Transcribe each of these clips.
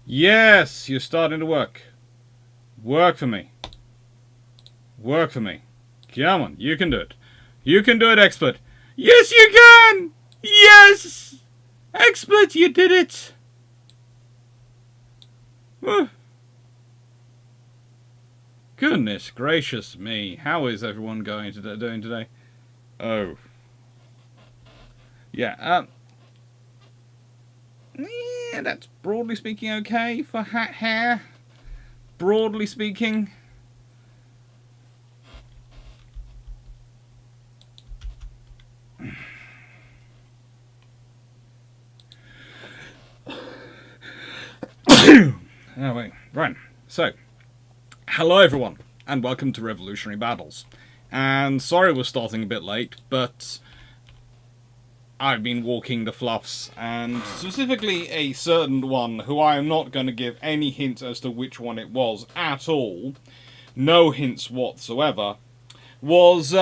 Yes, you're starting to work. Work for me. Work for me. Come on, you can do it. You can do it, expert. Yes, you can! Yes! Expert, you did it! Whew. Goodness gracious me. How is everyone doing today? Oh. Yeah, yeah, that's broadly speaking okay for hair. Broadly speaking. Oh, wait. Right. So, hello everyone, and welcome to Revolutionary Battles. And sorry we're starting a bit late, but I've been walking the fluffs, and specifically a certain one who I am not going to give any hint as to which one it was at all, no hints whatsoever, was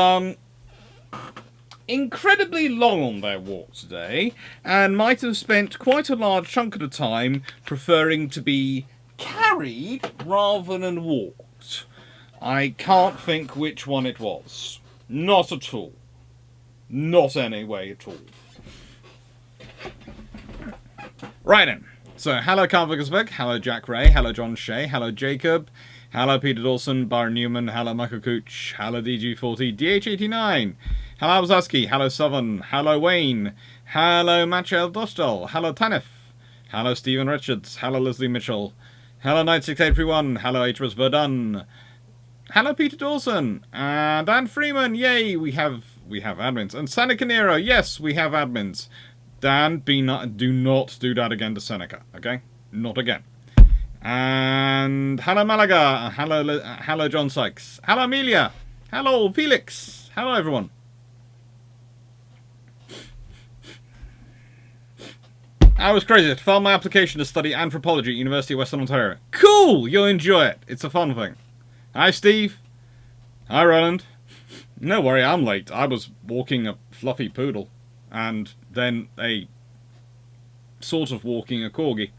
incredibly long on their walk today, and might have spent quite a large chunk of the time preferring to be carried rather than walked. I can't think which one it was. Not at all. Not any way at all. Right then. So, hello Carl Vickersberg, hello Jack Ray, hello John Shea, hello Jacob, hello Peter Dawson, Byron Newman, hello Michael Cooch, hello DG40, DH89, hello Zaski, hello Southern, hello Wayne, hello Machel Dostal, hello Tanif, hello Stephen Richards, hello Leslie Mitchell, hello 96831, hello HMS Verdun, hello Peter Dawson, and Dan Freeman, yay, we have admins, and Santa Canero, yes, we have admins. Dan, do not do that again to Seneca, okay? Not again. And hello Malaga, hello John Sykes, hello Amelia, hello Felix, hello everyone. I was crazy to file my application to study anthropology at University of Western Ontario. Cool, you'll enjoy it. It's a fun thing. Hi Steve. Hi Roland. No worry, I'm late. I was walking a fluffy poodle. And then a sort of walking a corgi.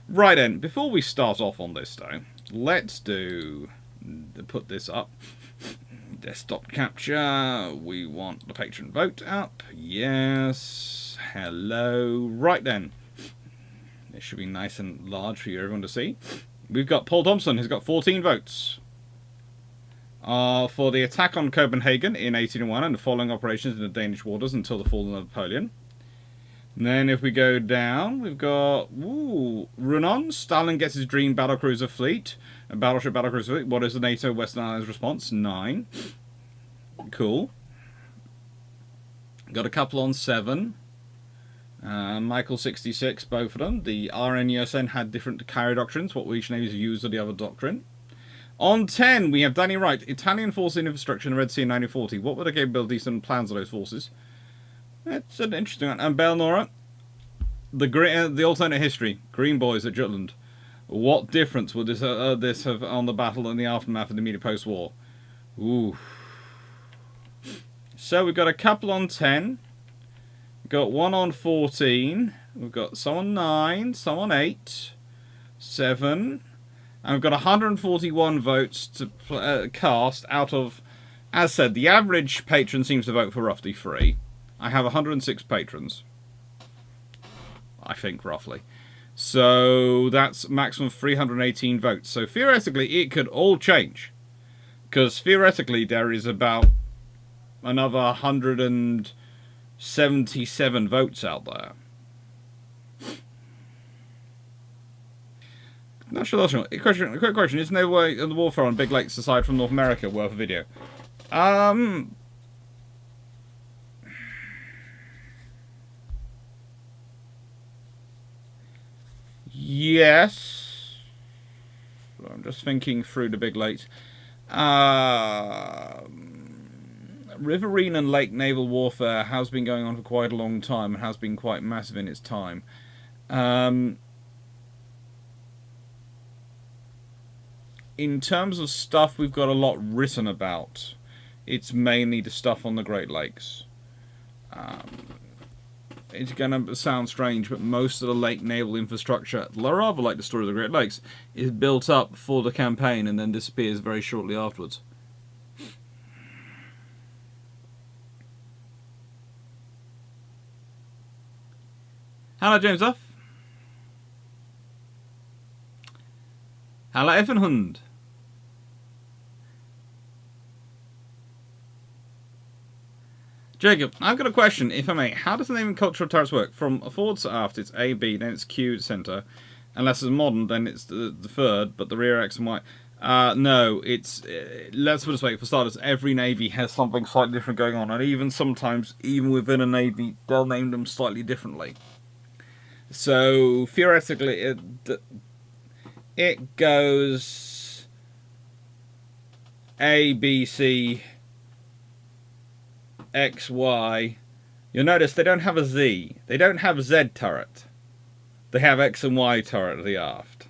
Right then, before we start off on this though, let's put this up. Desktop capture. We want the patron vote up. Yes. Hello. Right then. This should be nice and large for everyone to see. We've got Paul Thompson, who's got 14 votes. For the attack on Copenhagen in 1801 and the following operations in the Danish waters until the fall of Napoleon. And then if we go down, we've got Runon. Stalin gets his dream battlecruiser fleet. A battleship battlecruiser fleet. What is the NATO Western Allies response? 9. Cool. Got a couple on 7. Michael 66, both of them. The RNUSN had different carrier doctrines. What each navies used of the other doctrine. On 10, we have Danny Wright. Italian force in infrastructure in the Red Sea in 1940. What were the capabilities and plans of those forces? That's an interesting one. And Bell Nora. The alternate history. Green Boys at Jutland. What difference would this have on the battle and the aftermath of the immediate post-war? Ooh. So we've got a couple on 10. We've got one on 14. We've got some on 9. Some on 8. 7. And we've got 141 votes to cast out of, as said, the average patron seems to vote for roughly 3. I have 106 patrons. I think, roughly. So that's maximum 318 votes. So theoretically, it could all change. Because theoretically, there is about another 177 votes out there. National. Quick question. Is no way in the warfare on big lakes aside from North America worth a video? Yes. I'm just thinking through the big lakes. Riverine and lake naval warfare has been going on for quite a long time and has been quite massive in its time. In terms of stuff we've got a lot written about, it's mainly the stuff on the Great Lakes. it's going to sound strange, but most of the lake naval infrastructure, rather like the story of the Great Lakes, is built up for the campaign and then disappears very shortly afterwards. Hello, James Duff. Hello, Effenhund. Jacob, I've got a question, if I may. How does the naming culture of turrets work? From forward to aft, it's A, B, then it's Q, centre. Unless it's modern, then it's the third, but the rear X and Y. No, it's... let's put it this way, for starters, every navy has something slightly different going on, and even sometimes, even within a navy, they'll name them slightly differently. So, theoretically, it goes A, B, C... X, Y. You'll notice they don't have a Z. They don't have Z turret. They have X and Y turret at the aft.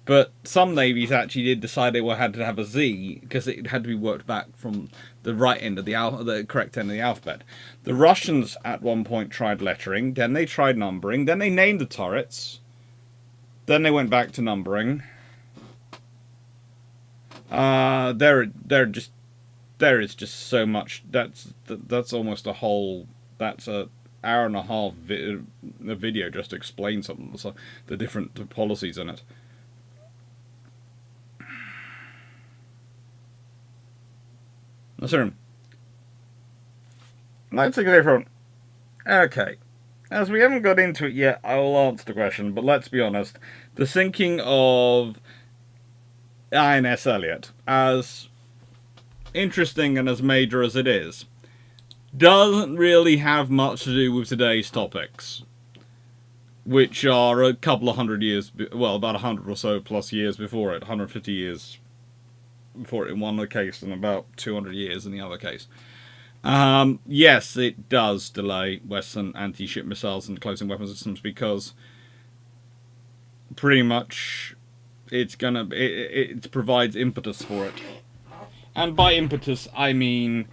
But some navies actually did decide they had to have a Z because it had to be worked back from the right end of the correct end of the alphabet. The Russians at one point tried lettering, then they tried numbering, then they named the turrets, then they went back to numbering. There is just so much. That's almost a whole. That's a hour and a half video just to explain something. So the different policies in it. Let's hear him. Let's take a different. Okay, as we haven't got into it yet, I will answer the question. But let's be honest, the sinking of INS Elliot, as interesting and as major as it is, doesn't really have much to do with today's topics, which are a couple of hundred years, well, about 100 or so plus years before it, 150 years before it in one case, and about 200 years in the other case. Yes, it does delay Western anti-ship missiles and close-in weapon systems because pretty much it provides impetus for it. And by impetus, I mean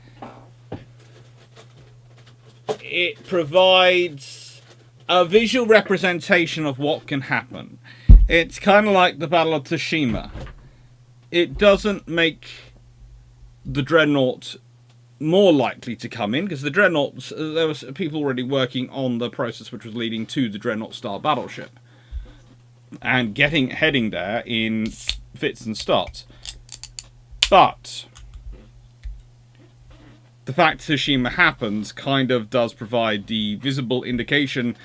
it provides a visual representation of what can happen. It's kind of like the Battle of Tsushima. It doesn't make the Dreadnought more likely to come in, because the Dreadnought, there was people already working on the process which was leading to the Dreadnought-style battleship. And heading there in fits and starts. But the fact Tsushima happens kind of does provide the visible indication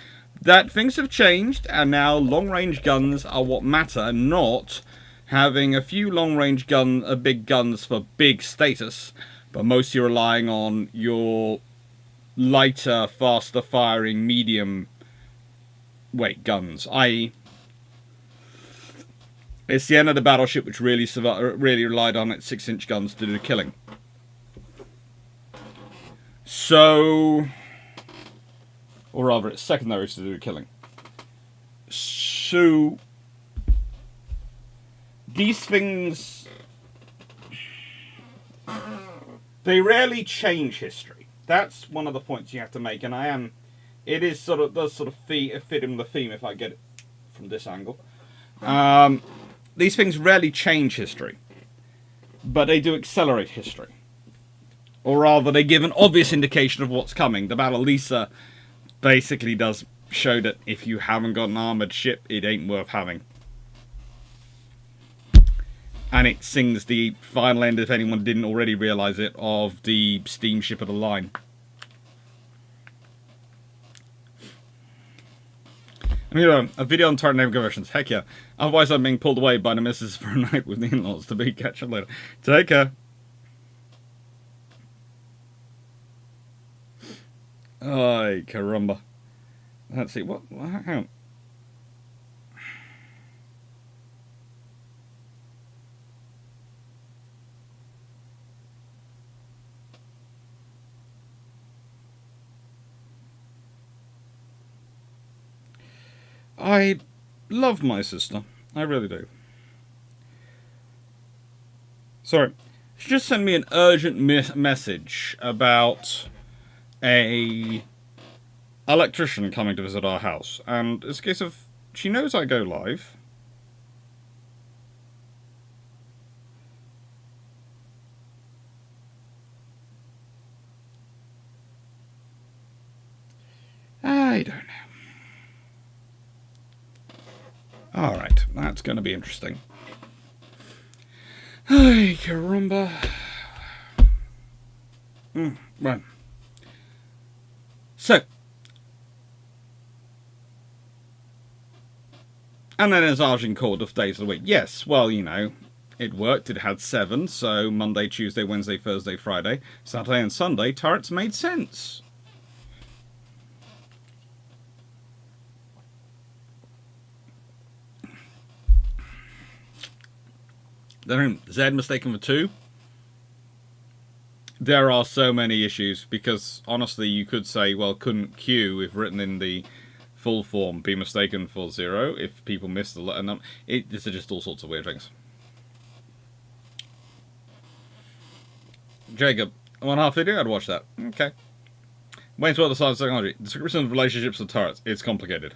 that things have changed and now long-range guns are what matter, not having a few long-range big guns for big status, but mostly relying on your lighter, faster-firing, medium-weight guns, i.e. it's the end of the battleship which really relied on its 6-inch guns to do the killing. So, or rather, it's secondaries to do the killing. So, these things, they rarely change history. That's one of the points you have to make, and it does sort of fit in the theme if I get it from this angle. These things rarely change history, but they do accelerate history. Or rather, they give an obvious indication of what's coming. The Battle of Lisa basically does show that if you haven't got an armoured ship, it ain't worth having. And it sings the final end, if anyone didn't already realise it, of the steamship of the line. I mean, a video on turret name conversions. Heck yeah. Otherwise, I'm being pulled away by the missus for a night with the in-laws. To be catch up later. Take care. Ay, caramba. Let's see, what, hang on. I love my sister. I really do. Sorry. She just sent me an urgent message about a electrician coming to visit our house, and it's a case of she knows I go live. I don't know. Alright, that's going to be interesting. Ay, caramba. Right. So. And then there's Argent Court of days of the week. Yes, well, you know, it worked. It had 7, so Monday, Tuesday, Wednesday, Thursday, Friday, Saturday and Sunday, turrets made sense. Then Z mistaken for 2. There are so many issues, because honestly you could say, well, couldn't Q, if written in the full form, be mistaken for 0 if people miss the letter number? These are just all sorts of weird things. Jacob, 1.5 video, I'd watch that. Okay. Wayne's World of Science Technology. Description of relationships of turrets. It's complicated.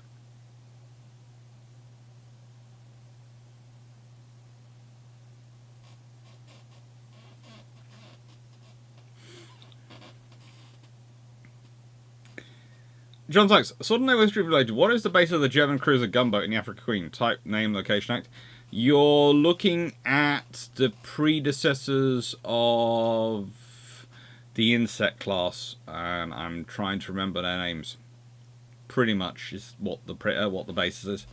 John Sykes, sort of no history related. What is the base of the German cruiser gunboat in the Africa Queen? Type, name, location, act. You're looking at the predecessors of the insect class, and I'm trying to remember their names. Pretty much is what the basis is.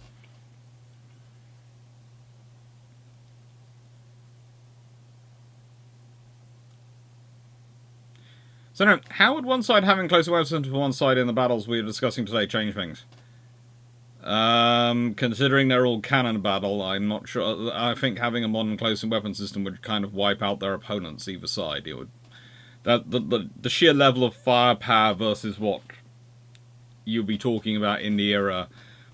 So now, how would one side having closer weapons to one side in the battles we were discussing today change things? Considering they're all cannon battle, I'm not sure. I think having a modern close weapon system would kind of wipe out their opponents either side. It would the sheer level of firepower versus what you'll be talking about in the era,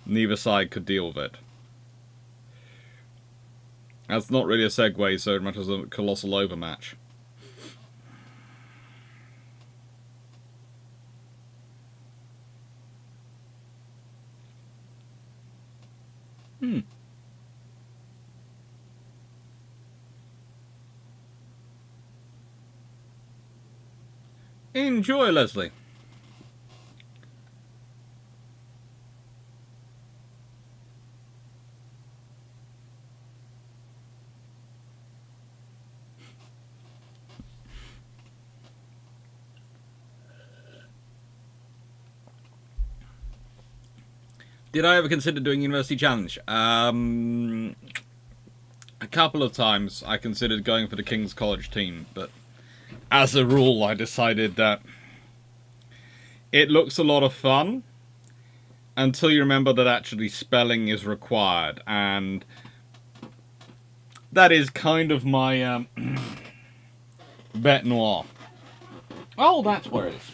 neither side could deal with it. That's not really a segue so much as a colossal overmatch. Enjoy, Leslie. Did I ever consider doing University Challenge? A couple of times I considered going for the King's College team, but as a rule I decided that it looks a lot of fun until you remember that actually spelling is required, and that is kind of my bête noire. Oh, that's where it is.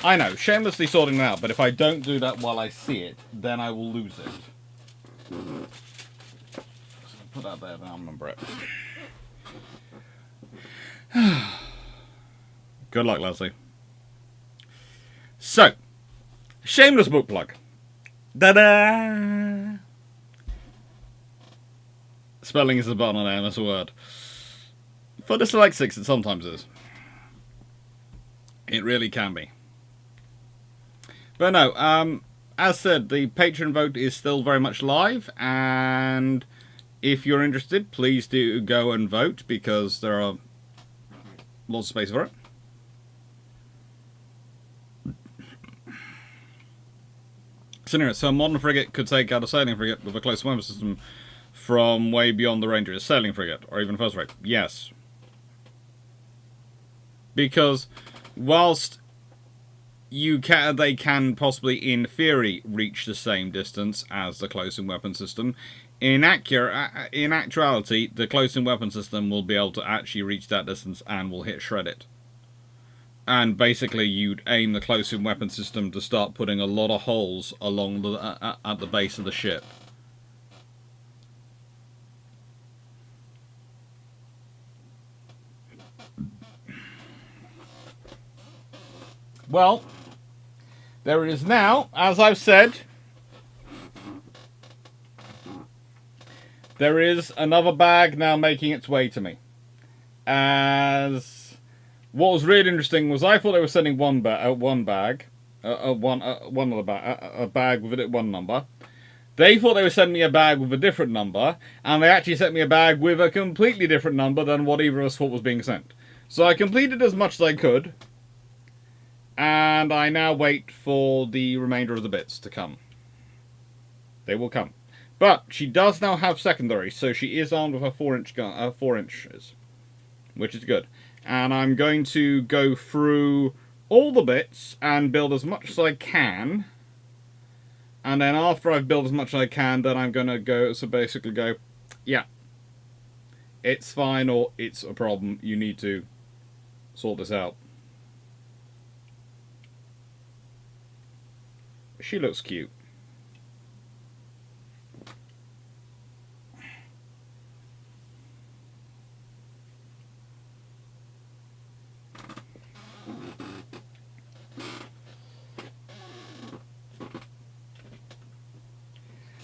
I know, shamelessly sorting it out, but if I don't do that while I see it, then I will lose it. So put that there, then I'll remember it. Good luck, Leslie. So, shameless book plug. Da-da! Spelling is the button on there, that's a word. For dyslexics, it sometimes is. It really can be. But no, as said, the Patreon vote is still very much live, and if you're interested, please do go and vote, because there are lots of space for it. So anyway, so a modern frigate could take out a sailing frigate with a close weapon system from way beyond the range of a sailing frigate, or even first rate. Yes. Because whilst they can possibly, in theory, reach the same distance as the close-in weapon system, in actuality, the close-in weapon system will be able to actually reach that distance and will shred it. And basically, you'd aim the close-in weapon system to start putting a lot of holes along at the base of the ship. Well, there it is now. As I've said, there is another bag now making its way to me. As what was really interesting was I thought they were sending one bag, a bag with it one number. They thought they were sending me a bag with a different number, and they actually sent me a bag with a completely different number than what either of us thought was being sent. So I completed as much as I could, and I now wait for the remainder of the bits to come. They will come. But she does now have secondary, so she is armed with a 4-inch gun, 4 inches, which is good. And I'm going to go through all the bits and build as much as I can. And then after I've built as much as I can, then I'm going to go, so basically go, yeah, it's fine or it's a problem. You need to sort this out. She looks cute.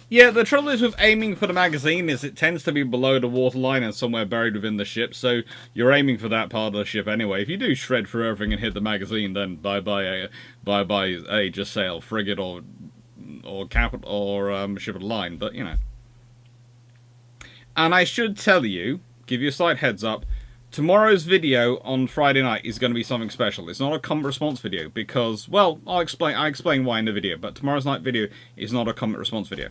Yeah, the trouble is with aiming for the magazine is it tends to be below the waterline and somewhere buried within the ship, so you're aiming for that part of the ship anyway. If you do shred through everything and hit the magazine, then bye-bye, just sail, frigate or capital or ship of the line, but you know. And I should tell you, give you a slight heads up, tomorrow's video on Friday night is going to be something special. It's not a comment response video because, well, I'll explain why in the video, but tomorrow's night video is not a comment response video.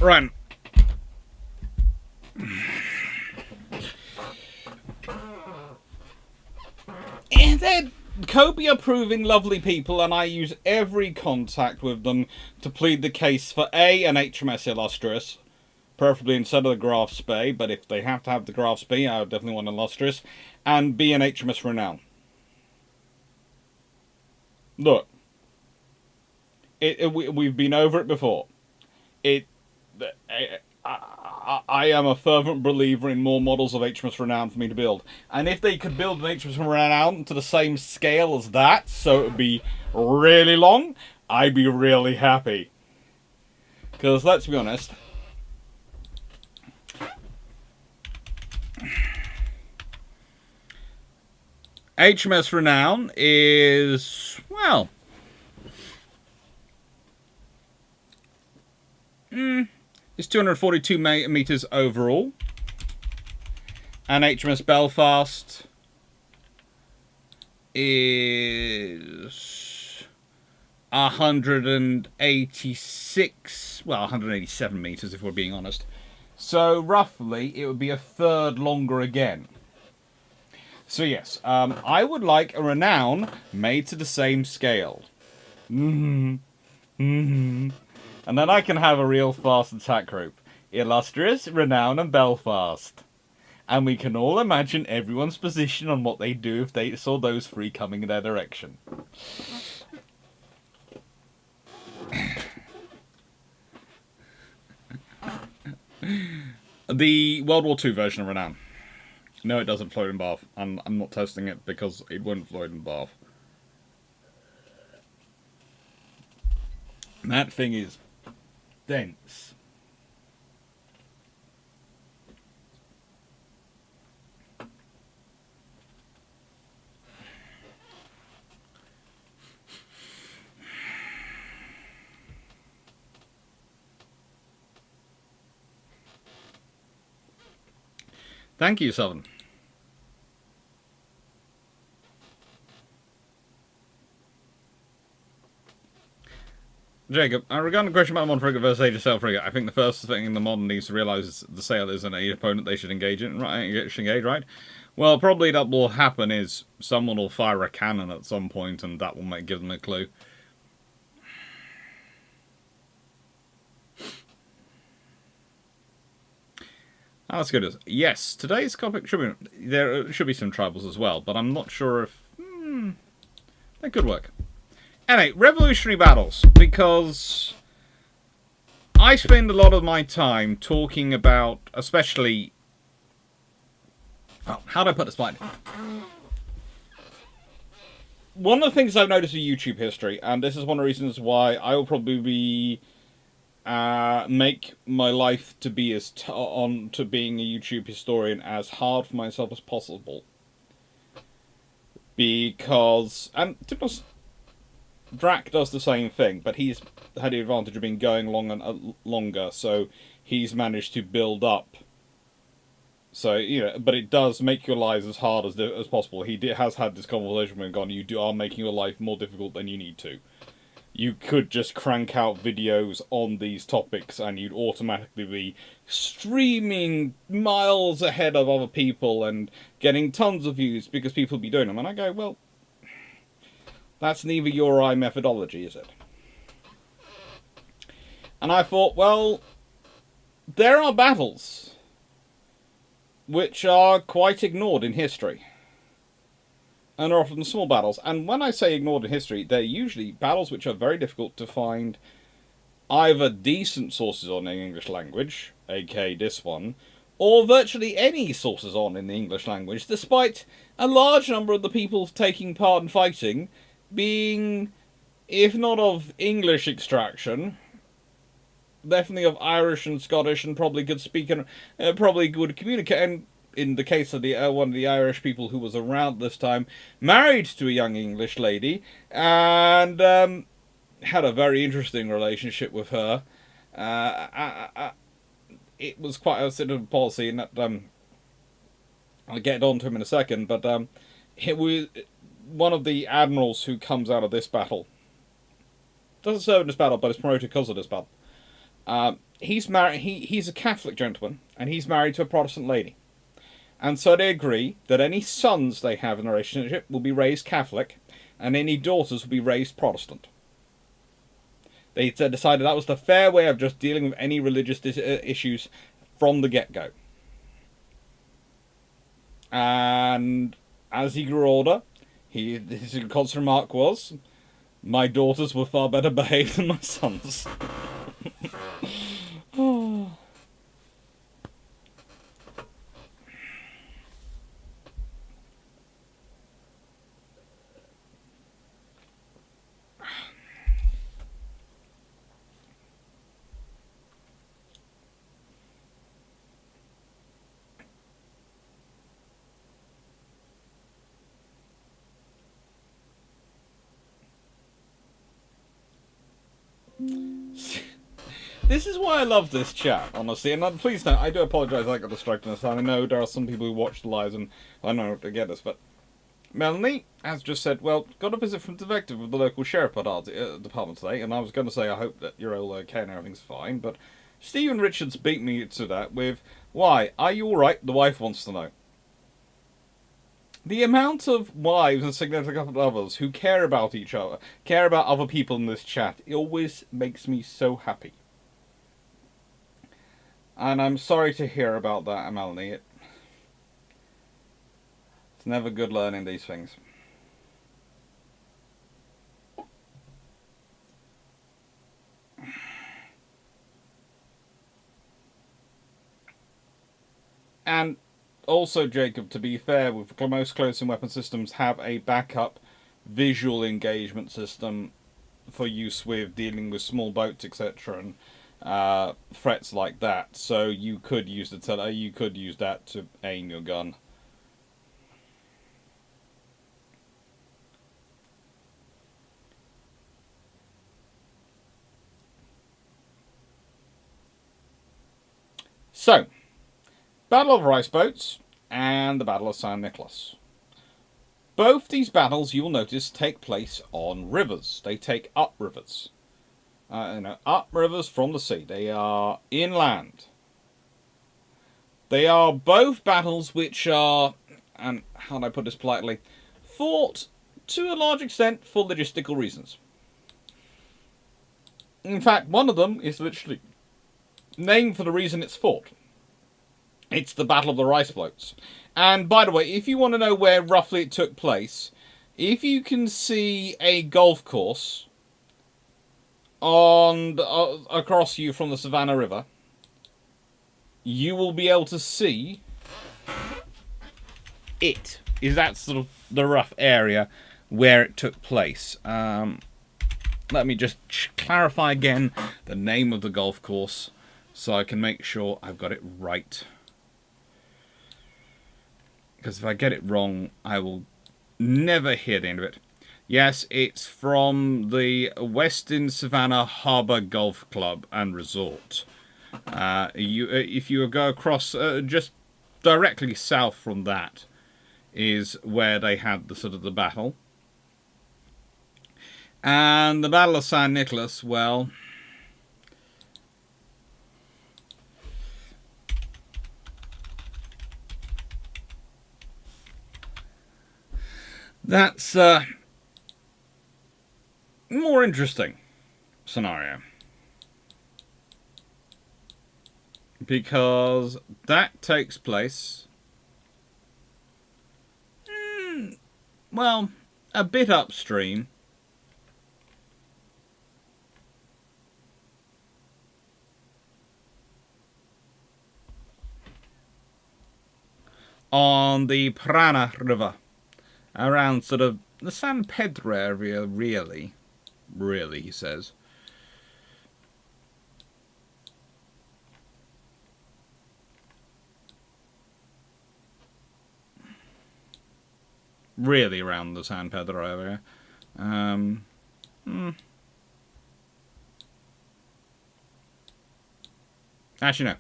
Right. And they're Kobe are proving lovely people, and I use every contact with them to plead the case for A, an HMS Illustrious, preferably instead of the Graf Spee, but if they have to have the Graf Spee, I would definitely want an Illustrious, and B, an HMS Renown. Look, we've been over it before. I am a fervent believer in more models of HMS Renown for me to build. And if they could build an HMS Renown to the same scale as that, so it would be really long, I'd be really happy. Because let's be honest, HMS Renown is, well, it's 242 meters overall. And HMS Belfast is 186, well, 187 meters if we're being honest. So roughly it would be a third longer again. So yes, I would like a Renown made to the same scale. And then I can have a real fast attack group. Illustrious, Renown, and Belfast. And we can all imagine everyone's position on what they'd do if they saw those three coming in their direction. The World War II version of Renown. No, it doesn't float in Bath. I'm not testing it because it won't float in Bath. That thing is dense. Thank you, Southern. Jacob, regarding the question about modern frigate versus Age of Sail frigate, I think the first thing the modern needs to realise is the sail isn't an opponent they should engage in, right? Well, probably that will happen is someone will fire a cannon at some point, and that will give them a clue. Oh, that's good. Yes, today's topic should be there. Should be some tribals as well, but I'm not sure if that could work. Anyway, revolutionary battles, because I spend a lot of my time talking about, especially. Oh, how do I put this line? One of the things I've noticed in YouTube history, and this is one of the reasons why I will probably be make my life to be to being a YouTube historian as hard for myself as possible, because to be honest, Drac does the same thing, but he's had the advantage of being going longer, so he's managed to build up. So, but it does make your lives as hard as possible. He has had this conversation with him, you are making your life more difficult than you need to. You could just crank out videos on these topics and you'd automatically be streaming miles ahead of other people and getting tons of views because people be doing them. And I go, well, that's neither your or I methodology, is it? And I thought, well, there are battles which are quite ignored in history. And are often small battles. And when I say ignored in history, they're usually battles which are very difficult to find either decent sources on in the English language, aka this one, or virtually any sources on in the English language, despite a large number of the people taking part in fighting being, if not of English extraction, definitely of Irish and Scottish, and probably good speaker, probably good communicator. And in the case of the one of the Irish people who was around this time, married to a young English lady, and had a very interesting relationship with her. It was quite a sort of policy, and that I'll get on to him in a second. But it was one of the admirals who comes out of this battle. Doesn't serve in this battle, but is promoted because of this battle. He's married. He's a Catholic gentleman, and he's married to a Protestant lady. And so they agree that any sons they have in a relationship will be raised Catholic, and any daughters will be raised Protestant. They decided that was the fair way of just dealing with any religious issues from the get-go. And as he grew older, his constant remark was, "My daughters were far better behaved than my sons." Oh. This is why I love this chat, honestly, and please don't, I do apologise I got distracted this time. I know there are some people who watch the lives and I don't know how to get this, but Melanie has just said, well, got a visit from Detective with the local sheriff department today, and I was going to say I hope that you're all okay and everything's fine, but Stephen Richards beat me to that with, why, are you alright? The wife wants to know. The amount of wives and significant others who care about each other, care about other people in this chat, it always makes me so happy. And I'm sorry to hear about that, Melanie. It's never good learning these things. And also, Jacob, to be fair, with most close-in weapon systems have a backup visual engagement system for use with dealing with small boats, etc., and threats like that. So you could use you could use that to aim your gun. So, Battle of Rice Boats and the Battle of San Nicolás. Both these battles, you will notice, take place on rivers. They take up rivers. Up rivers from the sea. They are inland. They are both battles which are, and how do I put this politely, fought to a large extent for logistical reasons. In fact, one of them is literally named for the reason it's fought. It's the Battle of the Rice Boats. And by the way, if you want to know where roughly it took place, if you can see a golf course on across you from the Savannah River, you will be able to see it. Is that sort of the rough area where it took place? Let me just clarify again the name of the golf course so I can make sure I've got it right. Because if I get it wrong, I will never hear the end of it. Yes, it's from the Western Savannah Harbour Golf Club and Resort. If you go across just directly south from that is where they had the sort of the battle. And the Battle of San Nicolás, well, that's a more interesting scenario. Because that takes place, well, a bit upstream. On the Prana River. Around sort of the San Pedro area, really, he says. Really around the San Pedro area. Actually, no.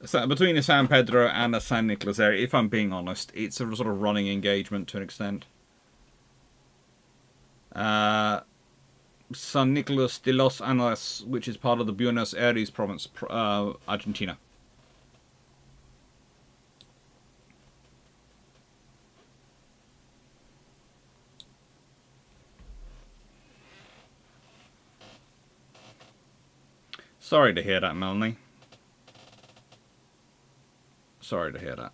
So between the San Pedro and the San Nicolás area, if I'm being honest, it's a sort of running engagement to an extent. San Nicolás de los Andes, which is part of the Buenos Aires province, Argentina. Sorry to hear that, Melanie. Sorry to hear that.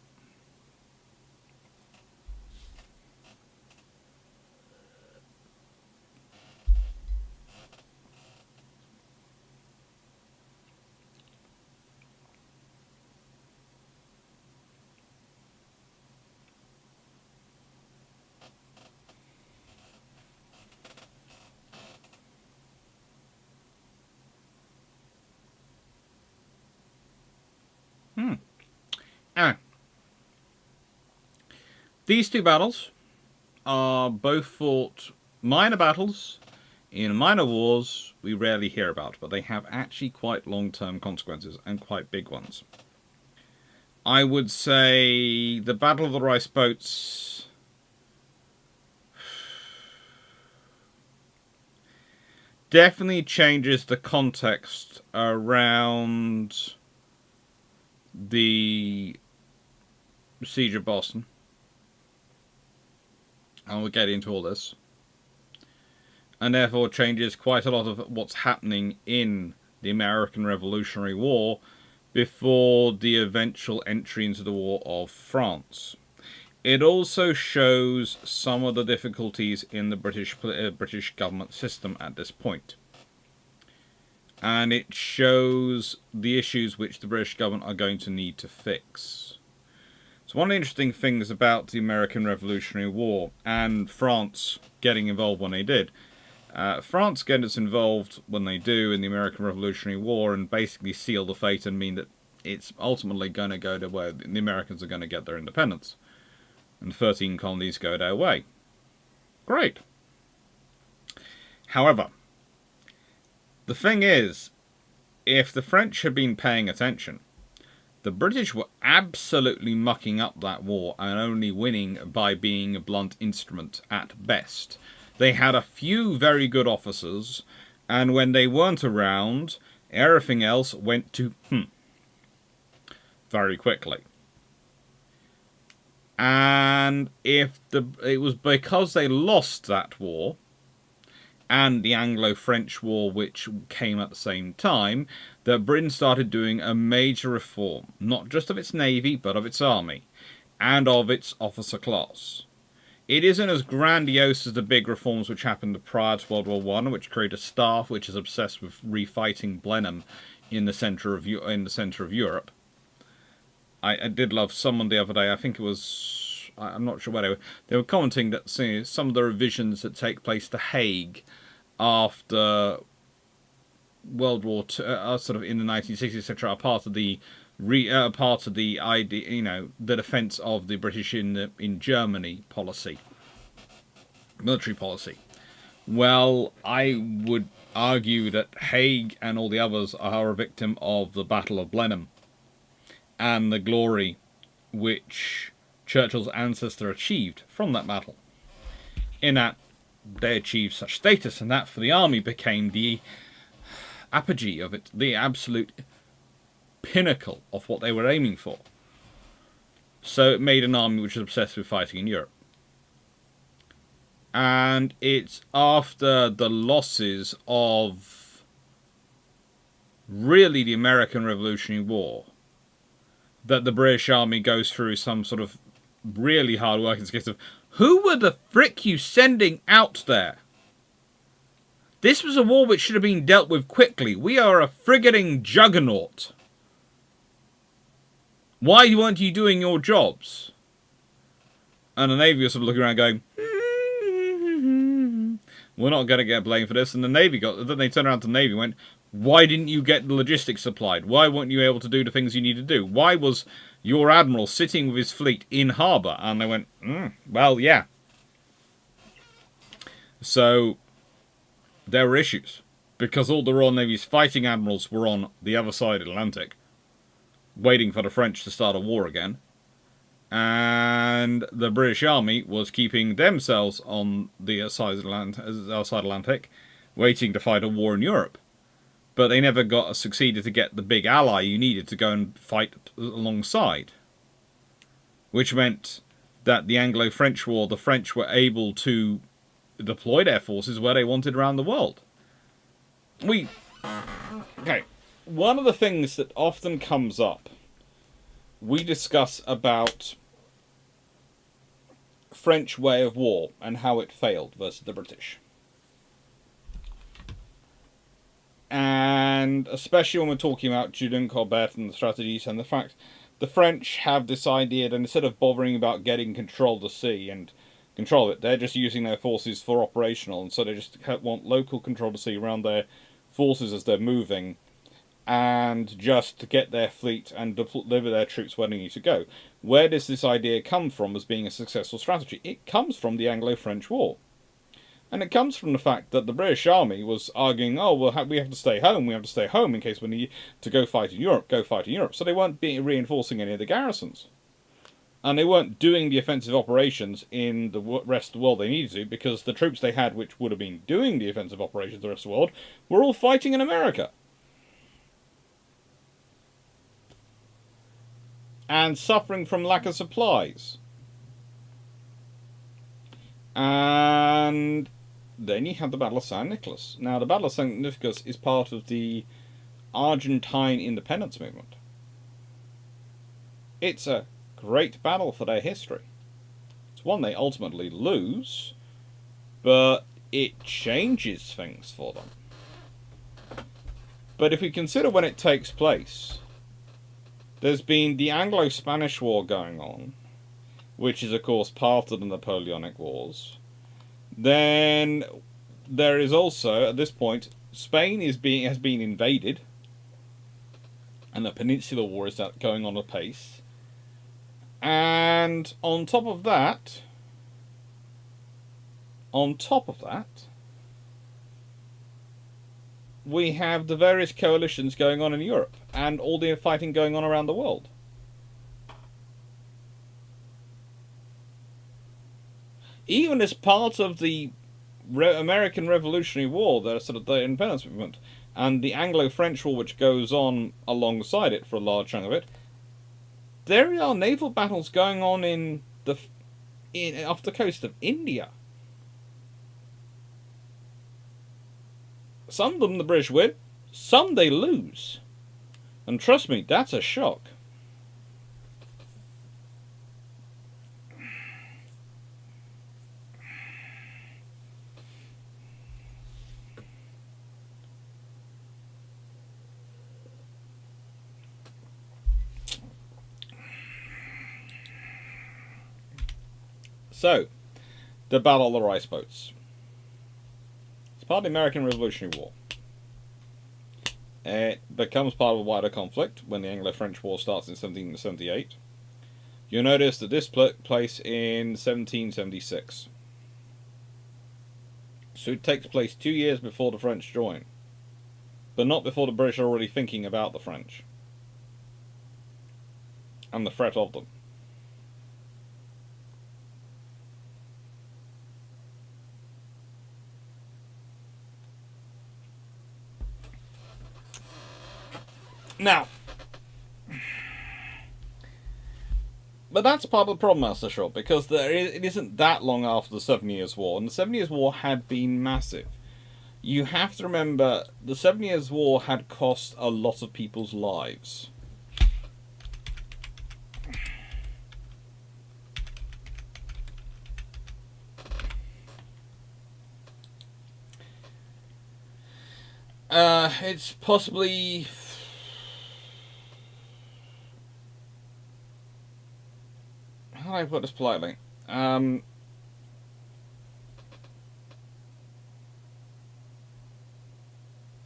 Anyway. These two battles are both fought minor battles in minor wars we rarely hear about, but they have actually quite long-term consequences and quite big ones. I would say the Battle of the Rice Boats definitely changes the context around the Siege of Boston. And we'll get into all this. And therefore changes quite a lot of what's happening in the American Revolutionary War before the eventual entry into the War of France. It also shows some of the difficulties in the British government system at this point. And it shows the issues which the British government are going to need to fix. So one of the interesting things about the American Revolutionary War and France getting involved when they did, France getting involved when they do in the American Revolutionary War and basically seal the fate and mean that it's ultimately going to go to where the Americans are going to get their independence. And 13 colonies go their way. Great. However, the thing is, if the French had been paying attention, the British were absolutely mucking up that war and only winning by being a blunt instrument at best. They had a few very good officers, And when they weren't around, everything else went to very quickly. And it was because they lost that war, and the Anglo-French War, which came at the same time, that Britain started doing a major reform, not just of its navy, but of its army, and of its officer class. It isn't as grandiose as the big reforms which happened prior to World War I, which created a staff which is obsessed with refighting Blenheim in the centre of Europe. I did love someone the other day, I think it was, I'm not sure where they were commenting that some of the revisions that take place to Hague after World War II, sort of in the 1960s, etc., are part of the idea, the defence of the British in Germany policy, military policy. Well, I would argue that Hague and all the others are a victim of the Battle of Blenheim and the glory which Churchill's ancestor achieved from that battle, in that they achieved such status, and that for the army became the apogee of it, the absolute pinnacle of what they were aiming for. So it made an army which was obsessed with fighting in Europe. And it's after the losses of really the American Revolutionary War that the British Army goes through some sort of really hard work in the case of, who were the frick you sending out there? This was a war which should have been dealt with quickly. We are a frigating juggernaut. Why weren't you doing your jobs? And the Navy was sort of looking around going, we're not going to get blamed for this. And the Navy then they turned around to the Navy and went, why didn't you get the logistics supplied? Why weren't you able to do the things you need to do? Why was your admiral sitting with his fleet in harbour? And they went, well, yeah. So there were issues, because all the Royal Navy's fighting admirals were on the other side of the Atlantic, waiting for the French to start a war again. And the British Army was keeping themselves on the outside Atlantic, waiting to fight a war in Europe. But they never succeeded to get the big ally you needed to go and fight alongside. Which meant that the Anglo-French War, the French were able to deploy their forces where they wanted around the world. Okay, one of the things that often comes up, we discuss about French way of war and how it failed versus the British. And especially when we're talking about Julian Colbert and the strategies and the fact the French have this idea that instead of bothering about getting control of the sea and control of it, they're just using their forces for operational, and so they just want local control of the sea around their forces as they're moving, and just to get their fleet and deliver their troops where they need to go. Where does this idea come from as being a successful strategy? It comes from the Anglo-French War. And it comes from the fact that the British Army was arguing, oh, well, we have to stay home, in case we need to go fight in Europe, So they weren't reinforcing any of the garrisons. And they weren't doing the offensive operations in the rest of the world they needed to, because the troops they had, which would have been doing the offensive operations in the rest of the world, were all fighting in America. And suffering from lack of supplies. And then you have the Battle of San Nicolás. Now, the Battle of San Nicolás is part of the Argentine independence movement. It's a great battle for their history. It's one they ultimately lose, but it changes things for them. But if we consider when it takes place, there's been the Anglo-Spanish War going on, which is, of course, part of the Napoleonic Wars. Then there is also, at this point, Spain has been invaded, and the Peninsular War is going on apace. And on top of that, we have the various coalitions going on in Europe, and all the fighting going on around the world. Even as part of the American Revolutionary War, the sort of the independence movement, and the Anglo-French War, which goes on alongside it for a large chunk of it, there are naval battles going on off the coast of India. Some of them the British win, some they lose. And trust me, that's a shock. So, the Battle of the Rice Boats. It's part of the American Revolutionary War. It becomes part of a wider conflict when the Anglo-French War starts in 1778. You'll notice that this took place in 1776. So it takes place 2 years before the French join. But not before the British are already thinking about the French. And the threat of them. Now, but that's part of the problem, Master Shot, because it isn't that long after the 7 Years' War, and the 7 Years' War had been massive. You have to remember, the 7 Years' War had cost a lot of people's lives. It's possibly... how do I put this politely?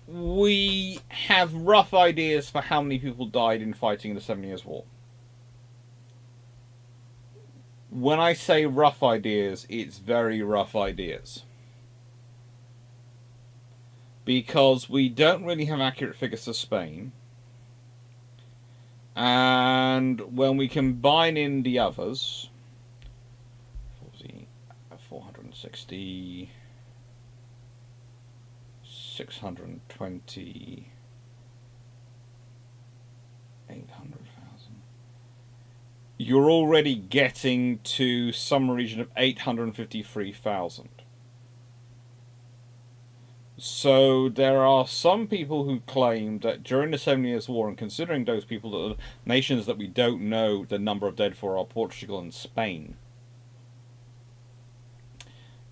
We have rough ideas for how many people died in fighting the 7 Years' War. When I say rough ideas, it's very rough ideas. Because we don't really have accurate figures for Spain. And when we combine in the others, 460, 620, 800,000, you're already getting to some region of 853,000. So there are some people who claim that during the 7 Years' War, and considering those people, that the nations that we don't know the number of dead for are Portugal and Spain,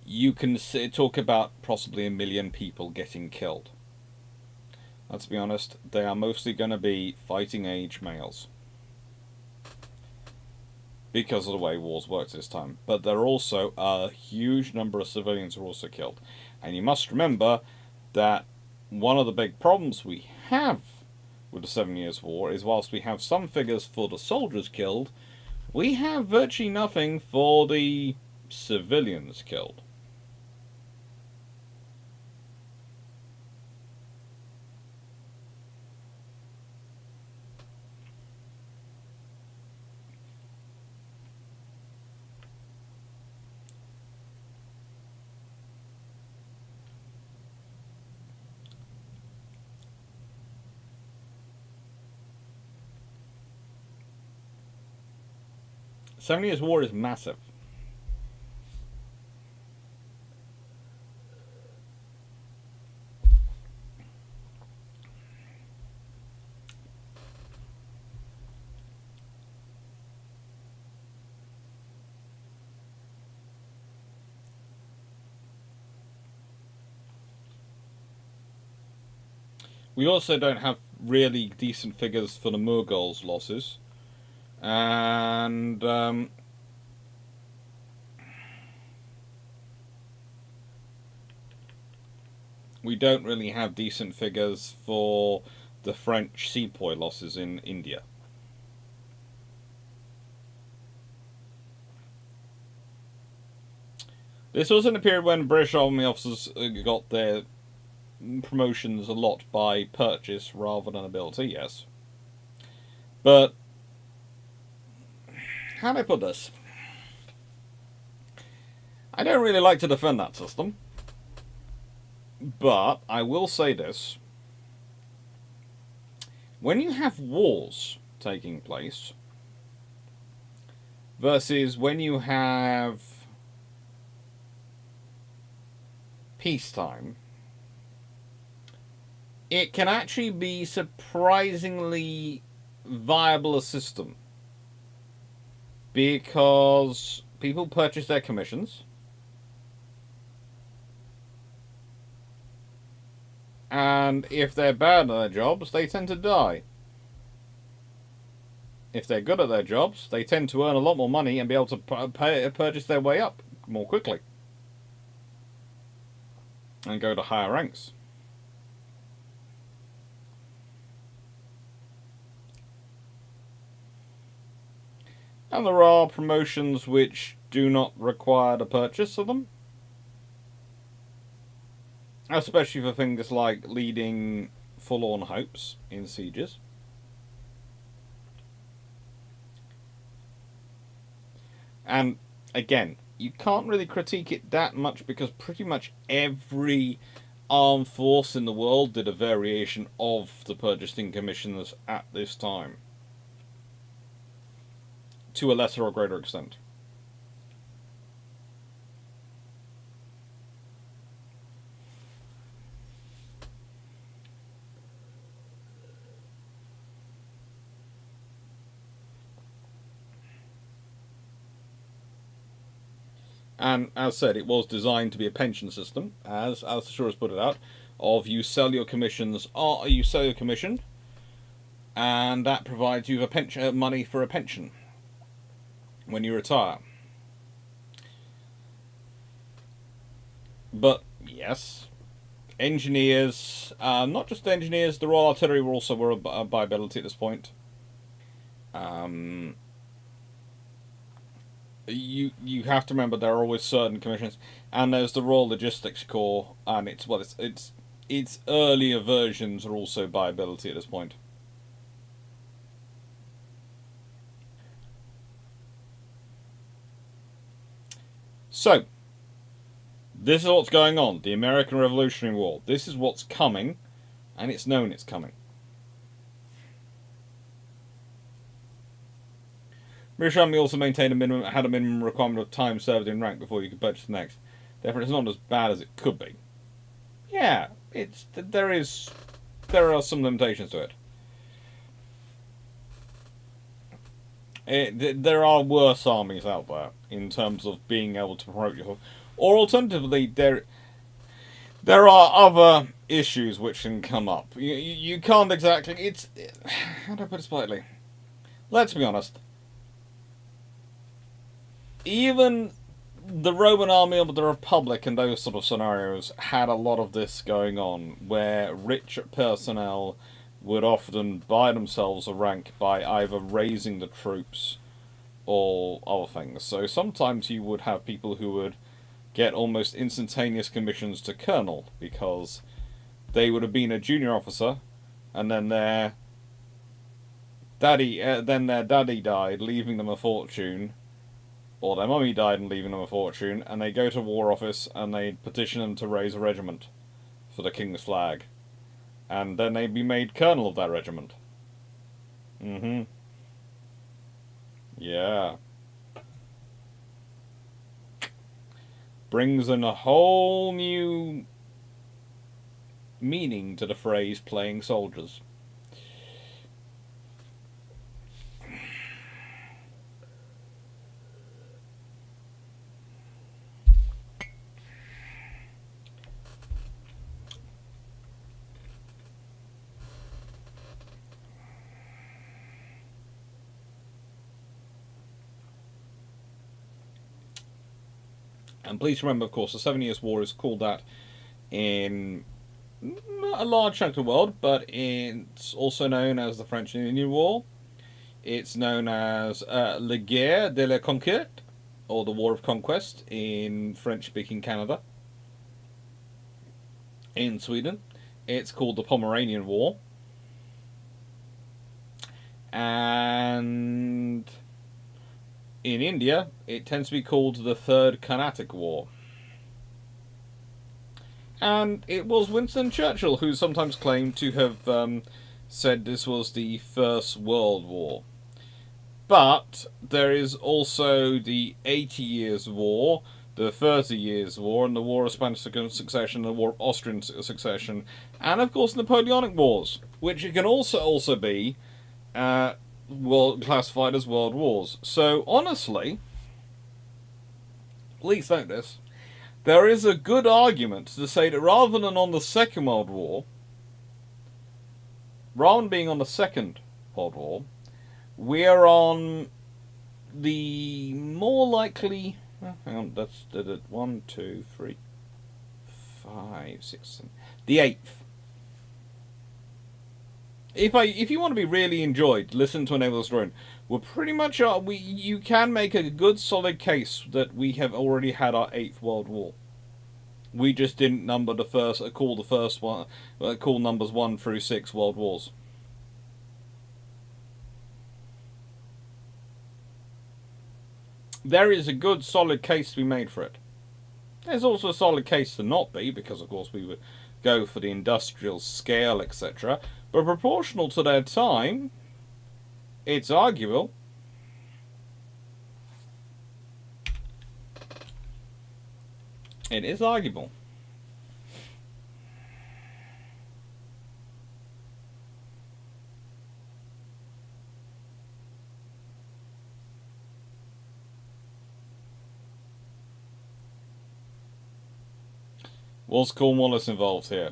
you can talk about possibly 1 million people getting killed. Let's be honest, they are mostly going to be fighting age males. Because of the way wars work this time. But there are also a huge number of civilians who are also killed. And you must remember that one of the big problems we have with the 7 Years' War is whilst we have some figures for the soldiers killed, we have virtually nothing for the civilians killed. The 7 Years' War is massive. We also don't have really decent figures for the Mughals' losses. And we don't really have decent figures for the French sepoy losses in India. This was in a period when British Army officers got their promotions a lot by purchase rather than ability, yes. But how do I put this? I don't really like to defend that system. But I will say this. When you have wars taking place versus when you have peacetime, it can actually be surprisingly viable a system. Because people purchase their commissions. And if they're bad at their jobs, they tend to die. If they're good at their jobs, they tend to earn a lot more money and be able to purchase their way up more quickly. And go to higher ranks. And there are promotions which do not require the purchase of them. Especially for things like leading forlorn hopes in sieges. And again, you can't really critique it that much because pretty much every armed force in the world did a variation of the purchasing commissions at this time. To a lesser or greater extent. And as said, it was designed to be a pension system, as the Shores put it out, of you sell your commissions, or you sell your commission, and that provides you a pension, money for a pension when you retire. But yes, engineers, not just engineers, the Royal Artillery were also a viability at this point. You have to remember there are always certain commissions, and there's the Royal Logistics Corps, and its earlier versions are also viability at this point. So, this is what's going on. The American Revolutionary War. This is what's coming, and it's known it's coming. British Army also had a minimum requirement of time served in rank before you could purchase the next. Therefore, it's not as bad as it could be. Yeah, there are some limitations to it. There are worse armies out there in terms of being able to promote yourself. Or alternatively, there are other issues which can come up. You can't exactly... How do I put it politely? Let's be honest. Even the Roman army of the Republic and those sort of scenarios had a lot of this going on, where rich personnel would often buy themselves a rank by either raising the troops or other things. So sometimes you would have people who would get almost instantaneous commissions to colonel because they would have been a junior officer, and then their daddy died, leaving them a fortune, or their mummy died and leaving them a fortune, and they go to War Office and they petition them to raise a regiment for the King's flag, and then they'd be made colonel of that regiment. Yeah. Brings in a whole new meaning to the phrase playing soldiers. And please remember, of course, the 7 Years' War is called that in a large chunk of the world, but it's also known as the French and Indian War. It's known as La Guerre de la Conquête, or the War of Conquest in French-speaking Canada. In Sweden, it's called the Pomeranian War. And in India, it tends to be called the Third Carnatic War. And it was Winston Churchill who sometimes claimed to have said this was the First World War. But there is also the 80 Years' War, the 30 Years' War, and the War of Spanish Succession, and the War of Austrian Succession, and of course Napoleonic Wars, which can also be classified as world wars. So honestly, please note this, there is a good argument to say that rather than on the Second World War, rather than being on the Second World War, we're on the more likely. Hang on, that's 1, 2, 3, 5, 6, 7. The 8th. If you want to be really enjoyed, listen to a naval historian. We're pretty much you can make a good solid case that we have already had our 8th World War. We just didn't number the first, call the first one, call numbers 1 through 6 World Wars. There is a good solid case to be made for it. There's also a solid case to not be, because of course we would go for the industrial scale, etc. But proportional to their time, it's arguable. It is arguable. Was Cornwallis involved here?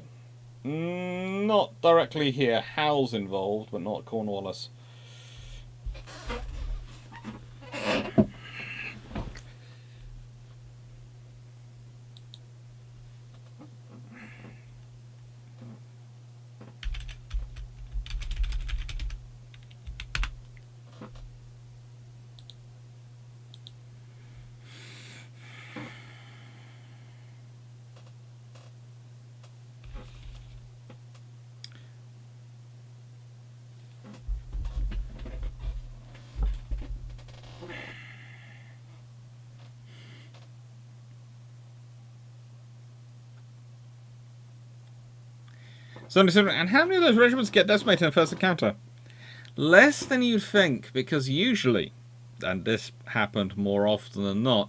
Not directly here. Howe's involved, but not Cornwallis. And how many of those regiments get decimated in the first encounter? Less than you'd think, because usually, and this happened more often than not,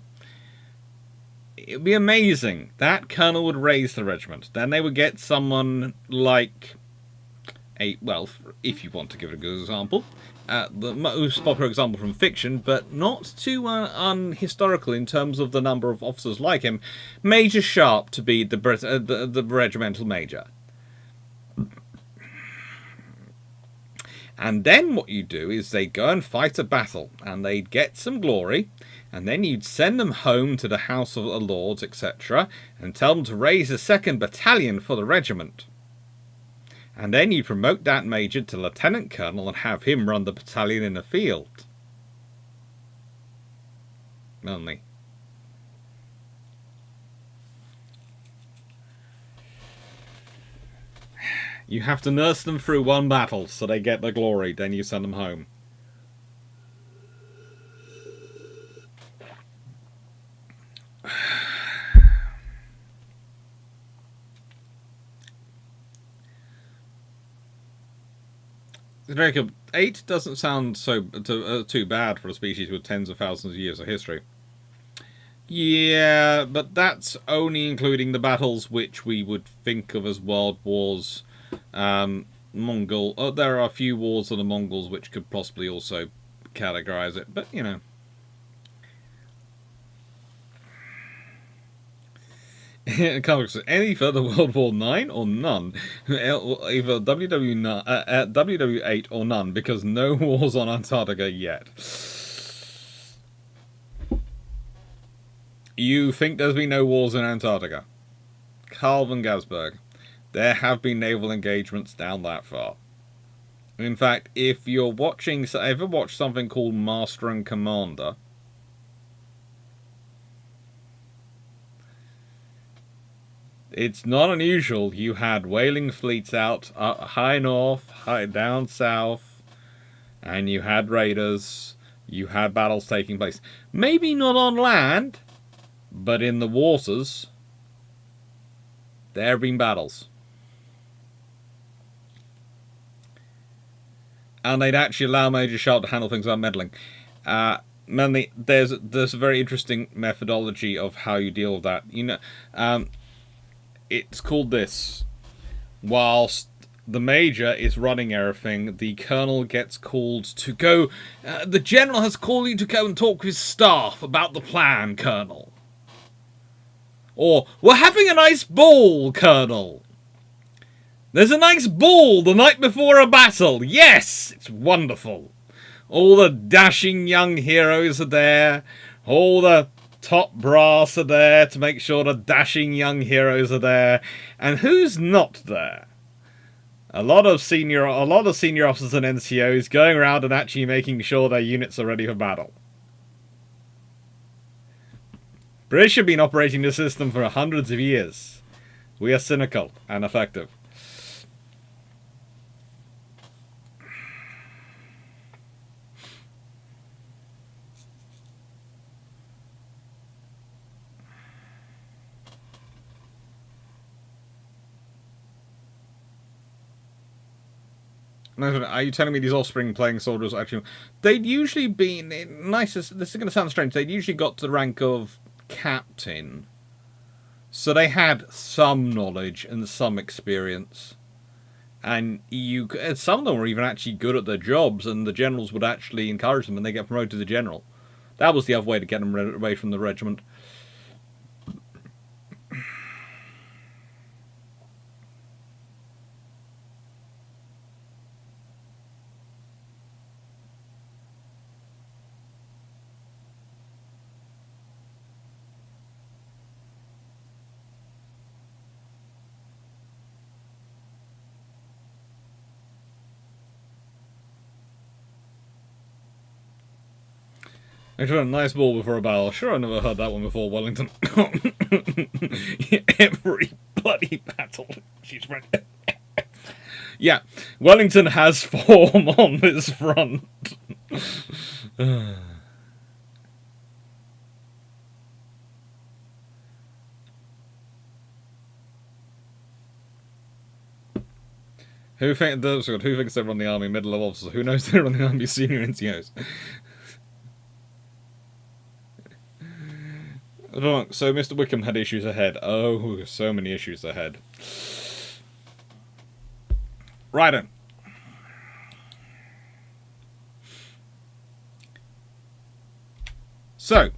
it would be amazing. That colonel would raise the regiment. Then they would get someone like if you want to give it a good example, the most popular example from fiction, but not too unhistorical in terms of the number of officers like him, Major Sharp to be the regimental major. And then what you do is they go and fight a battle, and they'd get some glory, and then you'd send them home to the House of the Lords, etc., and tell them to raise a 2nd battalion for the regiment. And then you'd promote that major to lieutenant colonel and have him run the battalion in the field. Only. You have to nurse them through one battle so they get the glory, then you send them home. Jacob, 8 doesn't sound so too bad for a species with tens of thousands of years of history. Yeah, but that's only including the battles which we would think of as world wars. Mongol. There are a few wars of the Mongols which could possibly also categorize it, but you know. Any further World War 9 or none? Either WW8 or none, because no wars on Antarctica yet. You think there's been no wars in Antarctica? Carl von Gasberg. There have been naval engagements down that far. In fact, if you're watching, ever watched something called Master and Commander? It's not unusual. You had whaling fleets out high north, high down south, and you had raiders. You had battles taking place. Maybe not on land, but in the waters. There have been battles. And they'd actually allow Major Sharp to handle things without meddling. Mainly, there's a very interesting methodology of how you deal with that. It's called this. Whilst the Major is running everything, the Colonel gets called to go. The General has called you to go and talk with his staff about the plan, Colonel. Or, we're having a nice ball, Colonel. There's a nice ball the night before a battle. Yes, it's wonderful. All the dashing young heroes are there. All the top brass are there to make sure the dashing young heroes are there. And who's not there? A lot of senior officers and NCOs going around and actually making sure their units are ready for battle. British have been operating this system for hundreds of years. We are cynical and effective. Are you telling me these offspring playing soldiers actually... They'd usually been... This is going to sound strange. They'd usually got to the rank of captain. So they had some knowledge and some experience. And some of them were even actually good at their jobs, and the generals would actually encourage them and they get promoted to general. That was the other way to get them away from the regiment. I tried a nice ball before a battle. Sure, I never heard that one before, Wellington. Every bloody battle. She's ready. Yeah, Wellington has form on this front. Who thinks they run the army? Middle-level officers. Who knows they run the army? Senior NCOs. So Mr. Wickham had issues ahead. Oh, so many issues ahead. Right then. So,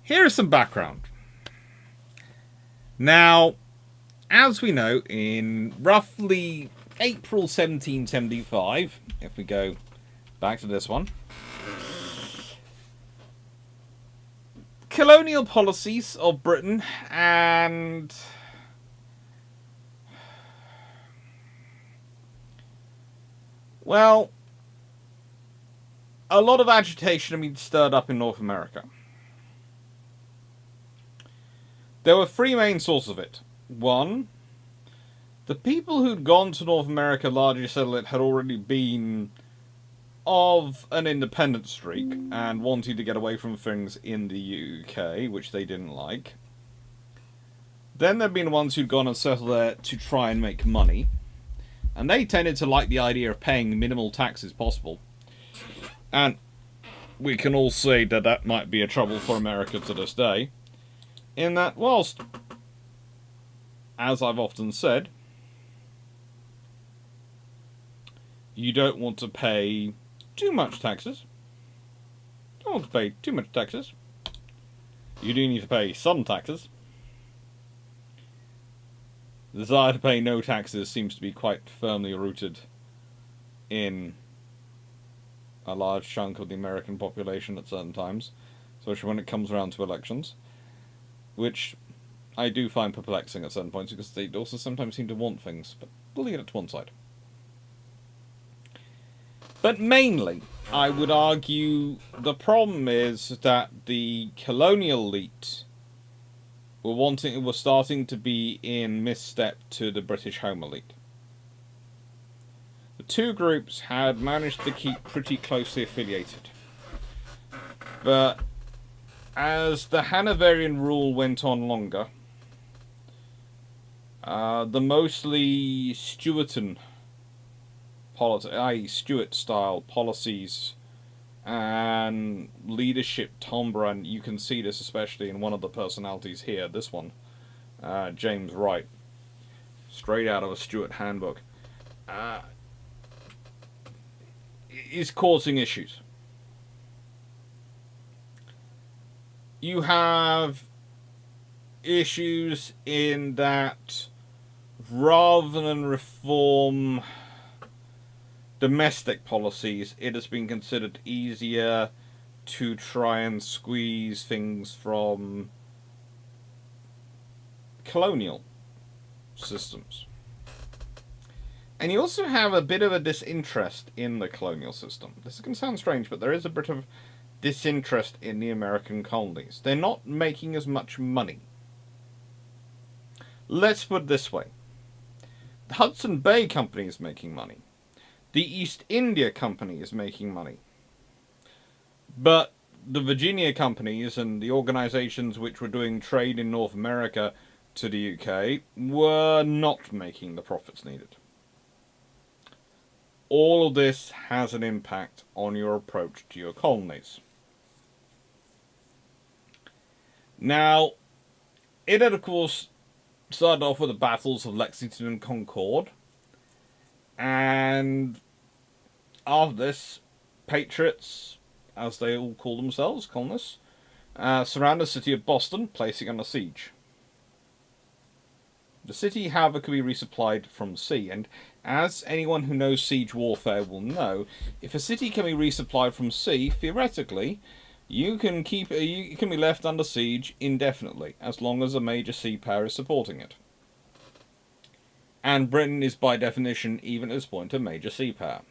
here is some background. Now, as we know, in roughly April 1775, if we go back to this one, colonial policies of Britain and well, a lot of agitation had been stirred up in North America. There were three main sources of it. One, the people who'd gone to North America largely settle it had already been of an independent streak and wanted to get away from things in the UK, which they didn't like. Then there'd been ones who'd gone and settled there to try and make money, and they tended to like the idea of paying minimal taxes possible. And we can all see that that might be a trouble for America to this day, in that whilst, as I've often said, you don't want to pay too much taxes. Don't want to pay too much taxes. You do need to pay some taxes. The desire to pay no taxes seems to be quite firmly rooted in a large chunk of the American population at certain times, especially when it comes around to elections, which I do find perplexing at certain points because they also sometimes seem to want things, but we'll leave it to one side. But mainly, I would argue the problem is that the colonial elite were starting to be in misstep to the British home elite. The two groups had managed to keep pretty closely affiliated. But as the Hanoverian rule went on longer, The mostly Stuartan i.e. Stuart-style policies and leadership timbre, and you can see this especially in one of the personalities here, this one, James Wright, straight out of a Stuart handbook, is causing issues. You have issues in that rather than reform domestic policies, it has been considered easier to try and squeeze things from colonial systems. And you also have a bit of a disinterest in the colonial system. This can sound strange, but there is a bit of disinterest in the American colonies. They're not making as much money. Let's put it this way. The Hudson Bay Company is making money. The East India Company is making money. But the Virginia companies and the organizations which were doing trade in North America to the UK were not making the profits needed. All of this has an impact on your approach to your colonies. Now, it had, of course, started off with the battles of Lexington and Concord. And after this, patriots, as they all call themselves, colonists, surrounded the city of Boston, placing under siege. The city, however, could be resupplied from sea, and as anyone who knows siege warfare will know, if a city can be resupplied from sea, theoretically, you can be left under siege indefinitely, as long as a major sea power is supporting it. And Britain is by definition, even at this point, a major sea power.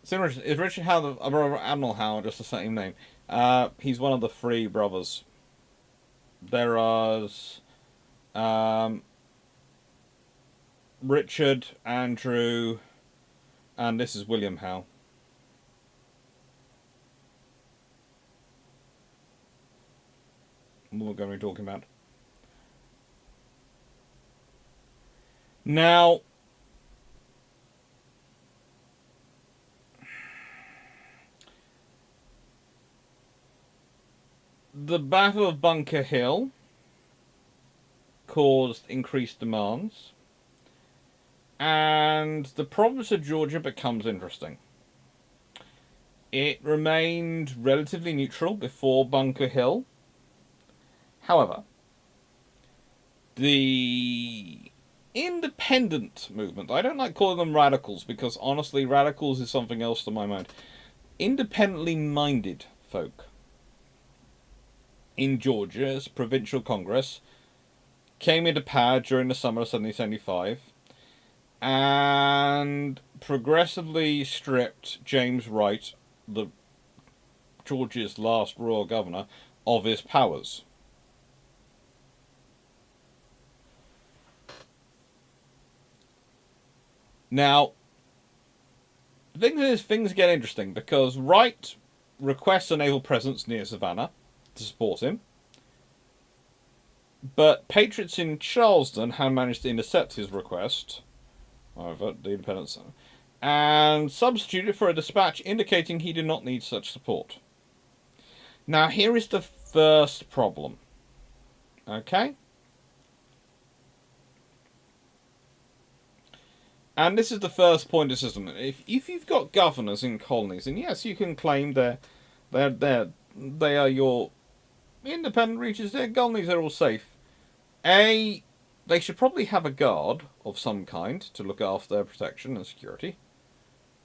It's interesting. Is Richard Howe a brother of Admiral Howe, just the same name? He's one of the three brothers. There is Richard, Andrew, and this is William Howe. What we're going to be talking about. Now, the Battle of Bunker Hill caused increased demands, and the province of Georgia becomes interesting. It remained relatively neutral before Bunker Hill. However, the independent movement, I don't like calling them radicals because honestly radicals is something else to my mind. Independently minded folk in Georgia's provincial congress came into power during the summer of 1775 and progressively stripped James Wright, Georgia's last royal governor, of his powers. Now, the thing is, things get interesting because Wright requests a naval presence near Savannah to support him, but patriots in Charleston had managed to intercept his request, however, the independents, and substituted for a dispatch indicating he did not need such support. Now, here is the first problem. Okay? And this is the first point of system. If you've got governors in colonies, and yes, you can claim they are your independent reaches, their colonies are all safe. They should probably have a guard of some kind to look after their protection and security.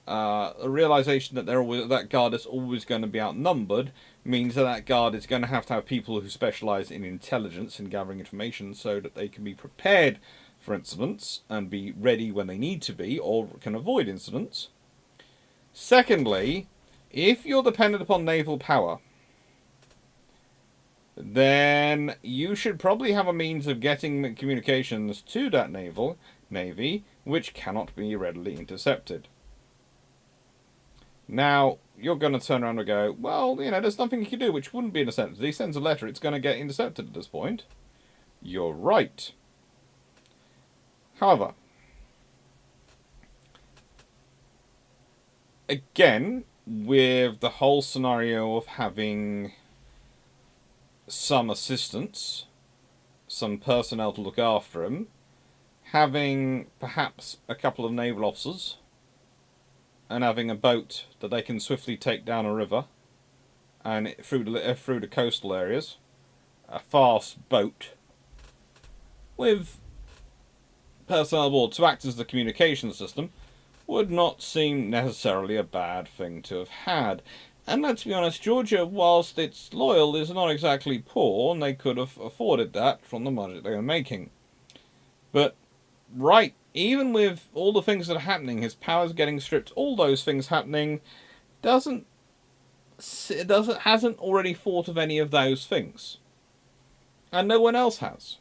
A realization that that guard is always going to be outnumbered means that guard is going to have people who specialize in intelligence and gathering information so that they can be prepared for incidents and be ready when they need to be or can avoid incidents. Secondly, if you're dependent upon naval power, then you should probably have a means of getting communications to that navy which cannot be readily intercepted. Now, you're going to turn around and go, well, you know, there's nothing you can do, which wouldn't be intercepted. He sends a letter, it's going to get intercepted at this point. You're right. However, again, with the whole scenario of having some assistance, some personnel to look after him, having perhaps a couple of naval officers, and having a boat that they can swiftly take down a river and through the coastal areas, a fast boat with personnel aboard to act as the communication system, would not seem necessarily a bad thing to have had. And let's be honest, Georgia, whilst it's loyal, is not exactly poor, and they could have afforded that from the budget they were making. But, right, even with all the things that are happening, his power's getting stripped, all those things happening, hasn't already thought of any of those things. And no one else has.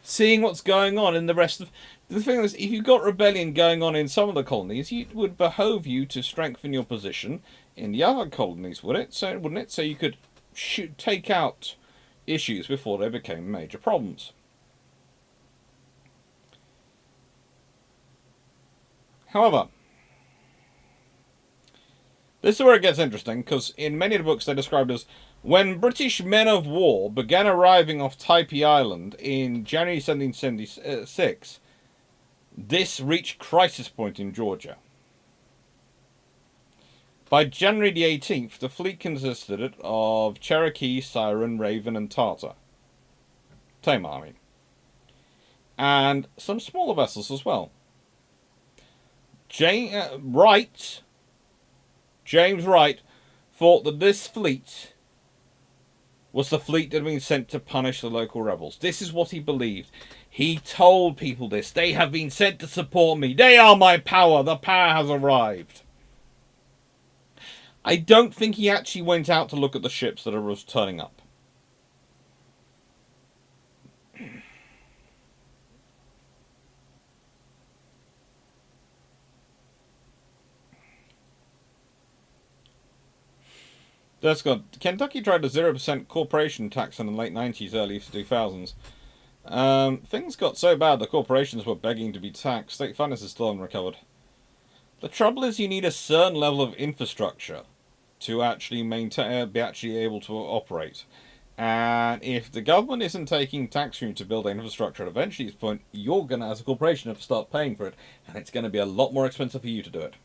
Seeing what's going on in the rest of... The thing is, if you've got rebellion going on in some of the colonies, it would behove you to strengthen your position in the other colonies, wouldn't it? So you could take out issues before they became major problems. However, this is where it gets interesting, because in many of the books they're described as when British men of war began arriving off Taipei Island in January 1776, this reached crisis point in Georgia. By January the 18th, the fleet consisted of Cherokee, Siren, Raven, and Tartar. Tamar, I mean. And some smaller vessels as well. James Wright thought that this fleet was the fleet that had been sent to punish the local rebels. This is what he believed. He told people this. They have been sent to support me. They are my power. The power has arrived. I don't think he actually went out to look at the ships that are turning up. That's good. Kentucky tried a 0% corporation tax in the late 90s, early 2000s. Things got so bad the corporations were begging to be taxed. State finances still haven't recovered. The trouble is you need a certain level of infrastructure to actually be actually able to operate. And if the government isn't taking tax from you to build infrastructure at eventually this point, you're going to, as a corporation, have to start paying for it. And it's going to be a lot more expensive for you to do it.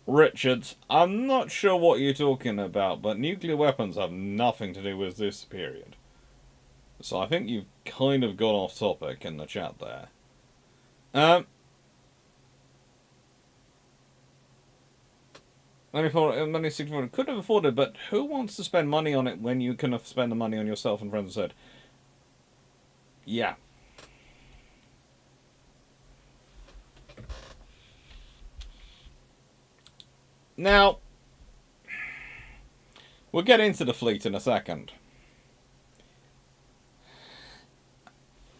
Richards, I'm not sure what you're talking about, but nuclear weapons have nothing to do with this period. So I think you've kind of gone off topic in the chat there. Money could have afforded, but who wants to spend money on it when you can spend the money on yourself and friends said? Yeah. Now, we'll get into the fleet in a second.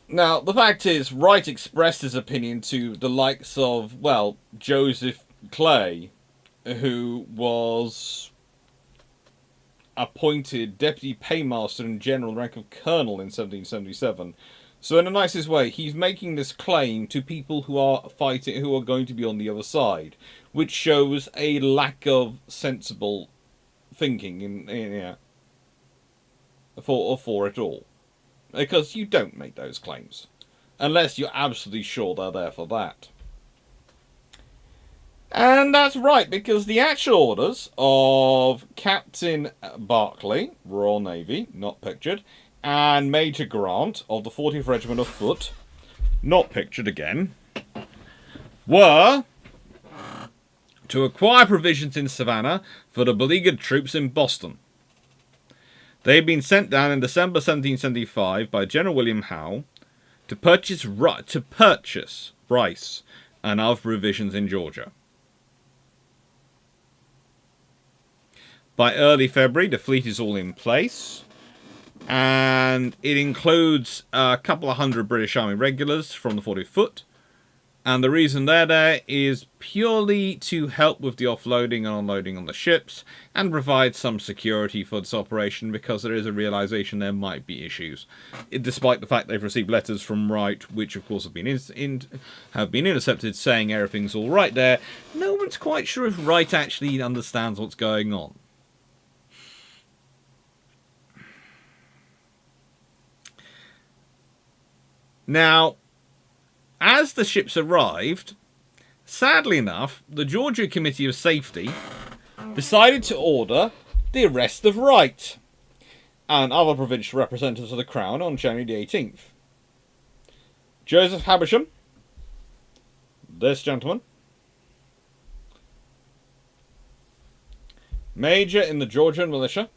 Now, the fact is, Wright expressed his opinion to the likes of, well, Joseph Clay, who was appointed Deputy Paymaster and General rank of Colonel in 1777. So in the nicest way, he's making this claim to people who are fighting, who are going to be on the other side, which shows a lack of sensible thinking for it all. Because you don't make those claims. Unless you're absolutely sure they're there for that. And that's right, because the actual orders of Captain Barclay, Royal Navy, not pictured, and Major Grant of the 40th Regiment of Foot, not pictured again, were to acquire provisions in Savannah for the beleaguered troops in Boston. They had been sent down in December 1775 by General William Howe to purchase rice and other provisions in Georgia. By early February, the fleet is all in place, and it includes a couple of hundred British Army regulars from the 40th Foot. And the reason they're there is purely to help with the offloading and unloading on the ships and provide some security for this operation, because there is a realization there might be issues. Despite the fact they've received letters from Wright, which of course have been intercepted, saying everything's all right there, no one's quite sure if Wright actually understands what's going on. Now, as the ships arrived, sadly enough, the Georgia Committee of Safety decided to order the arrest of Wright and other provincial representatives of the Crown on January the 18th. Joseph Habersham, this gentleman, Major in the Georgian militia,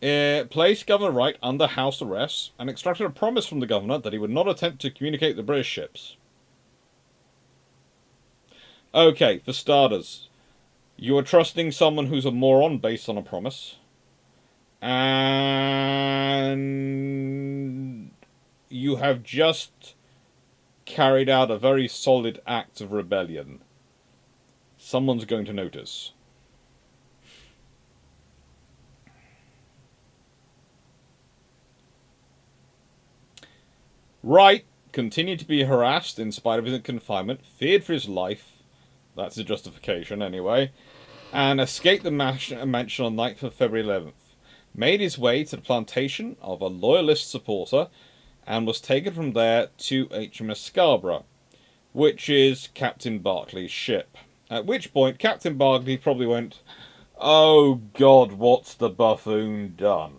placed Governor Wright under house arrest and extracted a promise from the governor that he would not attempt to communicate with the British ships. Okay, for starters, you are trusting someone who's a moron based on a promise, and you have just carried out a very solid act of rebellion. Someone's going to notice. Wright continued to be harassed in spite of his confinement, feared for his life, that's a justification anyway, and escaped the mansion on the night of February 11th. Made his way to the plantation of a loyalist supporter, and was taken from there to HMS Scarborough, which is Captain Barclay's ship. At which point, Captain Barclay probably went, "Oh God, what's the buffoon done?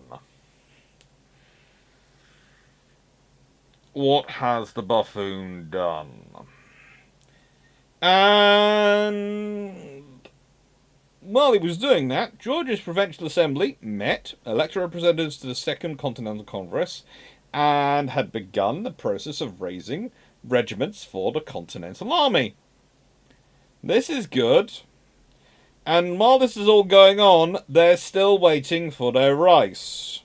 What has the buffoon done?" And while he was doing that, Georgia's Provincial Assembly met, elected representatives to the Second Continental Congress, and had begun the process of raising regiments for the Continental Army. This is good. And while this is all going on, they're still waiting for their rice.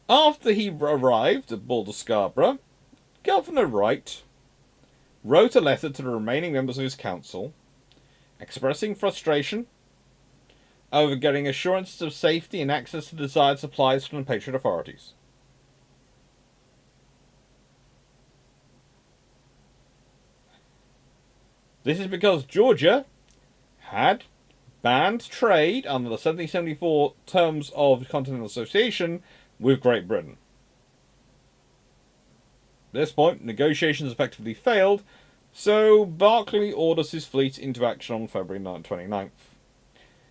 After he arrived at Border Scarborough, Governor Wright wrote a letter to the remaining members of his council, expressing frustration over getting assurances of safety and access to desired supplies from the Patriot authorities. This is because Georgia had banned trade under the 1774 terms of Continental Association with Great Britain. At this point, negotiations effectively failed, so Barclay orders his fleet into action on February 29th.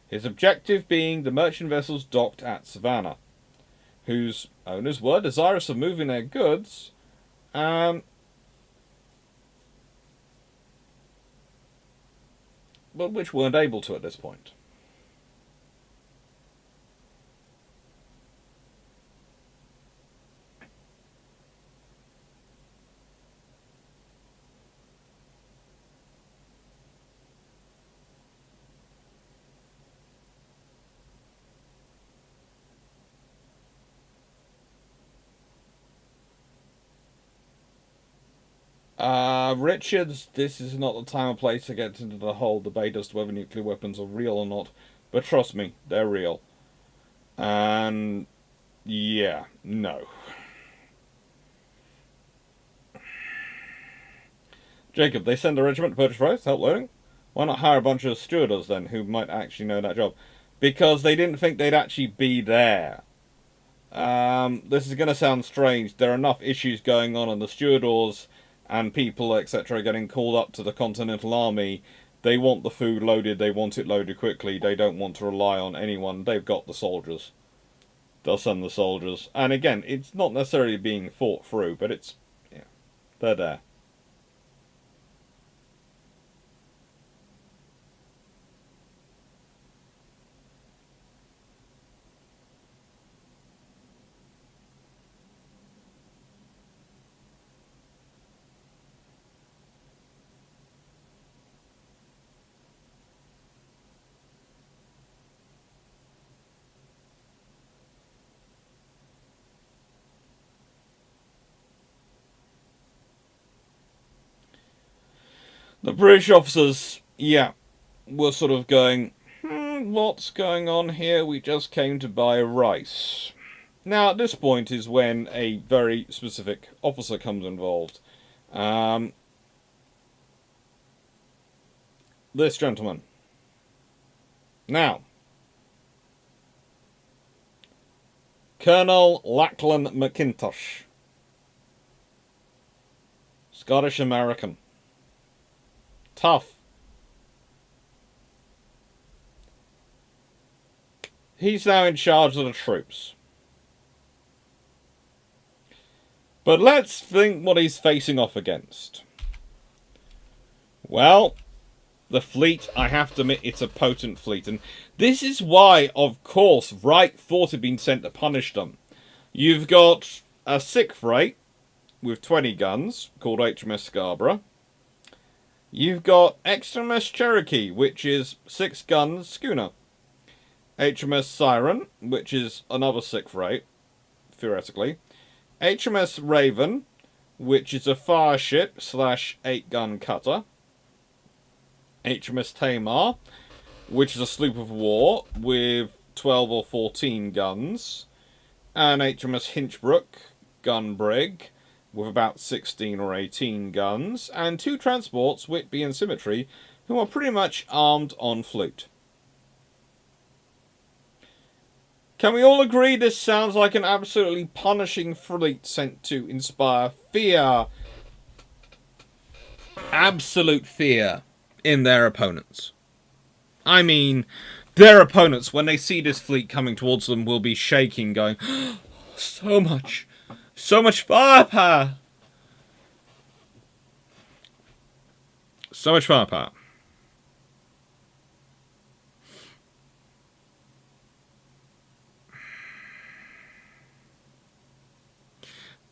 His objective being the merchant vessels docked at Savannah, whose owners were desirous of moving their goods, but which weren't able to at this point. Richards, this is not the time or place to get into the whole debate as to whether nuclear weapons are real or not, but trust me, they're real. And yeah, no. Jacob, they send a regiment to purchase rice, help loading? Why not hire a bunch of stewardess then, who might actually know that job? Because they didn't think they'd actually be there. This is going to sound strange. There are enough issues going on the stewardess and people, etc., getting called up to the Continental Army They want the food loaded, they want it loaded quickly, they don't want to rely on anyone. They've got the soldiers. They'll send the soldiers. And again, it's not necessarily being thought through, but it's, yeah, they're there. The British officers, yeah, were sort of going, what's going on here? We just came to buy rice. Now, at this point is when a very specific officer comes involved. This gentleman. Now, Colonel Lachlan McIntosh. Scottish American. Tough. He's now in charge of the troops. But let's think what he's facing off against. Well, the fleet, I have to admit, it's a potent fleet. And this is why, of course, Wright thought he'd been sent to punish them. You've got a 6th rate with 20 guns, called HMS Scarborough. You've got HMS Cherokee, which is 6 guns schooner. HMS Siren, which is another 6th rate, theoretically. HMS Raven, which is a fire ship / 8-gun cutter. HMS Tamar, which is a sloop of war with 12 or 14 guns. And HMS Hinchbrook, gun brig, with about 16 or 18 guns. And 2 transports, Whitby and Symmetry, who are pretty much armed en flute. Can we all agree this sounds like an absolutely punishing fleet sent to inspire fear? Absolute fear in their opponents. I mean, their opponents, when they see this fleet coming towards them, will be shaking, going, oh, so much firepower! So much firepower.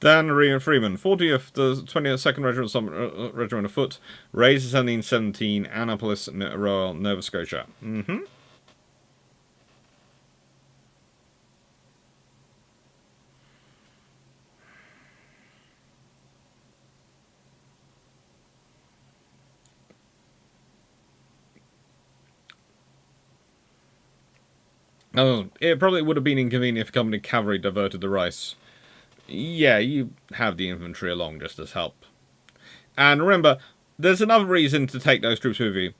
Dan Ryan Freeman, 40th, the 22nd Regiment, Regiment of Foot, raised in 1717, Annapolis, Royal, Nova Scotia. Oh, it probably would have been inconvenient if company cavalry diverted the rice. Yeah, you have the infantry along just as help. And remember, there's another reason to take those troops with you.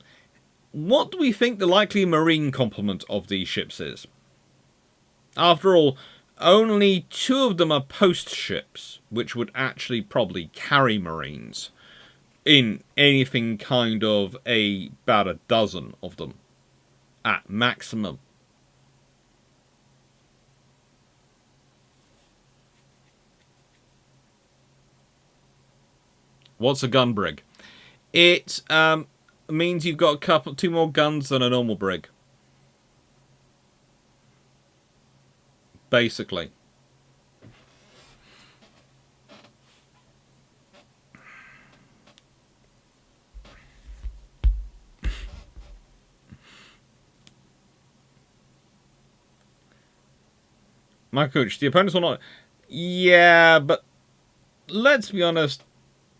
What do we think the likely marine complement of these ships is? After all, only 2 of them are post ships, which would actually probably carry marines. In anything kind of about a dozen of them. At maximum. What's a gun brig? It means you've got 2 more guns than a normal brig. Basically. My coach, the opponents will not... Yeah, but let's be honest.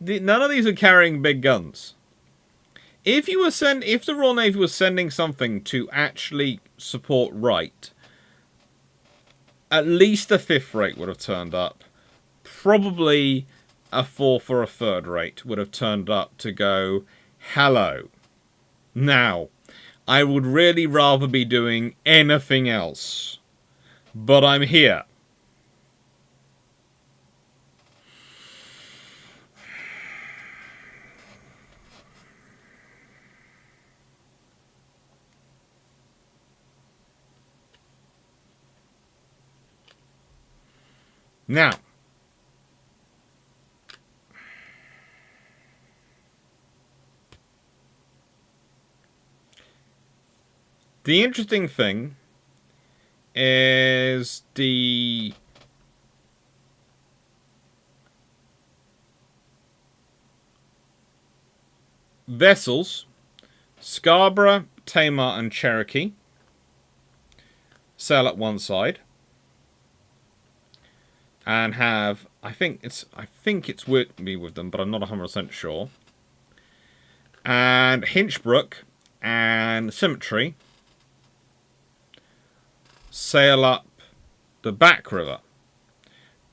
None of these are carrying big guns. If the Royal Navy was sending something to actually support Wright, at least a 5th rate would have turned up. Probably a 4th or a 3rd rate would have turned up to go, hello. Now, I would really rather be doing anything else. But I'm here. Now, the interesting thing is the vessels, Scarborough, Tamar, and Cherokee, sail at one side, and have I think it's Whitby with them, but I'm not 100% sure. And Hinchbrook and Symmetry sail up the back river.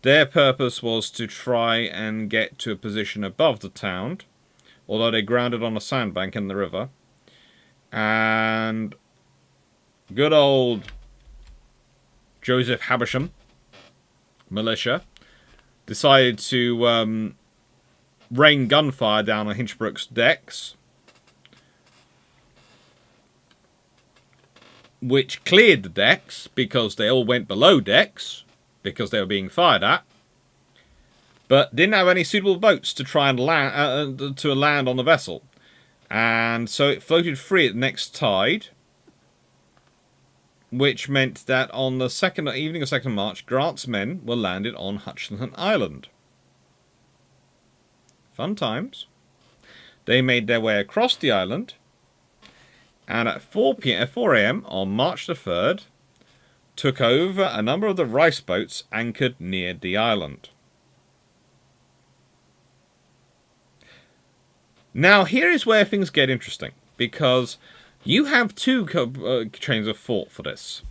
Their purpose was to try and get to a position above the town, although they grounded on a sandbank in the river. And good old Joseph Havisham militia decided to rain gunfire down on Hinchbrook's decks, which cleared the decks because they all went below decks because they were being fired at, but didn't have any suitable boats to try and land on the vessel, and so it floated free at the next tide, which meant that on the evening of 2nd March, Grant's men were landed on Hutchinson Island. Fun times. They made their way across the island, and at 4 a.m. on March the 3rd, took over a number of the rice boats anchored near the island. Now, here is where things get interesting, because you have two trains of thought for this.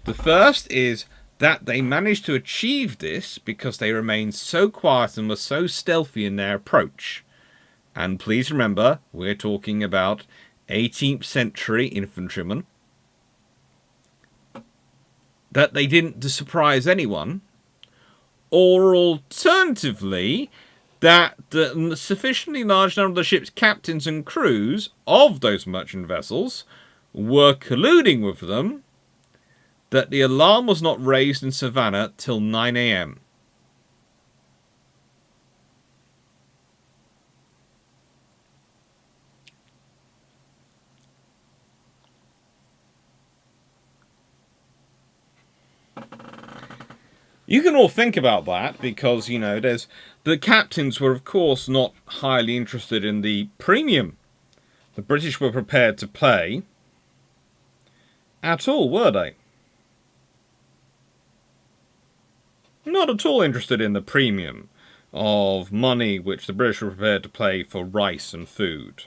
The first is that they managed to achieve this because they remained so quiet and were so stealthy in their approach. And please remember, we're talking about 18th century infantrymen, that they didn't surprise anyone, or alternatively, that the sufficiently large number of the ship's captains and crews of those merchant vessels were colluding with them, that the alarm was not raised in Savannah till 9 a.m. You can all think about that because, you know, the captains were, of course, not highly interested in the premium the British were prepared to pay at all, were they? Not at all interested in the premium of money which the British were prepared to pay for rice and food.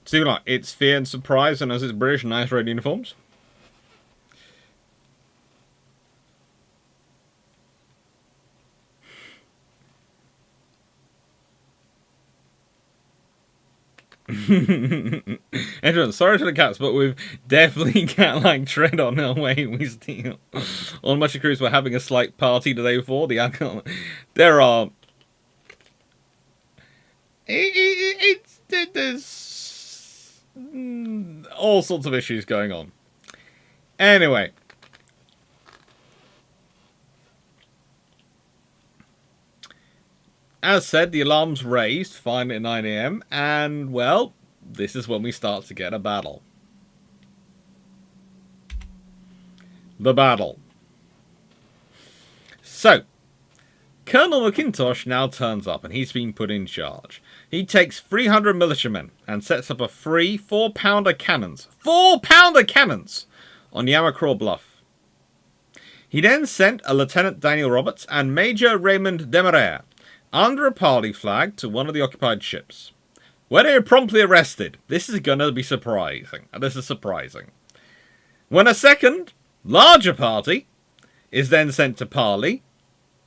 See, like, it's fear and surprise, and as it's British and nice red uniforms. Everyone, sorry for the cats, but we've definitely cat-like tread on our way we steal. On Mushy Cruise, we're having a slight party the day before. The alcohol. There are. There's all sorts of issues going on. Anyway. As said, the alarm's raised, fine at 9 a.m, and, well, this is when we start to get a battle. The battle. So, Colonel McIntosh now turns up, and he's been put in charge. He takes 300 militiamen and sets up a free 4-pounder cannons. 4-pounder cannons! On Yamacraw Bluff. He then sent a Lieutenant Daniel Roberts and Major Raymond Demerare under a parley flag to one of the occupied ships, where they were promptly arrested. This is going to be surprising. This is surprising. When a second, larger party is then sent to parley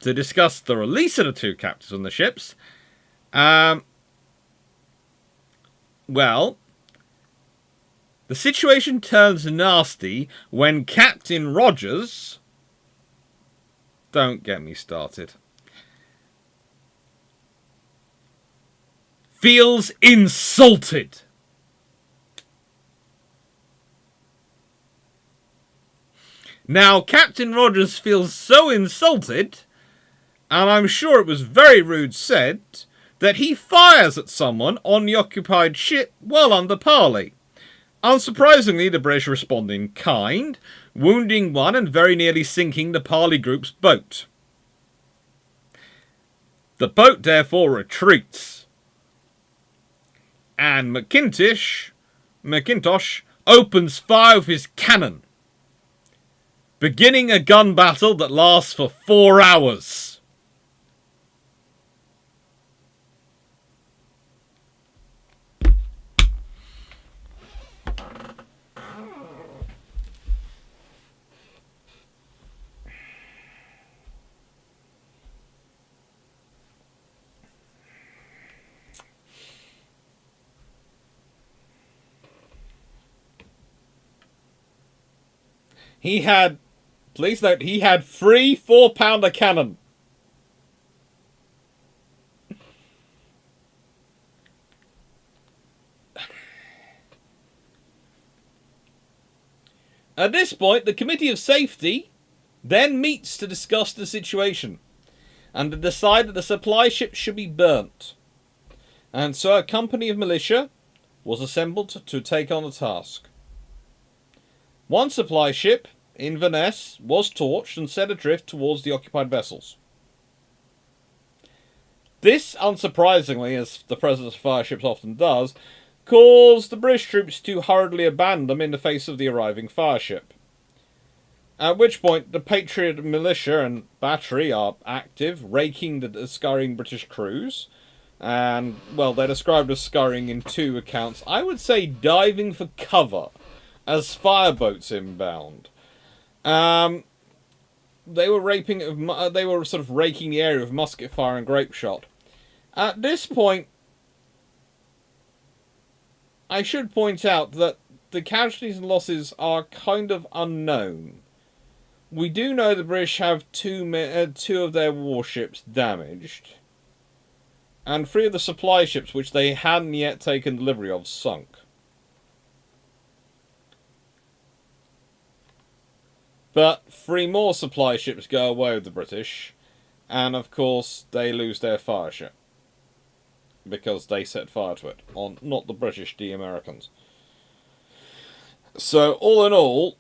to discuss the release of the two captives on the ships, well, The situation turns nasty when Captain Rogers... Don't get me started. Feels insulted. Now, Captain Rogers feels so insulted, and I'm sure it was very rude said, that he fires at someone on the occupied ship while under parley. Unsurprisingly, the British respond in kind, wounding one and very nearly sinking the parley group's boat. The boat therefore retreats, and McIntosh opens fire with his cannon, beginning a gun battle that lasts for 4 hours. He had, please note, he had 3 4-pounder cannon. At this point, the Committee of Safety then meets to discuss the situation and to decide that the supply ship should be burnt. And so a company of militia was assembled to take on the task. One supply ship, Inverness, was torched and set adrift towards the occupied vessels. This, unsurprisingly, as the presence of fireships often does, caused the British troops to hurriedly abandon them in the face of the arriving fireship. At which point, the Patriot militia and battery are active, raking the scurrying British crews. And, well, they're described as scurrying in 2 accounts. I would say diving for cover as fireboats inbound. They were sort of raking the area with musket fire and grape shot. At this point, I should point out that the casualties and losses are kind of unknown. We do know the British have 2 of their warships damaged, and 3 of the supply ships, which they hadn't yet taken delivery of, sunk. But 3 more supply ships go away with the British, and of course they lose their fireship, because they set fire to it, not the British, the Americans. So all in all,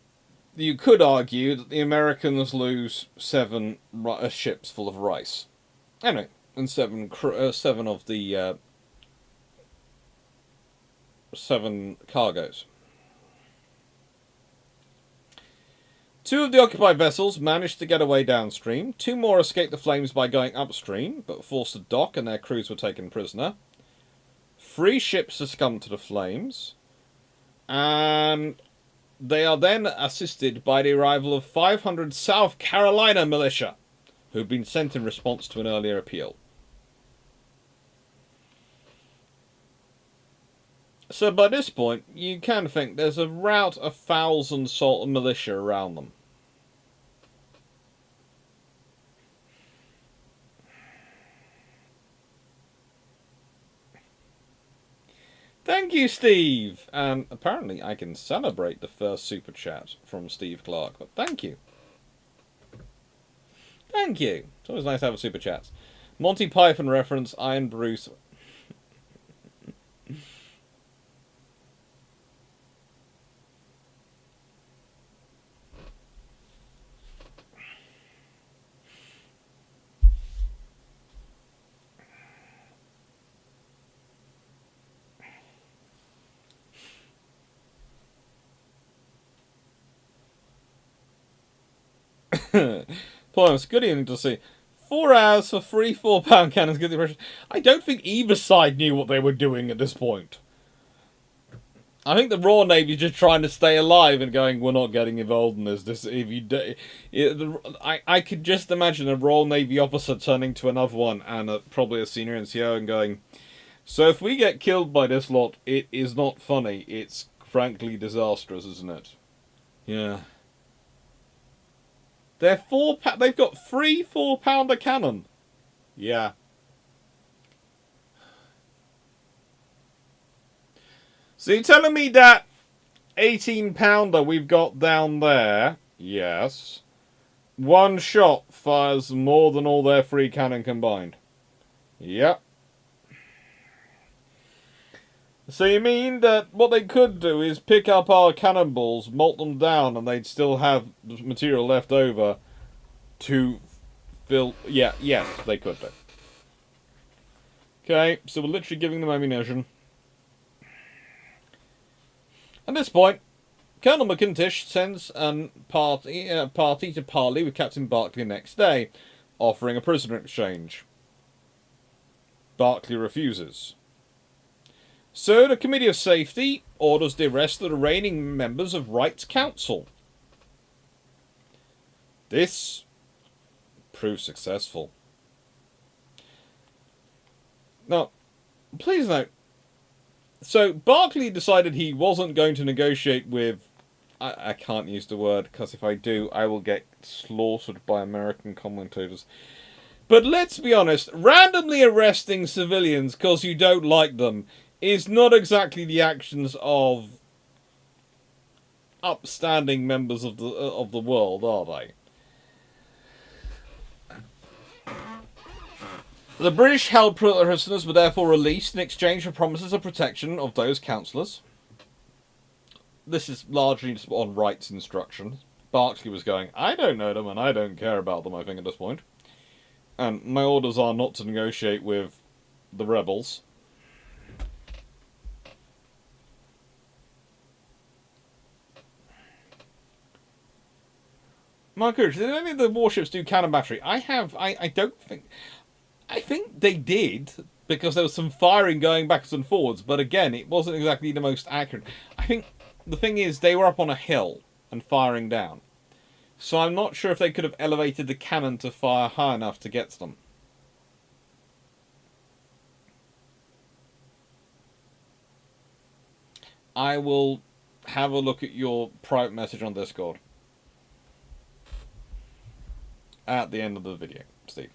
you could argue that the Americans lose 7 ships full of rice. Anyway, and 7 of the 7 cargoes. 2 of the occupied vessels managed to get away downstream. 2 more escaped the flames by going upstream, but forced to dock and their crews were taken prisoner. 3 ships succumbed to the flames, and they are then assisted by the arrival of 500 South Carolina militia, who had been sent in response to an earlier appeal. So by this point, you can think there's about 1,000 salt and militia around them. Thank you, Steve! And apparently I can celebrate the first super chat from Steve Clarke, but thank you. Thank you. It's always nice to have a super chat. Monty Python reference, Iron Bruce. Poems, good evening to see. 4 hours for 3 4-pound cannons. Get the impression. I don't think either side knew what they were doing at this point. I think the Royal Navy is just trying to stay alive and going, we're not getting involved in this. If you do, I could just imagine a Royal Navy officer turning to another one and probably a senior NCO and going, so if we get killed by this lot, it is not funny. It's frankly disastrous, isn't it? Yeah. They're they've got 3 4-pounder cannon. Yeah. So you're telling me that 18-pounder we've got down there, yes, one shot fires more than all their 3 cannon combined? Yep. So you mean that what they could do is pick up our cannonballs, melt them down, and they'd still have material left over to fill... Yeah, yes, they could do. Okay, so we're literally giving them ammunition. At this point, Colonel McIntish sends a party to parley with Captain Barclay the next day, offering a prisoner exchange. Barclay refuses. So the Committee of Safety orders the arrest of the reigning members of Wright's Council. This proves successful. Now, please note, so Barclay decided he wasn't going to negotiate with... I can't use the word, because if I do, I will get slaughtered by American commentators. But let's be honest, randomly arresting civilians because you don't like them is not exactly the actions of upstanding members of the world, are they? The British held prisoners were therefore released in exchange for promises of protection of those councillors. This is largely on Wright's instructions. Barclay was going, I don't know them and I don't care about them, I think, at this point. And my orders are not to negotiate with the rebels. My goodness, did any of the warships do cannon battery? I don't think... I think they did, because there was some firing going backwards and forwards, but again, it wasn't exactly the most accurate. I think the thing is, they were up on a hill and firing down. So I'm not sure if they could have elevated the cannon to fire high enough to get to them. I will have a look at your private message on Discord at the end of the video, Steve.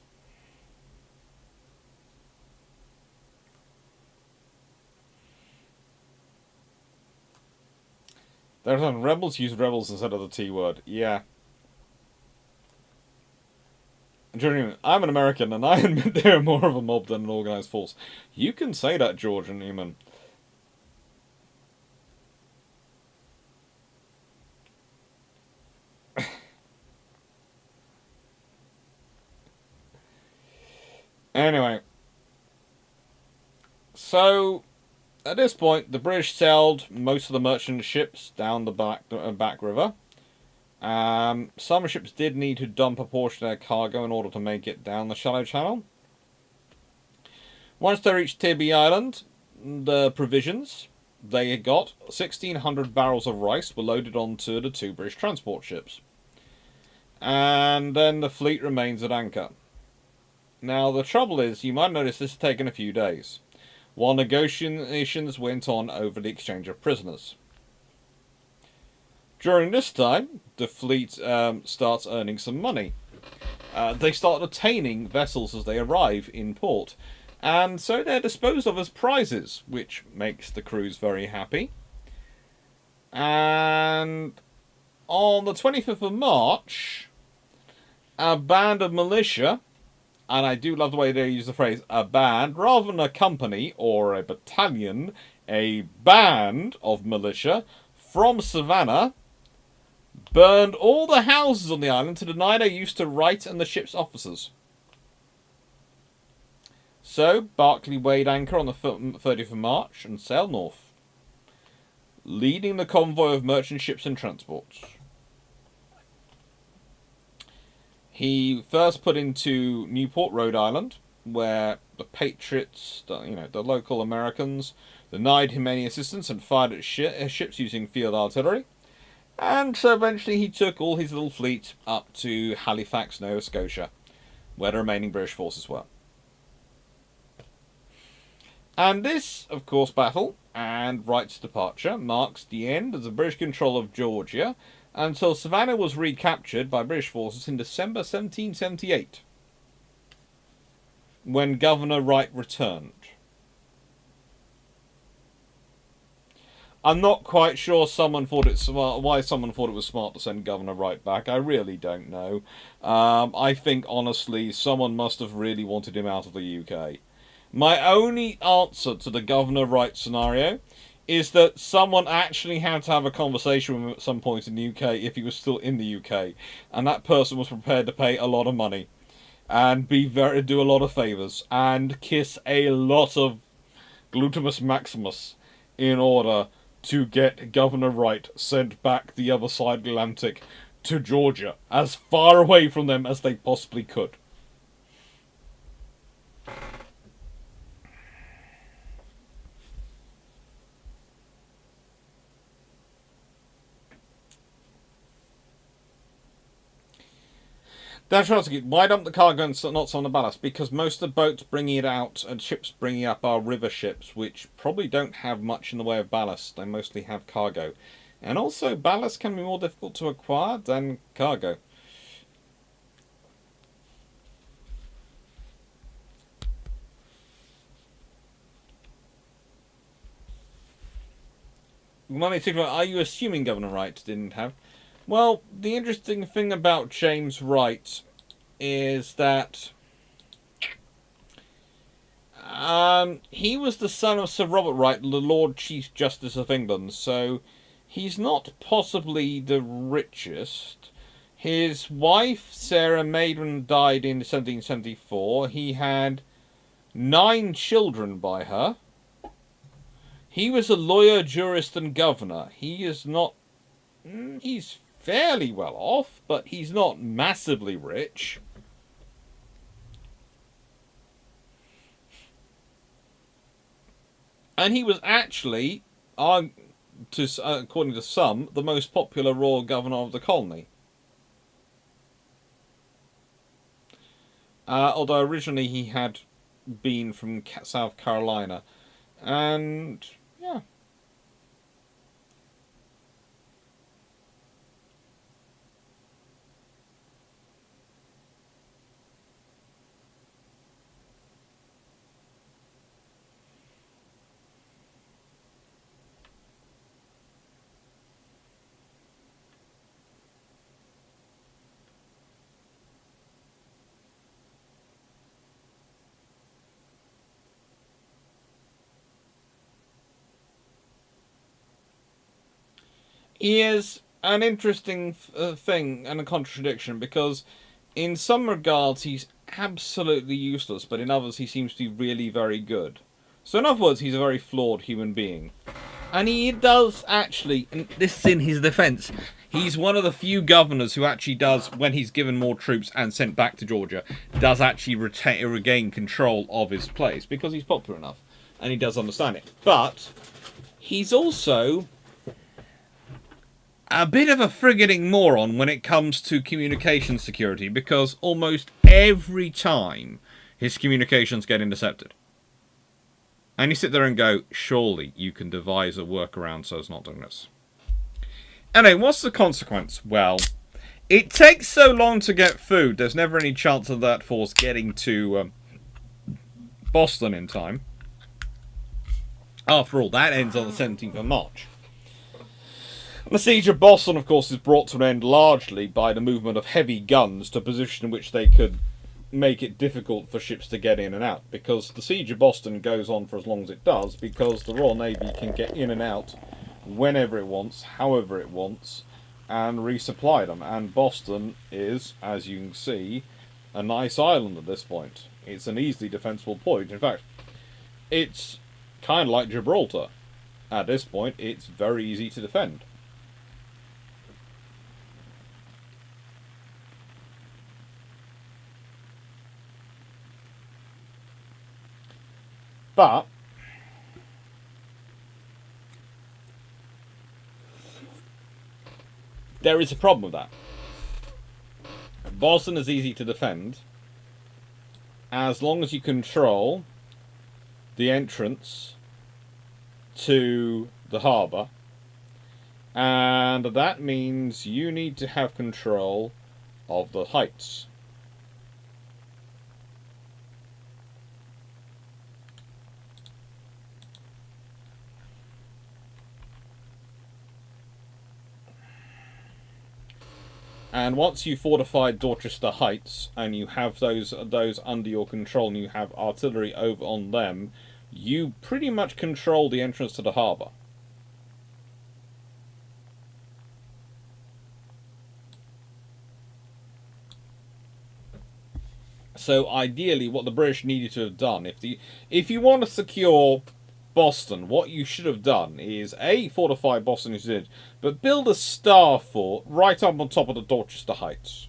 There's some rebels use rebels instead of the T word. Yeah. George, I'm an American and I admit they are more of a mob than an organised force. You can say that, George and Newman. Anyway. So, at this point, the British sailed most of the merchant ships down the back river. Some ships did need to dump a portion of their cargo in order to make it down the shallow channel. Once they reached Tibby Island, the provisions they had got, 1,600 barrels of rice, were loaded onto the 2 British transport ships. And then the fleet remains at anchor. Now, the trouble is, you might notice this has taken a few days, while negotiations went on over the exchange of prisoners. During this time, the fleet starts earning some money. They start obtaining vessels as they arrive in port, and so they're disposed of as prizes, which makes the crews very happy. And on the 25th of March, a band of militia, and I do love the way they use the phrase, a band, rather than a company or a battalion, a band of militia from Savannah, burned all the houses on the island to deny their use to Wright and the ship's officers. So, Barclay weighed anchor on the 30th of March and sailed north, leading the convoy of merchant ships and transports. He first put into Newport, Rhode Island, where the Patriots, the local Americans, denied him any assistance and fired at ships using field artillery. And so eventually he took all his little fleet up to Halifax, Nova Scotia, where the remaining British forces were. And this, of course, battle and Wright's departure marks the end of the British control of Georgia until Savannah was recaptured by British forces in December 1778, when Governor Wright returned. I'm not quite sure why someone thought it was smart to send Governor Wright back. I really don't know. I think, honestly, someone must have really wanted him out of the UK. My only answer to the Governor Wright scenario is that someone actually had to have a conversation with him at some point in the UK if he was still in the UK, and that person was prepared to pay a lot of money and do a lot of favours and kiss a lot of glutamus maximus in order to get Governor Wright sent back the other side of the Atlantic to Georgia, as far away from them as they possibly could. That's right. Why dump the cargo and not some of the ballast? Because most of the boats bringing it out and ships bringing it up are river ships, which probably don't have much in the way of ballast. They mostly have cargo. And also, ballast can be more difficult to acquire than cargo. Are you assuming Governor Wright didn't have? Well, the interesting thing about James Wright is that he was the son of Sir Robert Wright, the Lord Chief Justice of England, so he's not possibly the richest. His wife, Sarah Maiden, died in 1774. He had 9 children by her. He was a lawyer, jurist, and governor. He is not... He's fairly well off, but he's not massively rich. And he was actually, according to some, the most popular royal governor of the colony. Although originally he had been from South Carolina. And, yeah. He is an interesting thing and a contradiction, because in some regards he's absolutely useless, but in others he seems to be really very good. So in other words, he's a very flawed human being. And he does actually, and this is in his defence, he's one of the few governors who actually does, when he's given more troops and sent back to Georgia, does actually regain control of his place, because he's popular enough, and he does understand it. But he's also a bit of a frigating moron when it comes to communication security, because almost every time his communications get intercepted. And you sit there and go, surely you can devise a workaround so it's not doing this. Anyway, what's the consequence? Well, it takes so long to get food, there's never any chance of that force getting to Boston in time. After all, that ends on the 17th of March. The siege of Boston, of course, is brought to an end largely by the movement of heavy guns to a position in which they could make it difficult for ships to get in and out, because the siege of Boston goes on for as long as it does because the Royal Navy can get in and out whenever it wants, however it wants, and resupply them. And Boston is, as you can see, a nice island at this point. It's an easily defensible point. In fact, it's kind of like Gibraltar. At this point, it's very easy to defend. But there is a problem with that. Boston is easy to defend as long as you control the entrance to the harbour, and that means you need to have control of the heights. And once you've fortified Dorchester Heights and you have those under your control and you have artillery over on them, you pretty much control the entrance to the harbour. So ideally, what the British needed to have done, if you want to secure Boston, what you should have done is fortify Boston as you did, but build a star fort right up on top of the Dorchester Heights.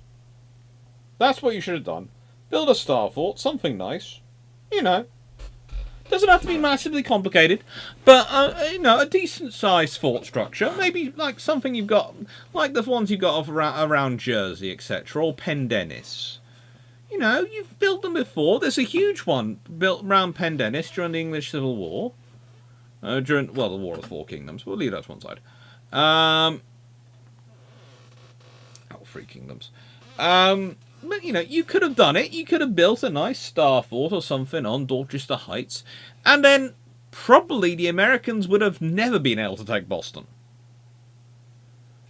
That's what you should have done. Build a star fort, something nice. You know, doesn't have to be massively complicated, but a decent sized fort structure. Maybe like something you've got, like the ones you got around Jersey, etc., or Pendennis. You know, you've built them before. There's a huge one built around Pendennis during the English Civil War. The War of the Four Kingdoms. We'll leave that to one side. Three Kingdoms. But, you could have done it. You could have built a nice star fort or something on Dorchester Heights. And then probably the Americans would have never been able to take Boston.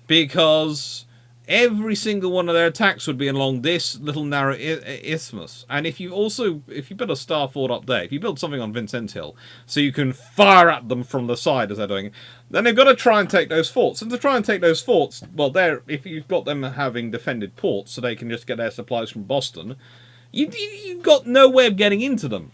Because every single one of their attacks would be along this little narrow isthmus. And if you build a star fort up there, if you build something on Vincent Hill, so you can fire at them from the side as they're doing, then they've got to try and take those forts. And to try and take those forts, well, if you've got them having defended ports, so they can just get their supplies from Boston, you've got no way of getting into them.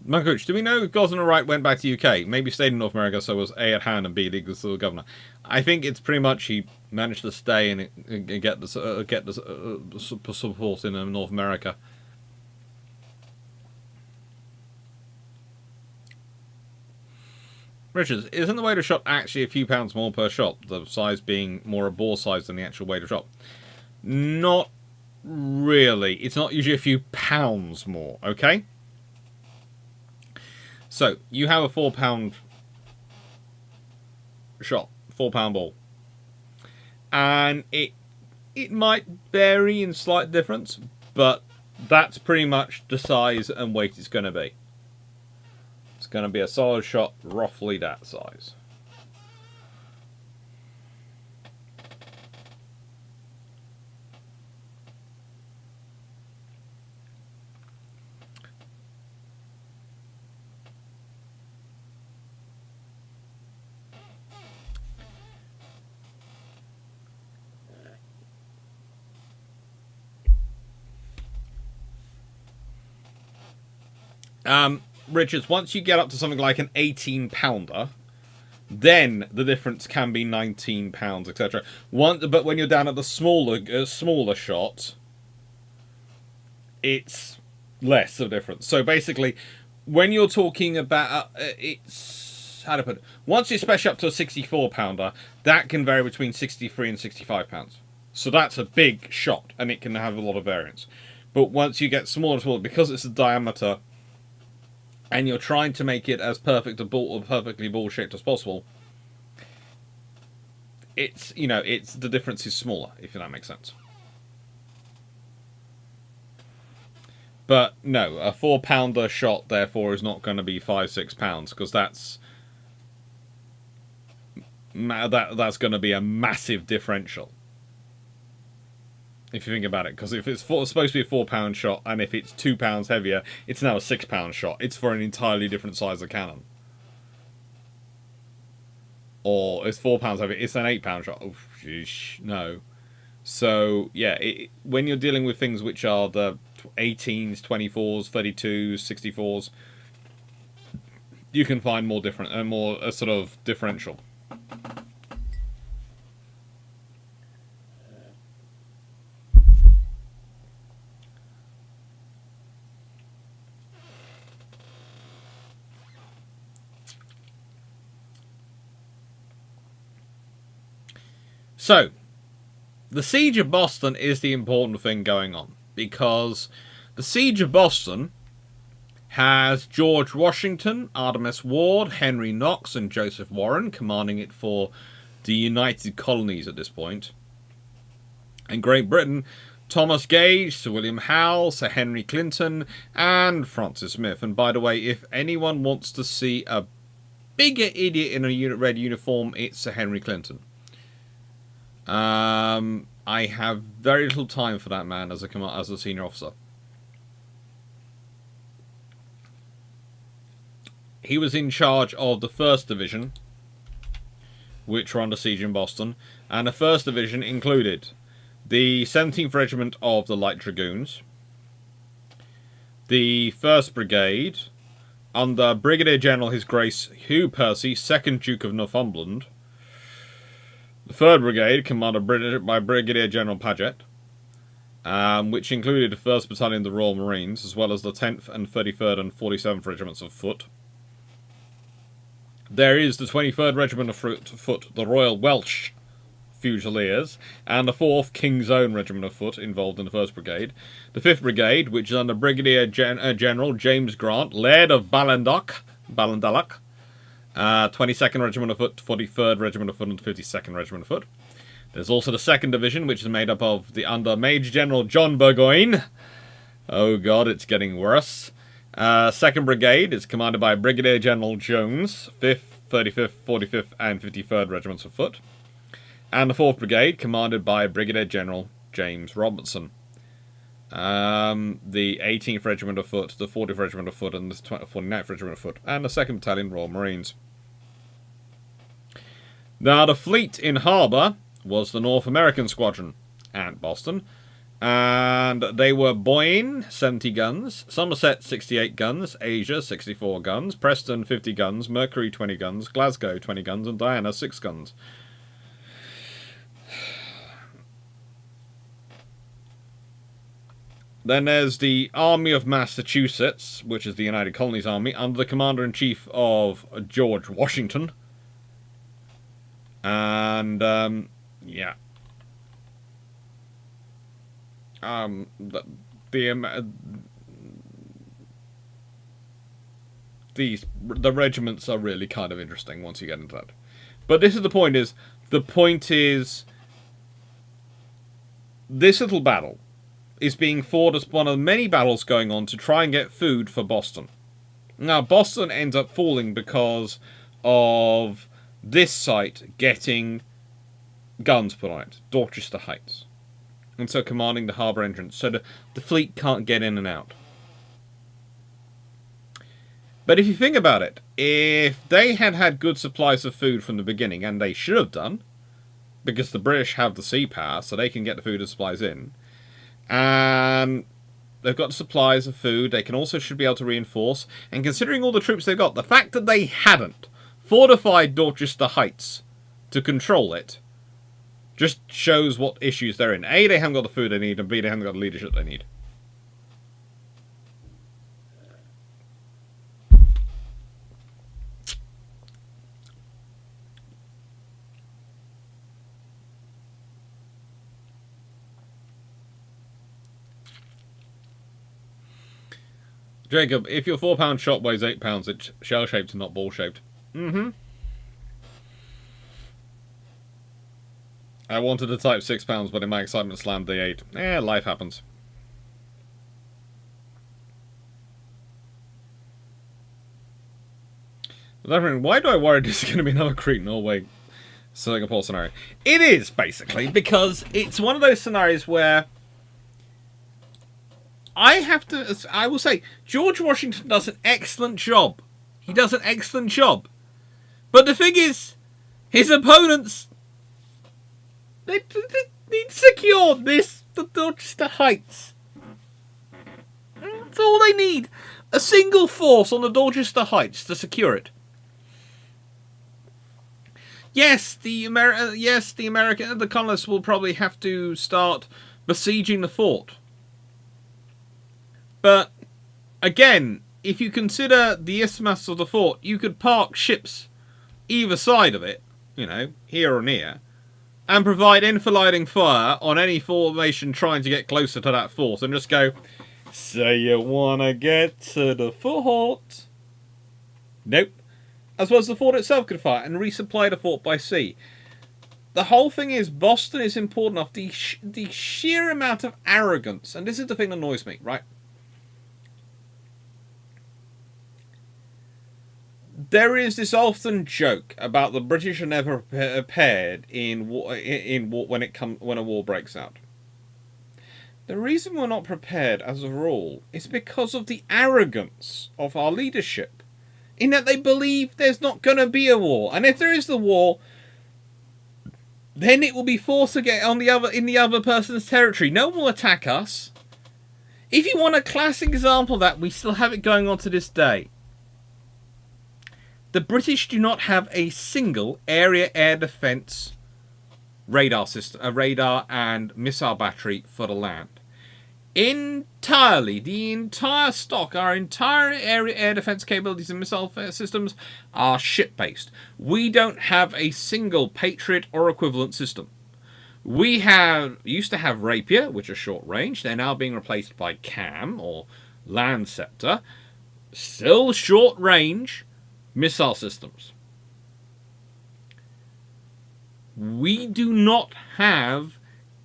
Mancoach, do we know if Gosden Wright went back to UK? Maybe stayed in North America, so was A at hand and B legal governor. I think it's pretty much he managed to stay and get the support in North America. Richards, isn't the weight of shot actually a few pounds more per shot? The size being more a bore size than the actual weight of shot? Not really. It's not usually a few pounds more, okay? So, you have a 4-pound shot, 4-pound ball. And it might vary in slight difference, but that's pretty much the size and weight it's going to be. It's going to be a solid shot, roughly that size. Richards, once you get up to something like an 18-pounder, then the difference can be 19 pounds, etc. But when you're down at the smaller shot, it's less of a difference. So basically, when you're talking about how to put it, once you especially up to a 64-pounder, that can vary between 63 and 65 pounds. So that's a big shot, and it can have a lot of variance. But once you get smaller and smaller, because it's a diameter, and you're trying to make it as perfectly ball shaped as possible, it's the difference is smaller, if that makes sense. But no, a 4-pounder shot therefore is not going to be 5-6 pounds, because that's going to be a massive differential. If you think about it, because if it's supposed to be a 4-pound shot, and if it's 2 pounds heavier, it's now a 6-pound shot. It's for an entirely different size of cannon. Or it's 4 pounds heavier, it's an 8-pound shot. Oh, sheesh, no. So yeah, when you're dealing with things which are the 18s, 24s, 32s, 64s, you can find more different and more a sort of differential. So, the Siege of Boston is the important thing going on, because the Siege of Boston has George Washington, Artemus Ward, Henry Knox, and Joseph Warren commanding it for the United Colonies at this point. And Great Britain, Thomas Gage, Sir William Howe, Sir Henry Clinton, and Francis Smith. And by the way, if anyone wants to see a bigger idiot in a red uniform, it's Sir Henry Clinton. I have very little time for that man as a senior officer. He was in charge of the 1st Division, which were under siege in Boston, and the 1st Division included the 17th Regiment of the Light Dragoons, the 1st Brigade, under Brigadier General His Grace Hugh Percy, 2nd Duke of Northumberland, the 3rd Brigade, commanded by Brigadier General Paget, which included the 1st Battalion of the Royal Marines, as well as the 10th and 33rd and 47th Regiments of Foot. There is the 23rd Regiment of Foot, the Royal Welsh Fusiliers, and the 4th King's Own Regiment of Foot involved in the 1st Brigade. The 5th Brigade, which is under Brigadier General James Grant, Laird of Ballandalloch, 22nd Regiment of Foot, 43rd Regiment of Foot, and 52nd Regiment of Foot. There's also the 2nd Division, which is made up of under Major General John Burgoyne. Oh god, it's getting worse. 2nd Brigade is commanded by Brigadier General Jones, 5th, 35th, 45th, and 53rd Regiments of Foot. And the 4th Brigade, commanded by Brigadier General James Robertson. The 18th Regiment of Foot, the 40th Regiment of Foot, and the 49th Regiment of Foot, and the 2nd Battalion Royal Marines. Now, the fleet in harbour was the North American Squadron at Boston, and they were Boyne, 70 guns, Somerset, 68 guns, Asia, 64 guns, Preston, 50 guns, Mercury, 20 guns, Glasgow, 20 guns, and Diana, 6 guns. Then there's the Army of Massachusetts, which is the United Colonies Army, under the Commander-in-Chief of George Washington. And, yeah. The regiments are really kind of interesting once you get into that. But this is this little battle is being fought as one of the many battles going on to try and get food for Boston. Now, Boston ends up falling because of this site getting guns put on it, Dorchester Heights, and so commanding the harbour entrance, so the fleet can't get in and out. But if you think about it, if they had had good supplies of food from the beginning, and they should have done, because the British have the sea power, so they can get the food and supplies in, and they've got supplies of food, they can also should be able to reinforce, and considering all the troops they've got, the fact that they hadn't fortified Dorchester Heights to control it just shows what issues they're in. A, they haven't got the food they need, and B, they haven't got the leadership they need. Jacob, if your 4-pound shot weighs 8 pounds, it's shell-shaped and not ball-shaped. Mm-hmm. I wanted to type 6 pounds, but in my excitement slammed the 8. Life happens. Why do I worry this is going to be another Crete, Norway, Singapore scenario? It is, basically, because it's one of those scenarios where I will say, George Washington does an excellent job. He does an excellent job. But the thing is, his opponents, they secured the Dorchester Heights. That's all they need. A single force on the Dorchester Heights to secure it. Yes, the colonists will probably have to start besieging the fort. But, again, if you consider the isthmus of the fort, you could park ships either side of it, here or near, and provide enfiladiing fire on any formation trying to get closer to that fort, and just go, so you wanna get to the fort? Nope. As well as the fort itself could fire and resupply the fort by sea. The whole thing is, Boston is important enough. The sheer amount of arrogance, and this is the thing that annoys me, right? There is this often joke about the British are never prepared when a war breaks out. The reason we're not prepared as a rule is because of the arrogance of our leadership, in that they believe there's not going to be a war, and if there is the war, then it will be forced to get in the other person's territory. No one will attack us. If you want a classic example of that, we still have it going on to this day. The British do not have a single area air defence radar system, a radar and missile battery for the land. Entirely, the entire stock, our entire area air defence capabilities and missile systems are ship-based. We don't have a single Patriot or equivalent system. We used to have Rapier, which are short range. They're now being replaced by CAM, or Land Scepter. Still short range missile systems. We do not have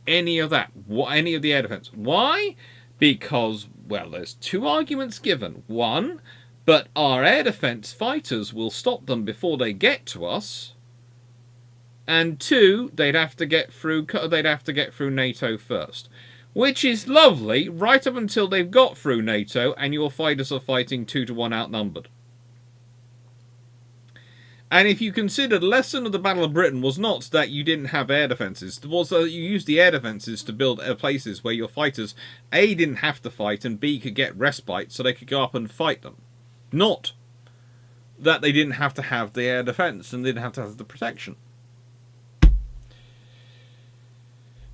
any of that, any of the air defense. Why? Because, well, there's two arguments given. One, but our air defense fighters will stop them before they get to us. And two, they'd have to get through NATO first, which is lovely right up until they've got through NATO and your fighters are fighting 2-to-1 outnumbered. And if you consider the lesson of the Battle of Britain was not that you didn't have air defences, it was that you used the air defences to build places where your fighters, A, didn't have to fight, and B, could get respite so they could go up and fight them. Not that they didn't have to have the air defence and didn't have to have the protection.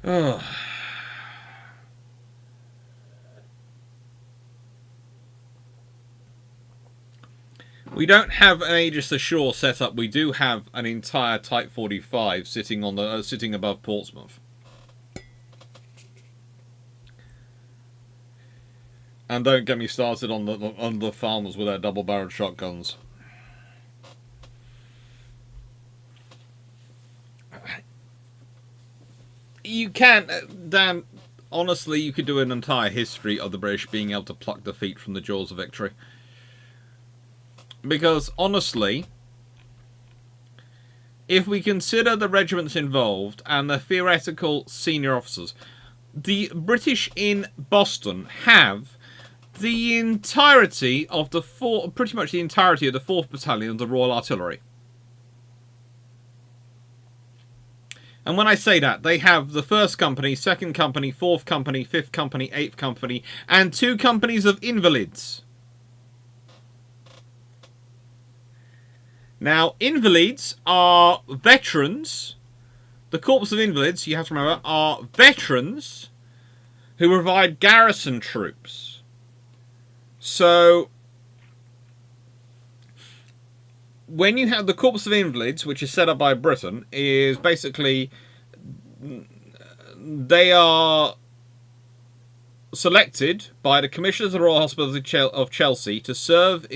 Ugh. We don't have an Aegis Ashore set up. We do have an entire Type 45 sitting above Portsmouth. And don't get me started on the farmers with their double-barreled shotguns. You can, Dan. Honestly, you could do an entire history of the British being able to pluck defeat from the jaws of victory. Because, honestly, if we consider the regiments involved and the theoretical senior officers, the British in Boston have the entirety of pretty much the entirety of the 4th Battalion of the Royal Artillery. And when I say that, they have the 1st Company, 2nd Company, 4th Company, 5th Company, 8th Company, and 2 companies of invalids. Now, invalids are veterans. The Corps of Invalids, you have to remember, are veterans who provide garrison troops. So, when you have the Corps of Invalids, which is set up by Britain, is basically, they are selected by the Commissioners of the Royal Hospital of Chelsea to serve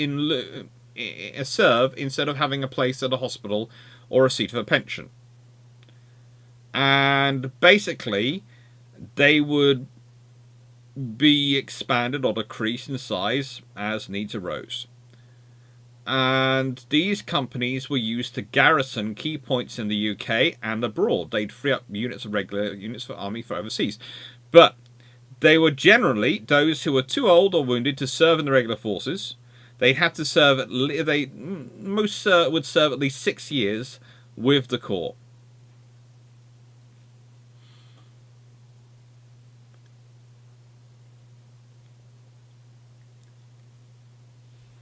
instead of having a place at a hospital or a seat of a pension. And basically, they would be expanded or decreased in size as needs arose. And these companies were used to garrison key points in the UK and abroad. They'd free up units of regular units for army for overseas. But they were generally those who were too old or wounded to serve in the regular forces. They had to serve most would serve at least 6 years with the Corps.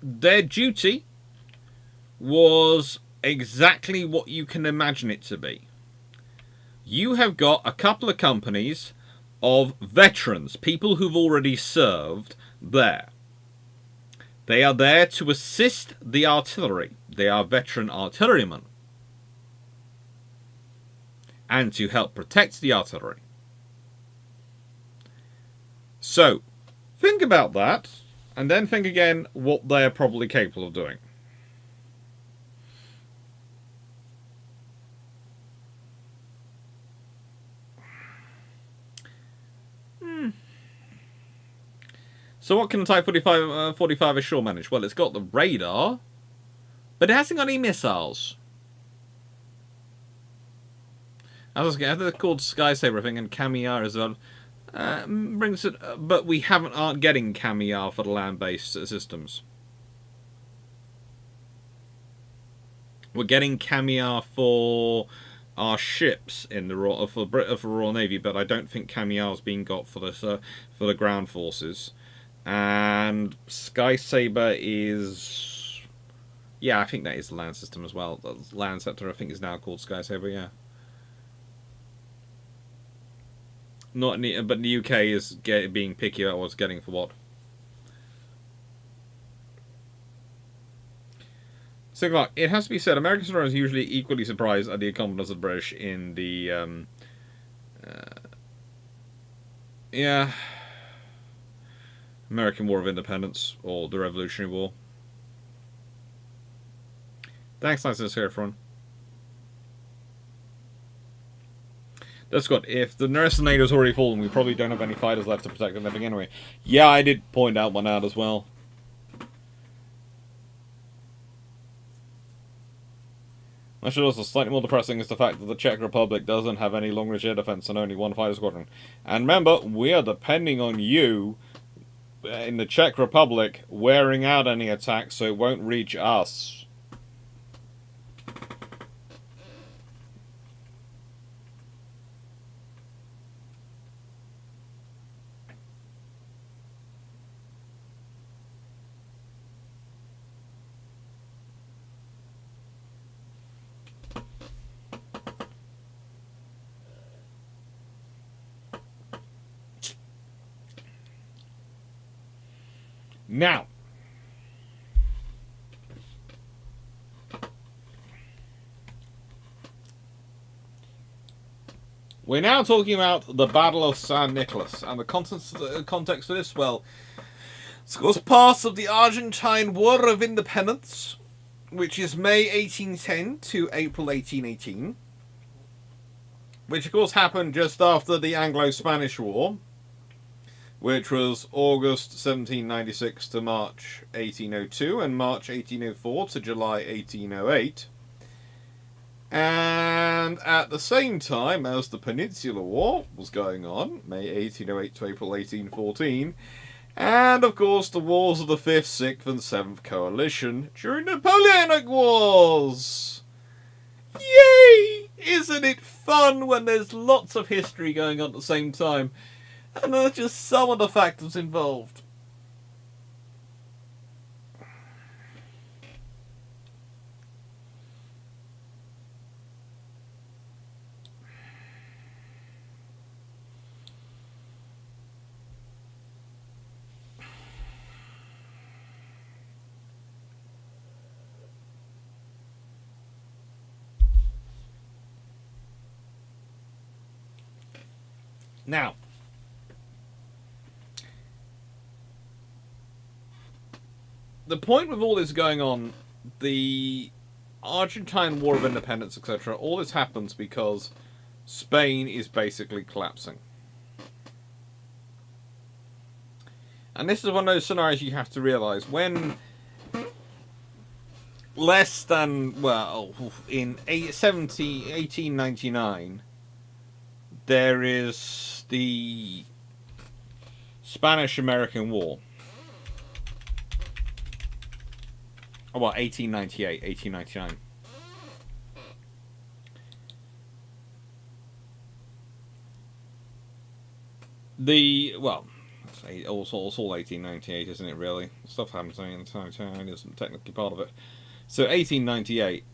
Their duty was exactly what you can imagine it to be. You have got a couple of companies of veterans, people who've already served there. They are there to assist the artillery. They are veteran artillerymen. and to help protect the artillery. So, think about that, and then think again what they are probably capable of doing. So what can the Type 45 ashore manage? Well, it's got the radar, but it hasn't got any missiles. As they're called Sky Saber, I think, and Kamiyar as well. Brings it, but we aren't getting Kamiyar for the land-based systems. We're getting Kamiyar for our ships in the Royal Navy, but I don't think Kamiyar's being got for the ground forces. And Sky Saber is, yeah, I think that is the land system as well. The land sector, I think, is now called Sky Saber. Yeah. But the UK is being picky about what's getting for what. So, Clarke, it has to be said, American astronomers are usually equally surprised at the accomplishments of the British in the, American War of Independence, or the Revolutionary War. Thanks, nice to hear everyone. That's good. If the rest of NATO's already fallen, we probably don't have any fighters left to protect everything anyway. Yeah, I did point out one out as well. What should also slightly more depressing is the fact that the Czech Republic doesn't have any long-range air defense and only one fighter squadron. And remember, we are depending on you in the Czech Republic wearing out any attacks so it won't reach us. Now, we're now talking about the Battle of San Nicolás, and the context of this, well, it's of course part of the Argentine War of Independence, which is May 1810 to April 1818, which of course happened just after the Anglo-Spanish War, which was August 1796 to March 1802, and March 1804 to July 1808. And at the same time as the Peninsular War was going on, May 1808 to April 1814, and of course the wars of the 5th, 6th and 7th Coalition during the Napoleonic Wars. Yay! Isn't it fun when there's lots of history going on at the same time? And that's just some of the factors involved. Now, the point with all this going on, the Argentine War of Independence, etc., all this happens because Spain is basically collapsing. And this is one of those scenarios you have to realise. When less than, well, in 1899, there is the Spanish-American War. Oh, well, 1898, 1899. Well, it's all 1898, isn't it, really? Stuff happens in 1899 isn't technically part of it. So, 1898,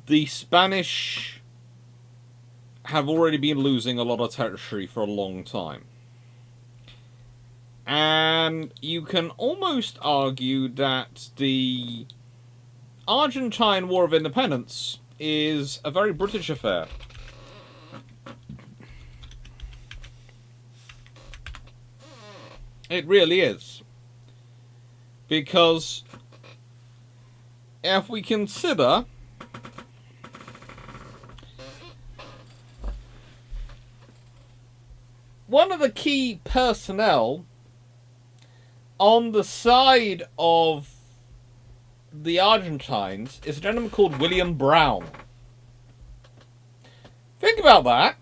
the Spanish have already been losing a lot of territory for a long time. And you can almost argue that the Argentine War of Independence is a very British affair. It really is. Because if we consider one of the key personnel on the side of the Argentines is a gentleman called William Brown. Think about that.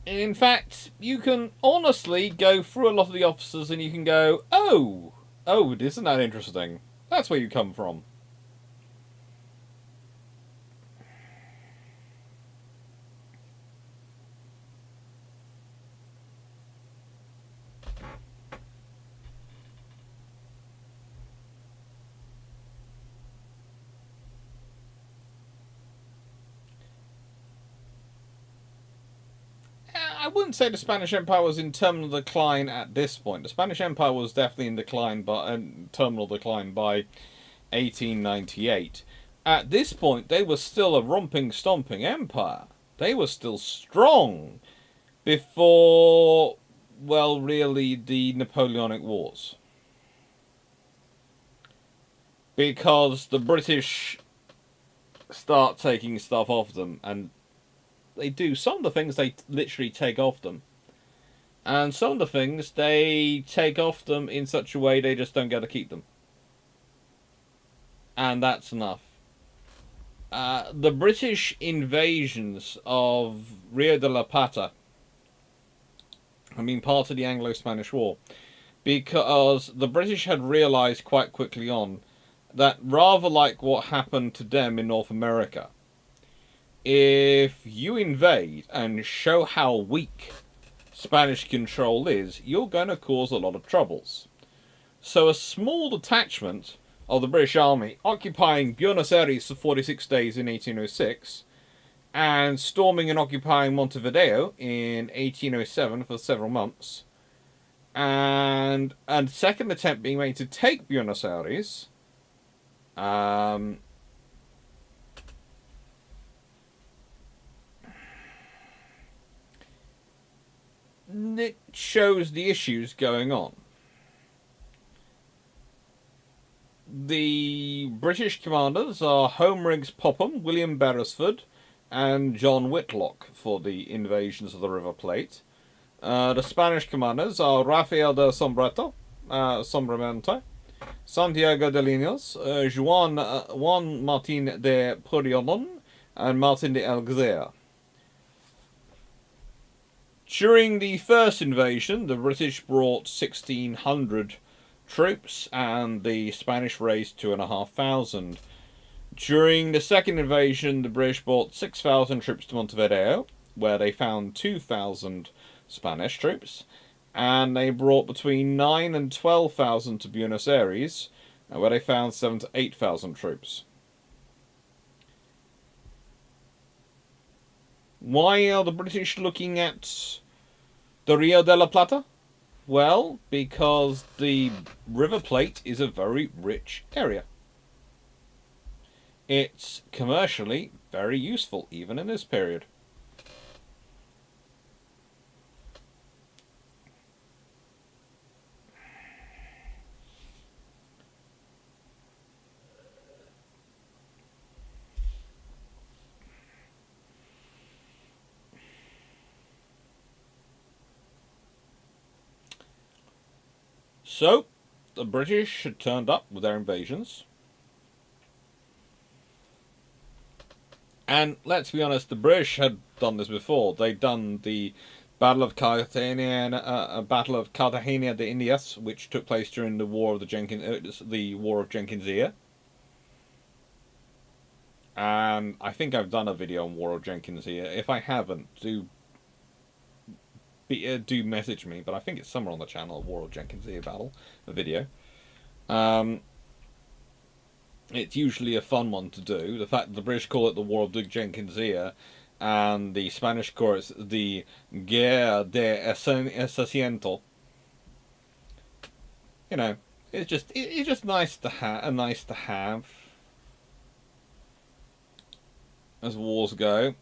In fact, you can honestly go through a lot of the officers and you can go, oh, isn't that interesting? That's where you come from. I wouldn't say the Spanish Empire was in terminal decline at this point. The Spanish Empire was definitely in decline, but terminal decline by 1898. At this point, they were still a romping, stomping empire. They were still strong before, well, really, the Napoleonic Wars. Because the British start taking stuff off them, and they do. Some of the things they literally take off them. And some of the things they take off them in such a way they just don't get to keep them. And that's enough. The British invasions of Rio de la Plata have been part of the Anglo-Spanish War. Because the British had realised quite quickly on that rather like what happened to them in North America, if you invade and show how weak Spanish control is, you're going to cause a lot of troubles. So a small detachment of the British Army occupying Buenos Aires for 46 days in 1806 and storming and occupying Montevideo in 1807 for several months, and a second attempt being made to take Buenos Aires, it shows the issues going on. The British commanders are Homeriggs Popham, William Beresford, and John Whitlock for the invasions of the River Plate. The Spanish commanders are Rafael de Sombramente, Santiago de Linos, Juan Martin de Pueyrredon, and Martin de Algeciras. During the first invasion, the British brought 1,600 troops, and the Spanish raised 2,500. During the second invasion, the British brought 6,000 troops to Montevideo, where they found 2,000 Spanish troops, and they brought between 9,000 and 12,000 to Buenos Aires, where they found 7,000 to 8,000 troops. Why are the British looking at the Rio de la Plata? Well, because the River Plate is a very rich area. It's commercially very useful, even in this period. So, the British had turned up with their invasions. And let's be honest, the British had done this before. They'd done the Battle of Cartagena de Indias, which took place during the War of Jenkins' Ear. And I think I've done a video on War of Jenkins' Ear. If I haven't, do message me, but I think it's somewhere on the channel, War of Jenkins' Ear battle, a video. It's usually a fun one to do. The fact that the British call it the War of Jenkins' Ear, and the Spanish call it the Guerra de Asiento. You know, it's just nice to have as wars go.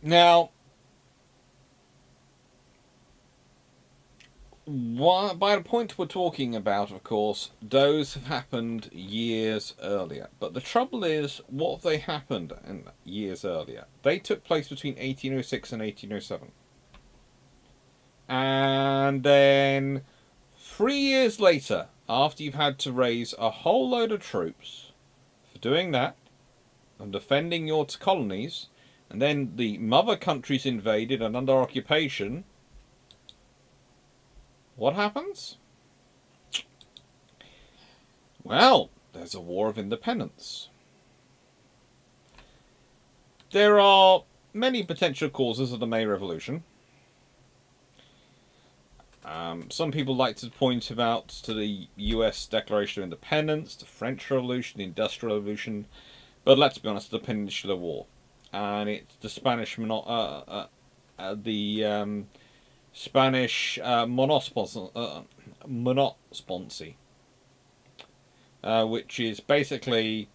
Now, by the point we're talking about, of course, those have happened years earlier. But the trouble is, what have they happened in years earlier? They took place between 1806 and 1807. And then 3 years later, after you've had to raise a whole load of troops for doing that and defending your colonies, and then the mother country's invaded and under occupation, what happens? Well, there's a war of independence. There are many potential causes of the May Revolution. Some people like to point about to the US Declaration of Independence, the French Revolution, the Industrial Revolution, but let's be honest, the Peninsular War, and it's the Spanish monosponcy, which is basically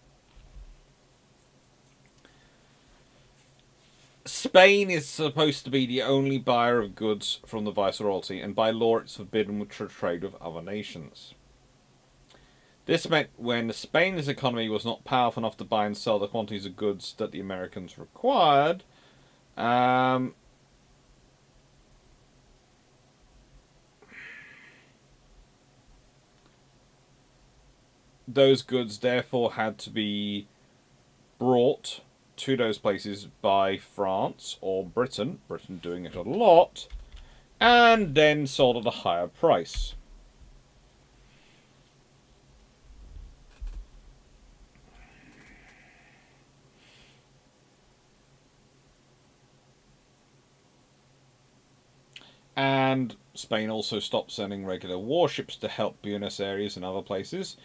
Spain is supposed to be the only buyer of goods from the Viceroyalty, and by law it's forbidden to trade with other nations. This meant when Spain's economy was not powerful enough to buy and sell the quantities of goods that the Americans required, those goods therefore had to be brought to those places by France or Britain doing it a lot, and then sold at a higher price. And Spain also stopped sending regular warships to help Buenos Aires and other places,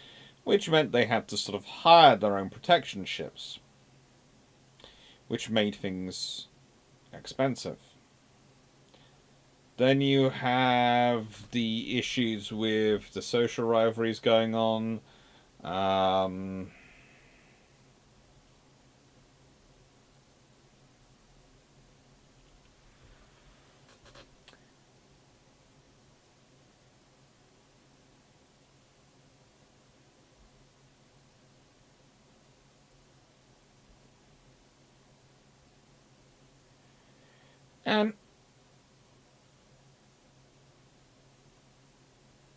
which meant they had to sort of hire their own protection ships, which made things expensive. Then you have the issues with the social rivalries going on. And,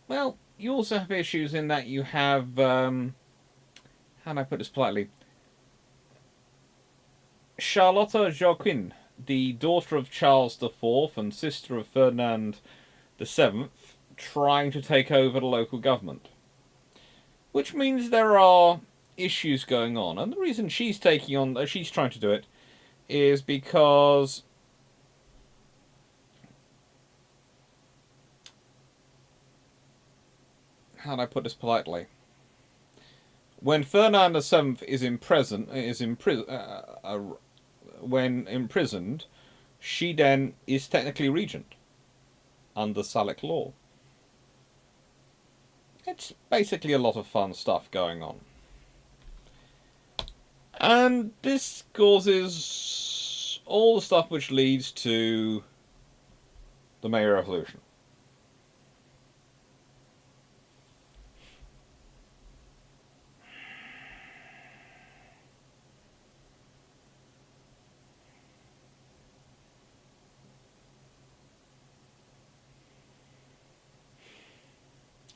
well, you also have issues in that you have, how do I put this politely? Charlotte Joaquin, the daughter of Charles IV and sister of Ferdinand VII, trying to take over the local government. Which means there are issues going on. And the reason she's trying to do it, is because how do I put this politely? When Ferdinand VII when imprisoned, she then is technically regent under Salic law. It's basically a lot of fun stuff going on. And this causes all the stuff which leads to the May Revolution.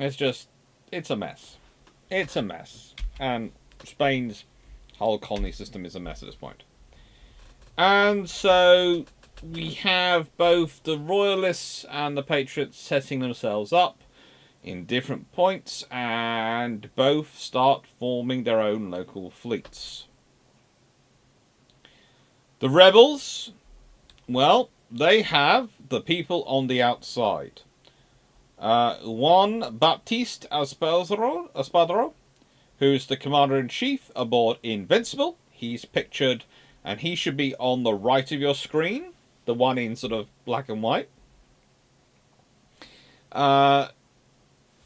It's a mess. It's a mess. And Spain's whole colony system is a mess at this point. And so we have both the Royalists and the Patriots setting themselves up in different points, and both start forming their own local fleets. The rebels, well, they have the people on the outside. Juan Baptiste Espadero, who's the commander-in-chief aboard Invincible. He's pictured, and he should be on the right of your screen, the one in sort of black and white. If I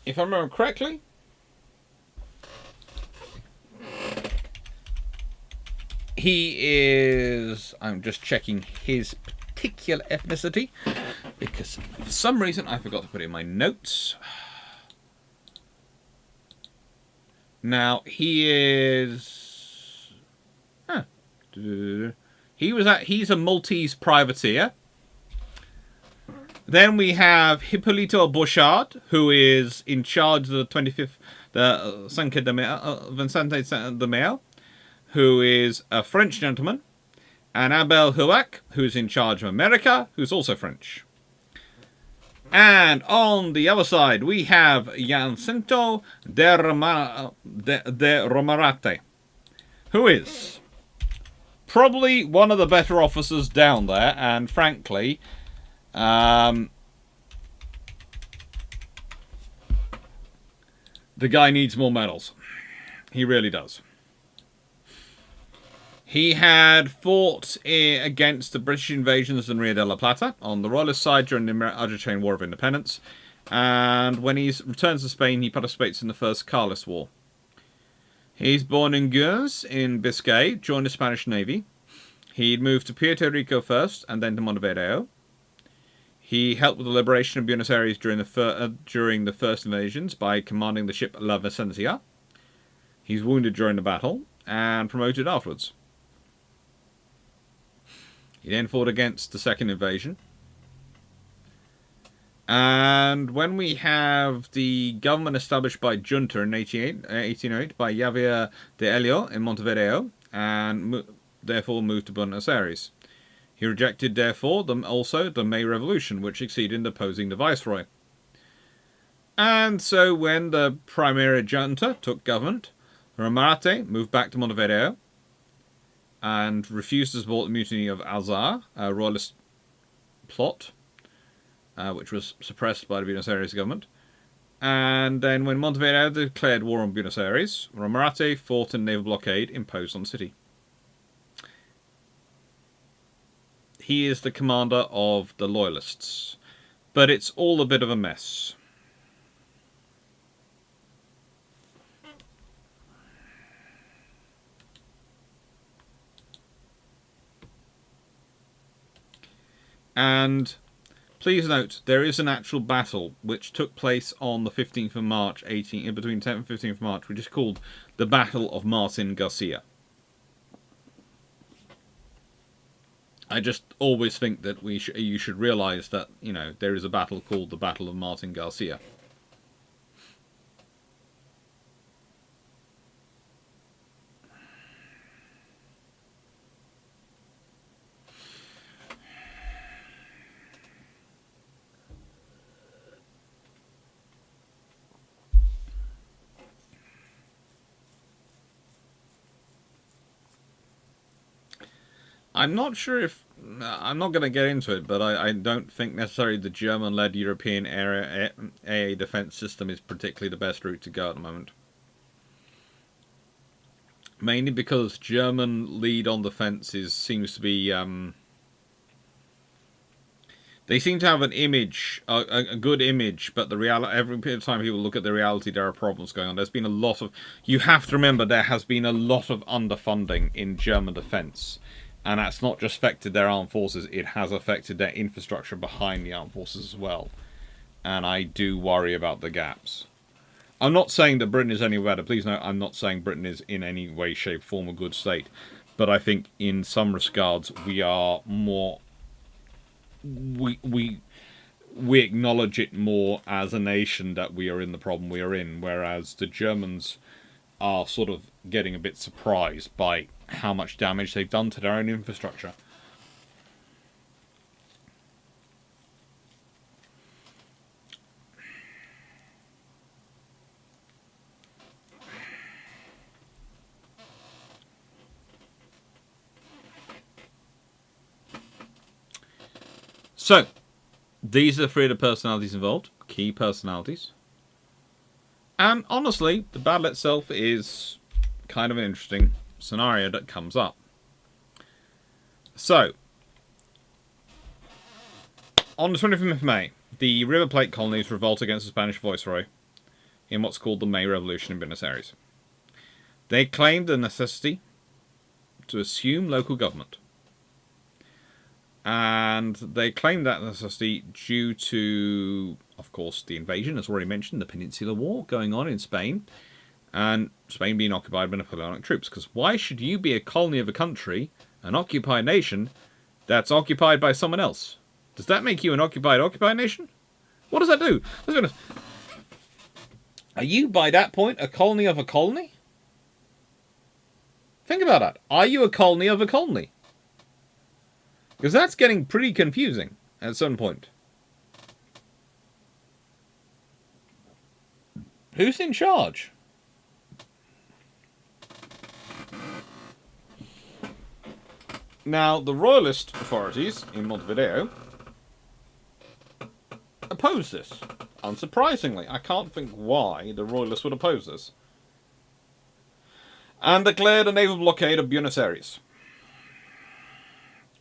remember correctly, he is... I'm just checking his particular ethnicity, because for some reason I forgot to put it in my notes. Now, he is... Huh. He's a Maltese privateer. Then we have Hipólito Bouchard, who is in charge of the 25th, the Cinque de Mayo, Vincente de Mayo, who is a French gentleman, and Abel Huac, who's in charge of America, who's also French. And on the other side, we have Jacinto de Romarate, who is probably one of the better officers down there, and frankly, the guy needs more medals. He really does. He had fought against the British invasions in Rio de la Plata on the Royalist side during the Argentine War of Independence. And when he returns to Spain, he participates in the First Carlist War. He's born in Guernsey in Biscay, joined the Spanish Navy. He'd moved to Puerto Rico first and then to Montevideo. He helped with the liberation of Buenos Aires during the first invasions by commanding the ship La Vicencia. He's wounded during the battle and promoted afterwards. He then fought against the second invasion. And when we have the government established by Junta in 1808 by Javier de Elio in Montevideo, and therefore moved to Buenos Aires. He rejected, therefore, also the May Revolution, which succeeded in deposing the viceroy. And so when the Primera Junta took government, Romarate moved back to Montevideo and refused to support the mutiny of Alzar, a royalist plot, which was suppressed by the Buenos Aires government. And then when Montevideo declared war on Buenos Aires, Romarate fought a naval blockade imposed on the city. He is the commander of the Loyalists, but it's all a bit of a mess. And please note, there is an actual battle which took place on the 15th of March, between 10th and 15th of March, which is called the Battle of Martin Garcia. I just always think that you should realise that, you know, there is a battle called the Battle of Martin Garcia. I'm not sure if... I'm not going to get into it, but I don't think necessarily the German-led European area defence system is particularly the best route to go at the moment. Mainly because German lead on defence seems to be... they seem to have an image, a good image, but the reality, every time people look at the reality, there are problems going on. There's been a lot of... You have to remember there has been a lot of underfunding in German defence. And that's not just affected their armed forces, it has affected their infrastructure behind the armed forces as well. And I do worry about the gaps. I'm not saying that Britain is any better. Please note, I'm not saying Britain is in any way, shape, form a good state. But I think in some regards we are more... We acknowledge it more as a nation that we are in the problem we are in. Whereas the Germans are sort of getting a bit surprised by how much damage they've done to their own infrastructure. So, these are three of the personalities involved, key personalities. And honestly, the battle itself is kind of an interesting scenario that comes up. So, on the 25th of May, the River Plate colonies revolt against the Spanish viceroy in what's called the May Revolution in Buenos Aires. They claimed the necessity to assume local government. And they claimed that necessity due to, of course, the invasion, as already mentioned, the Peninsular War going on in Spain, and Spain being occupied by Napoleonic troops. Because why should you be a colony of a country, an occupied nation, that's occupied by someone else? Does that make you an occupied nation? What does that do? Let's be honest. Are you, by that point, a colony of a colony? Think about that. Are you a colony of a colony? Because that's getting pretty confusing at some point. Who's in charge? Now, the royalist authorities in Montevideo oppose this. Unsurprisingly, I can't think why the royalists would oppose this. And declared a naval blockade of Buenos Aires.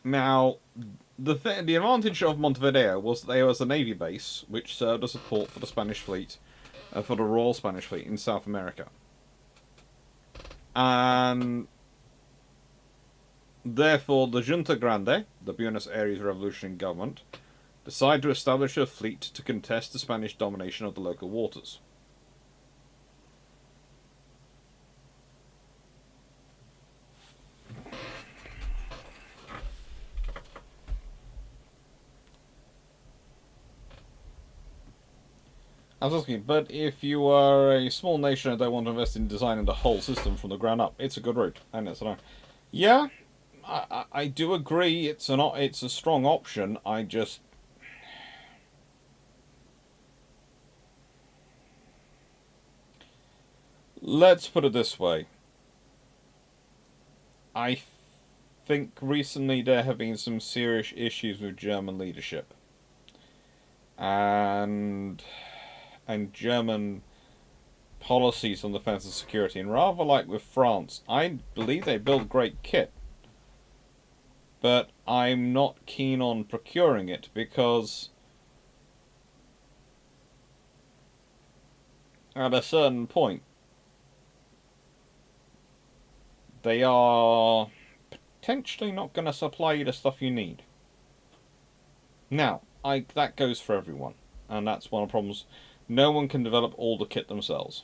Now, the advantage of Montevideo was that there was a navy base which served as support for the Spanish fleet, for the Royal Spanish Fleet in South America. And therefore, the Junta Grande, the Buenos Aires Revolutionary Government, decided to establish a fleet to contest the Spanish domination of the local waters. I was asking, but if you are a small nation and don't want to invest in designing the whole system from the ground up, it's a good route. And it's an yeah, I do agree. It's a strong option. I just let's put it this way. I think recently there have been some serious issues with German leadership and German policies on defense and security. And rather like with France, I believe they build great kit, but I'm not keen on procuring it because at a certain point they are potentially not going to supply you the stuff you need. Now, that goes for everyone, and that's one of the problems. No one can develop all the kit themselves.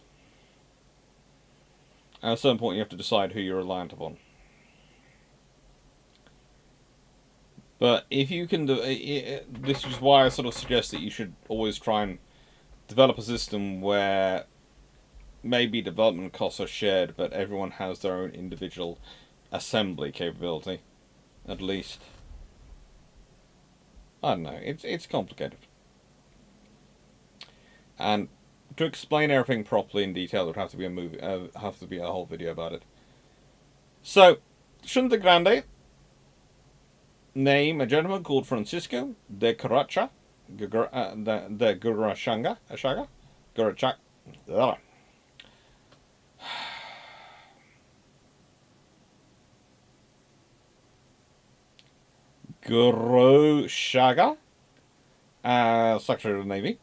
At a certain point, you have to decide who you're reliant upon. But if you can this is why I sort of suggest that you should always try and develop a system where maybe development costs are shared, but everyone has their own individual assembly capability. At least. I don't know. It's complicated. And to explain everything properly in detail, there would have to be a movie, have to be a whole video about it. So, Junta Grande name a gentleman called Francisco de Gurachanga, Gurachanga, Secretary of the Navy.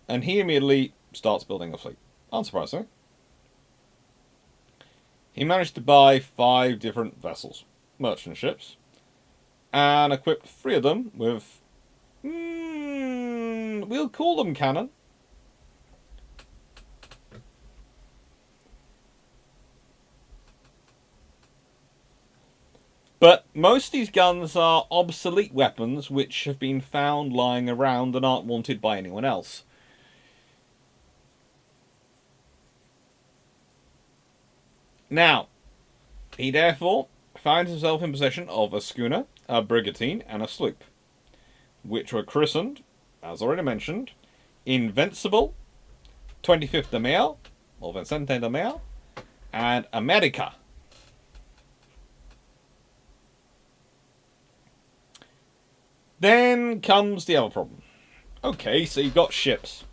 And he immediately starts building a fleet. Unsurprisingly. He managed to buy 5 different vessels, merchant ships, and equipped 3 of them with, we'll call them cannon. But most of these guns are obsolete weapons which have been found lying around and aren't wanted by anyone else. Now, he therefore finds himself in possession of a schooner, a brigantine, and a sloop, which were christened, as already mentioned, Invincible, 25th de Mayo, or Vicente de Mayo, and America. Then comes the other problem. Okay, so you've got ships.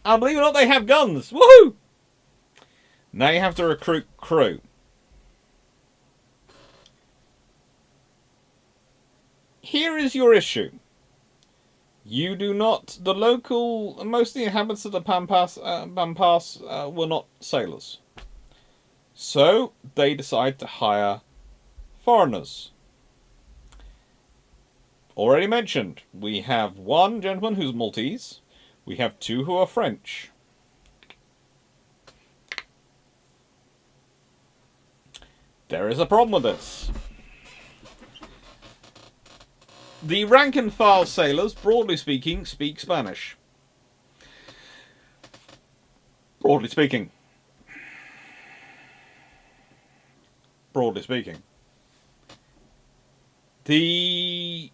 And believe it or not, they have guns. Woohoo! Now you have to recruit crew. Here is your issue. You do not, most of the inhabitants of the Pampas were not sailors. So they decide to hire foreigners. Already mentioned, we have one gentleman who's Maltese. We have two who are French. There is a problem with this. The rank and file sailors, broadly speaking, speak Spanish. Broadly speaking. Broadly speaking. The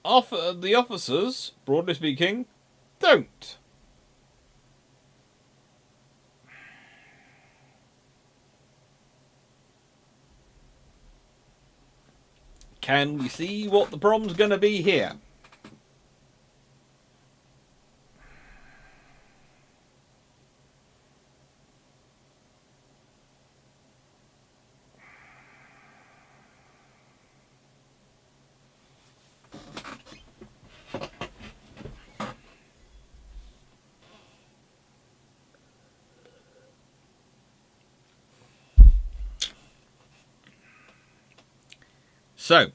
officers, broadly speaking, don't. Can we see what the problem's going to be here? So,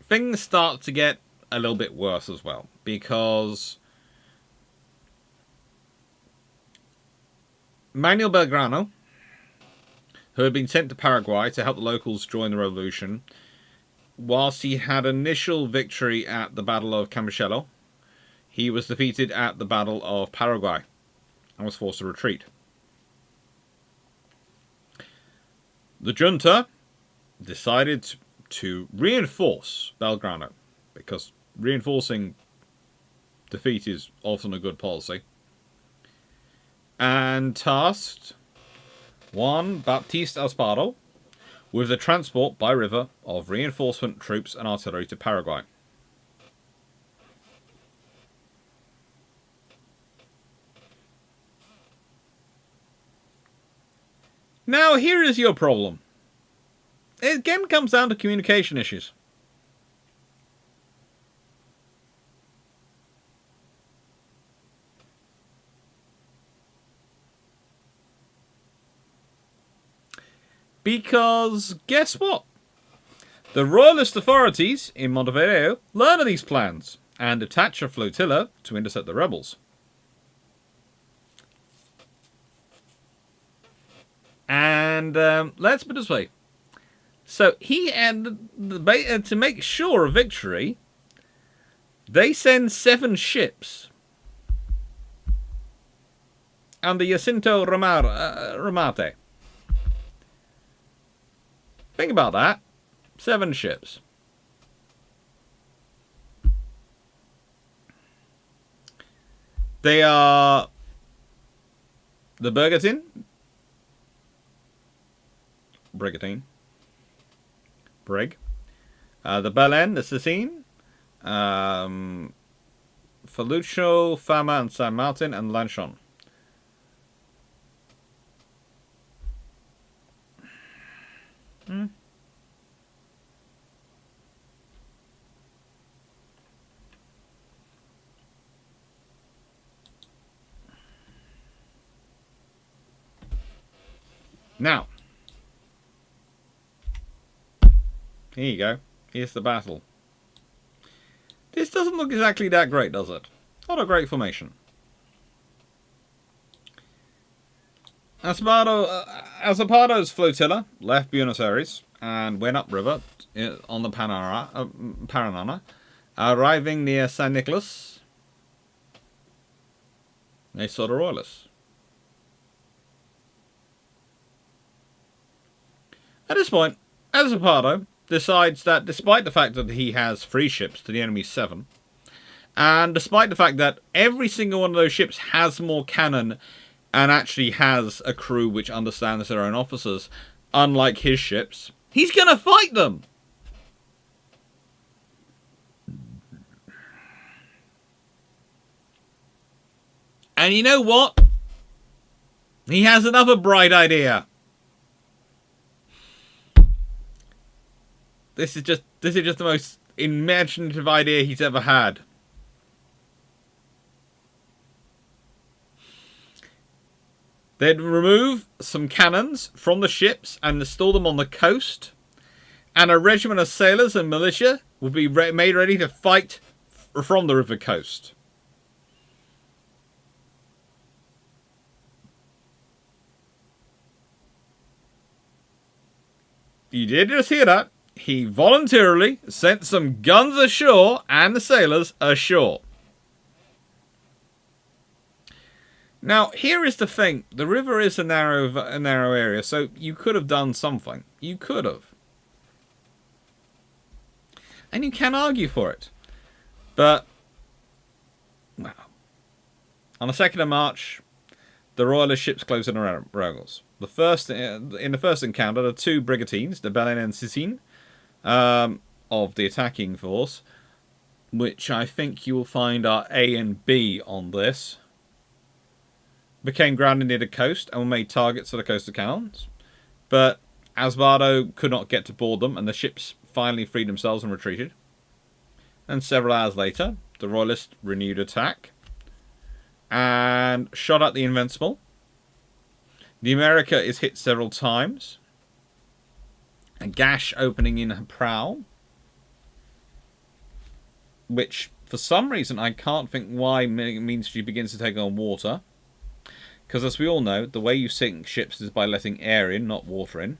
things start to get a little bit worse as well, because Manuel Belgrano, who had been sent to Paraguay to help the locals join the revolution, whilst he had initial victory at the Battle of Camichello, he was defeated at the Battle of Paraguay and was forced to retreat. The junta decided to reinforce Belgrano, because reinforcing defeat is often a good policy, and tasked Juan Baptiste Asparo with the transport by river of reinforcement troops and artillery to Paraguay. Now, here is your problem. It again comes down to communication issues. Because, guess what? The royalist authorities in Montevideo learn of these plans and attach a flotilla to intercept the rebels. And let's put it this way. So to make sure of victory, they send 7 ships under Jacinto Ramate. Think about that. 7 ships. They are the Brigantine, Brig, the Belen, the Cecine, Feluccio, Fama, and San Martin, and Lanchon. Now, here you go. Here's the battle. This doesn't look exactly that great, does it? Not a great formation. Azapardo's flotilla left Buenos Aires and went upriver on the Paranana, arriving near San Nicolás. They saw the royalists. At this point, Azapardo decides that despite the fact that he has 3 ships to the enemy's 7, and despite the fact that every single one of those ships has more cannon and actually has a crew which understands their own officers, unlike his ships, he's going to fight them! And you know what? He has another bright idea. This is just the most imaginative idea he's ever had. They'd remove some cannons from the ships and install them on the coast, and a regiment of sailors and militia would be made ready to fight from the river coast. You did just hear that. He voluntarily sent some guns ashore and the sailors ashore. Now, here is the thing. The river is a narrow area, so you could have done something. You could have. And you can argue for it. But, well, on the 2nd of March, the royalist ships closed in on Argos. In the first encounter, the 2 brigantines, the Baleine and Sicine, of the attacking force, which I think you will find are A and B on this, became grounded near the coast and were made targets for the coastal cannons. But Asbardo could not get to board them, and the ships finally freed themselves and retreated. And several hours later, the royalists renewed attack and shot at the Invincible. The America is hit several times. A gash opening in her prow, which for some reason I can't think why means she begins to take on water. Because as we all know, the way you sink ships is by letting air in, not water in.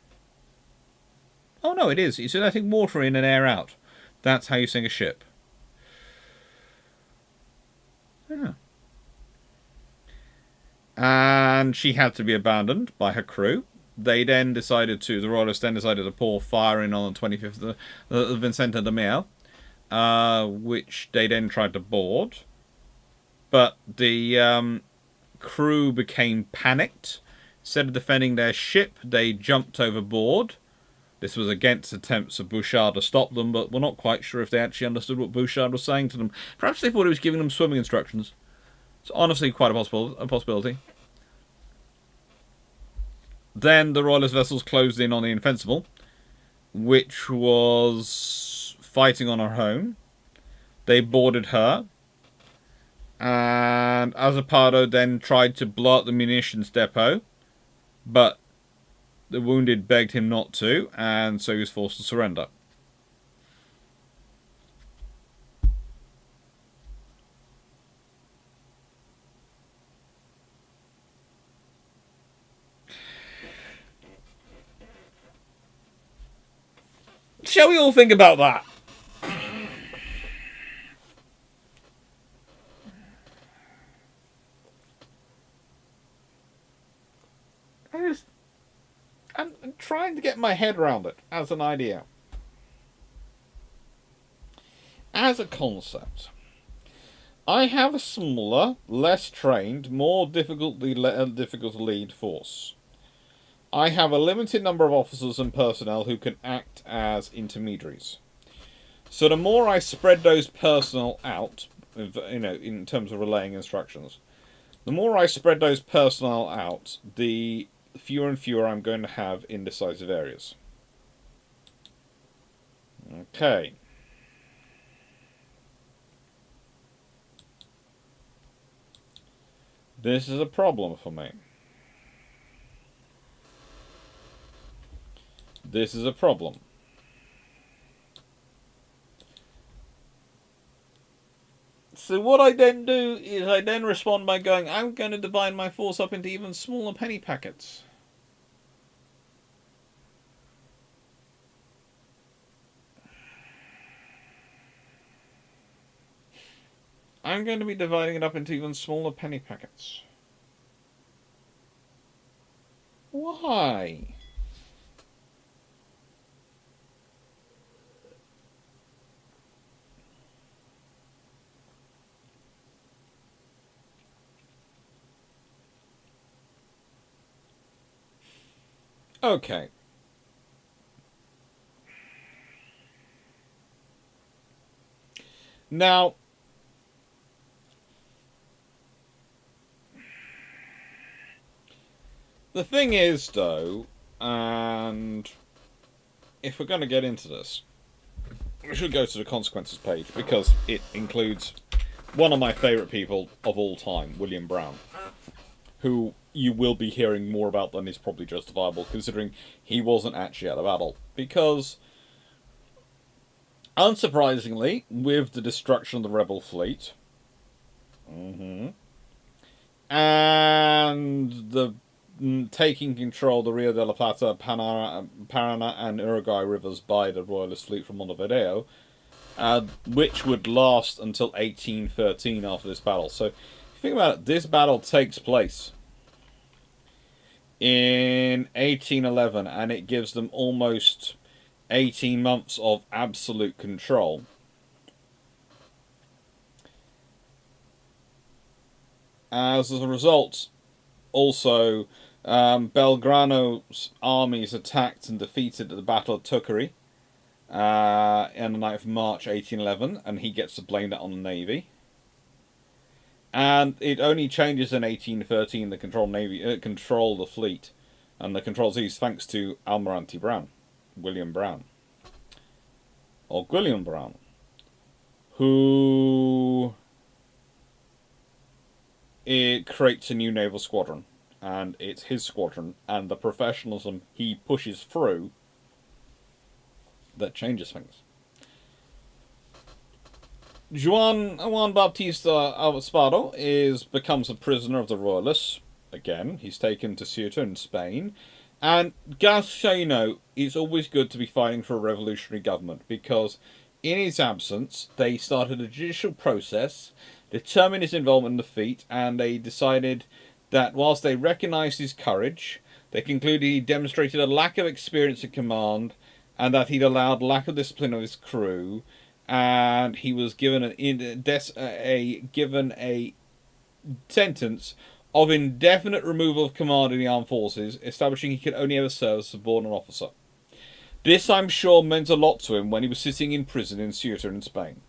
Oh no, it is. It's letting water in and air out. That's how you sink a ship. Yeah. And she had to be abandoned by her crew. The royalists then decided to pour fire in on the 25th of Vincente de Meo, which they then tried to board. But the crew became panicked. Instead of defending their ship, they jumped overboard. This was against attempts of Bouchard to stop them, but we're not quite sure if they actually understood what Bouchard was saying to them. Perhaps they thought he was giving them swimming instructions. It's honestly quite a possibility. Then the royalist vessels closed in on the Invincible, which was fighting on her own. They boarded her, and Azzopardo then tried to blow up the munitions depot, but the wounded begged him not to, and so he was forced to surrender. Shall we all think about that? I'm trying to get my head around it as an idea. As a concept. I have a smaller, less trained, more difficult to lead force. I have a limited number of officers and personnel who can act as intermediaries. So the more I spread those personnel out, in terms of relaying instructions, the more I spread those personnel out, the fewer and fewer I'm going to have in decisive areas. Okay. This is a problem for me. This is a problem. So what I then do is I then respond by going, I'm going to divide my force up into even smaller penny packets. I'm going to be dividing it up into even smaller penny packets. Why? Okay. Now, the thing is, though, and if we're going to get into this, we should go to the consequences page, because it includes one of my favourite people of all time, William Brown, who you will be hearing more about than is probably justifiable, considering he wasn't actually at the battle. Because, unsurprisingly, with the destruction of the rebel fleet, and the taking control of the Rio de la Plata, Paraná, and Uruguay rivers by the Royalist fleet from Montevideo, which would last until 1813 after this battle. So, if you think about it, this battle takes place in 1811, and it gives them almost 18 months of absolute control. As a result, also, Belgrano's armies attacked and defeated at the Battle of Tucuri on the night of March 1811, and he gets to blame that on the Navy. And it only changes in 1813 the control of the fleet and the control seas thanks to Almirante Brown, William Brown, who it creates a new naval squadron, and it's his squadron and the professionalism he pushes through that changes things. Juan Bautista Espardo becomes a prisoner of the Royalists. Again, he's taken to Ceuta in Spain. And so you know, it's always good to be fighting for a revolutionary government, because in his absence, they started a judicial process, determined his involvement in the defeat, and they decided that whilst they recognised his courage, they concluded he demonstrated a lack of experience in command, and that he'd allowed lack of discipline of his crew, and he was given a sentence of indefinite removal of command in the armed forces, establishing he could only ever serve as a subordinate officer. This, I'm sure, meant a lot to him when he was sitting in prison in Ceuta in Spain.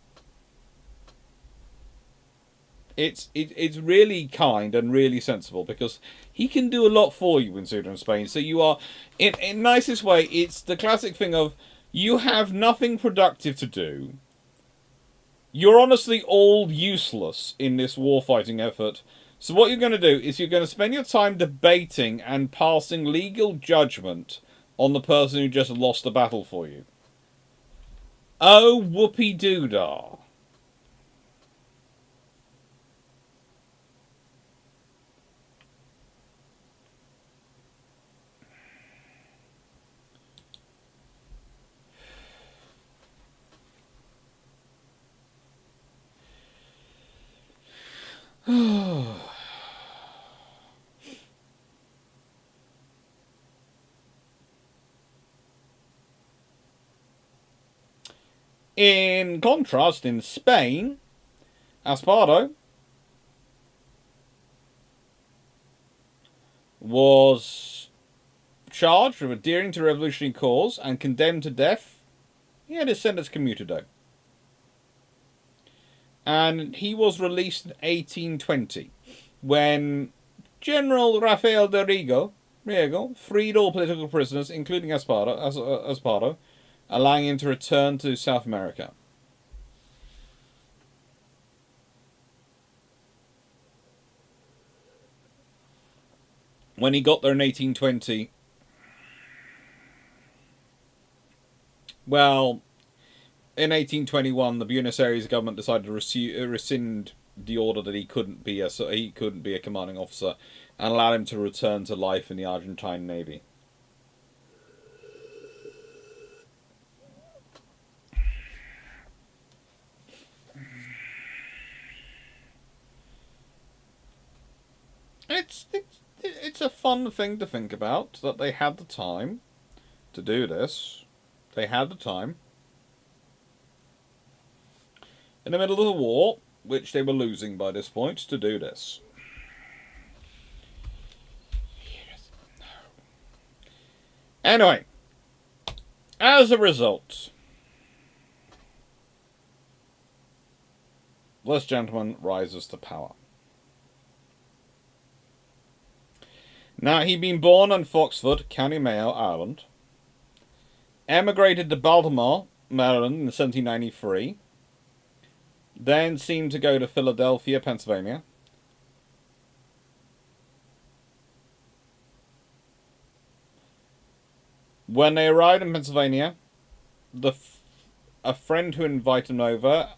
It's really kind and really sensible, because he can do a lot for you in Ceuta in Spain. So you are, in nicest way, it's the classic thing of, you have nothing productive to do. You're honestly all useless in this warfighting effort. So what you're going to do is you're going to spend your time debating and passing legal judgment on the person who just lost the battle for you. Oh, whoopee-doo-dah. In contrast, in Spain, Espardo was charged with adhering to the revolutionary cause and condemned to death. He had his sentence commuted, though. And he was released in 1820, when General Rafael de Riego freed all political prisoners, including Espardo, allowing him to return to South America. When he got there in 1820, well, in 1821, the Buenos Aires government decided to rescind the order that he couldn't be a commanding officer, and allowed him to return to life in the Argentine Navy. It's a fun thing to think about, that they had the time to do this. They had the time. In the middle of the war, which they were losing by this point, to do this. Anyway, as a result, this gentleman rises to power. Now, he'd been born in Foxford, County Mayo, Ireland, emigrated to Baltimore Maryland in 1793. Then seemed to go to Philadelphia, Pennsylvania. When they arrived in Pennsylvania, a friend who invited them over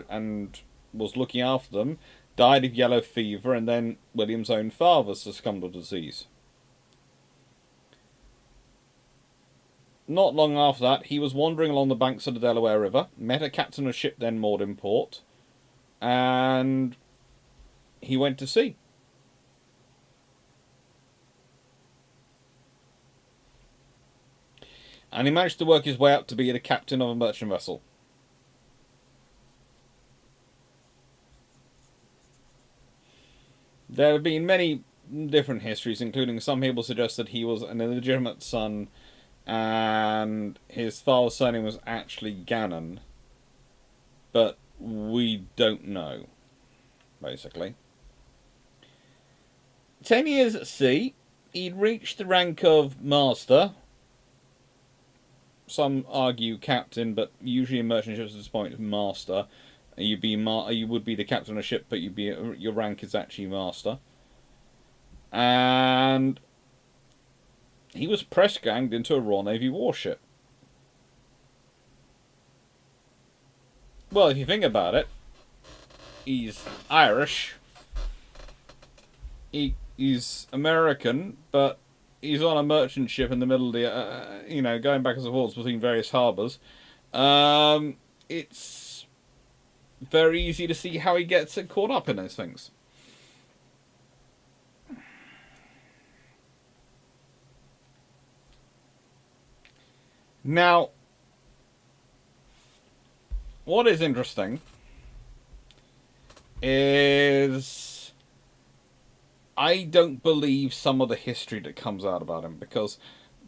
and was looking after them died of yellow fever, and then William's own father succumbed to disease. Not long after that, he was wandering along the banks of the Delaware River, met a captain of a ship then moored in port, and he went to sea. And he managed to work his way up to be the captain of a merchant vessel. There have been many different histories, including some people suggest that he was an illegitimate son and his father's surname was actually Gannon. But we don't know, basically. 10 years at sea, he'd reached the rank of master. Some argue captain, but usually in merchant ships at this point, master. You would be the captain of a ship, but your rank is actually master. And he was press ganged into a Royal Navy warship. Well, if you think about it, he's Irish. He's American, but he's on a merchant ship in the middle of the, going back and forth between various harbours. It's very easy to see how he gets caught up in those things. Now, what is interesting is I don't believe some of the history that comes out about him, because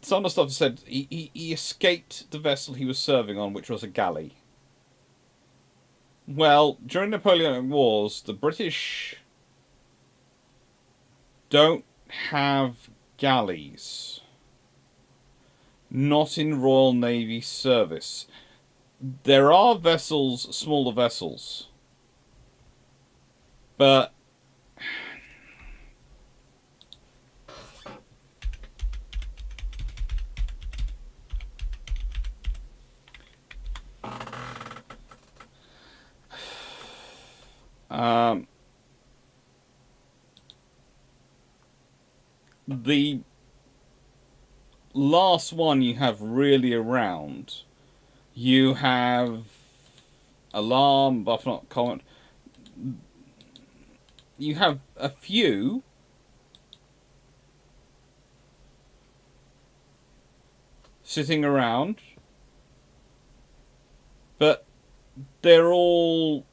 some of the stuff said he escaped the vessel he was serving on, which was a galley. Well, during the Napoleonic Wars, the British don't have galleys. Not in Royal Navy service. There are vessels, smaller vessels. But the last one you have really around, you have Alarm, Buffalo Comment. You have a few sitting around, but they're all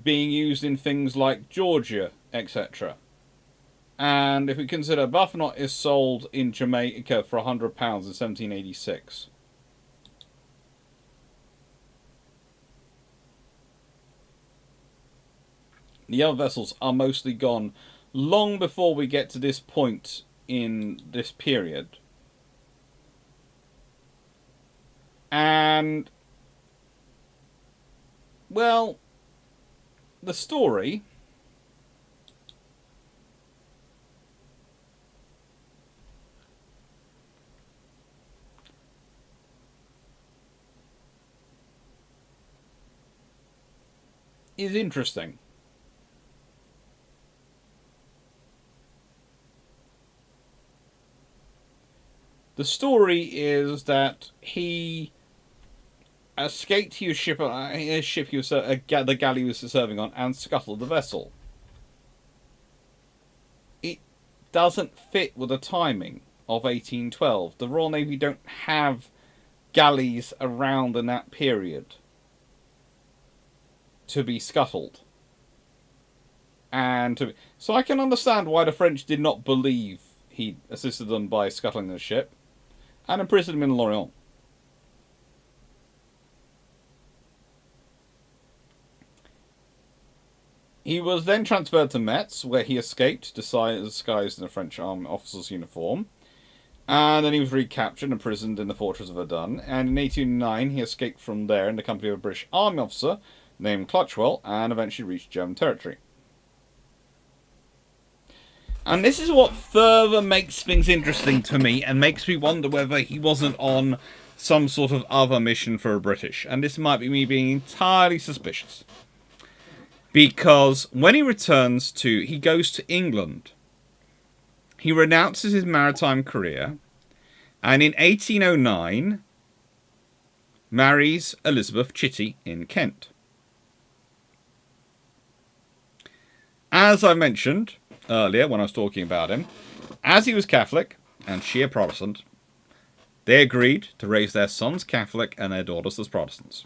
being used in things like Georgia, etc. And if we consider Buffalo is sold in Jamaica for £100 in 1786. The other vessels are mostly gone long before we get to this point in this period. And, well, the story is interesting. The story is that he escaped his ship he was the galley he was serving on, and scuttled the vessel. It doesn't fit with the timing of 1812. The Royal Navy don't have galleys around in that period to be scuttled. So I can understand why the French did not believe he assisted them by scuttling the ship and imprisoned him in Lorient. He was then transferred to Metz, where he escaped, disguised in a French army officer's uniform, And then he was recaptured and imprisoned in the fortress of Verdun. And in 1809, he escaped from there in the company of a British army officer named Clutchwell and eventually reached German territory. And this is what further makes things interesting to me and makes me wonder whether he wasn't on some sort of other mission for a British. And this might be me being entirely suspicious. Because when he returns he goes to England. He renounces his maritime career. And in 1809, marries Elizabeth Chitty in Kent. As I mentioned earlier when I was talking about him, as he was Catholic and she a Protestant, they agreed to raise their sons Catholic and their daughters as Protestants.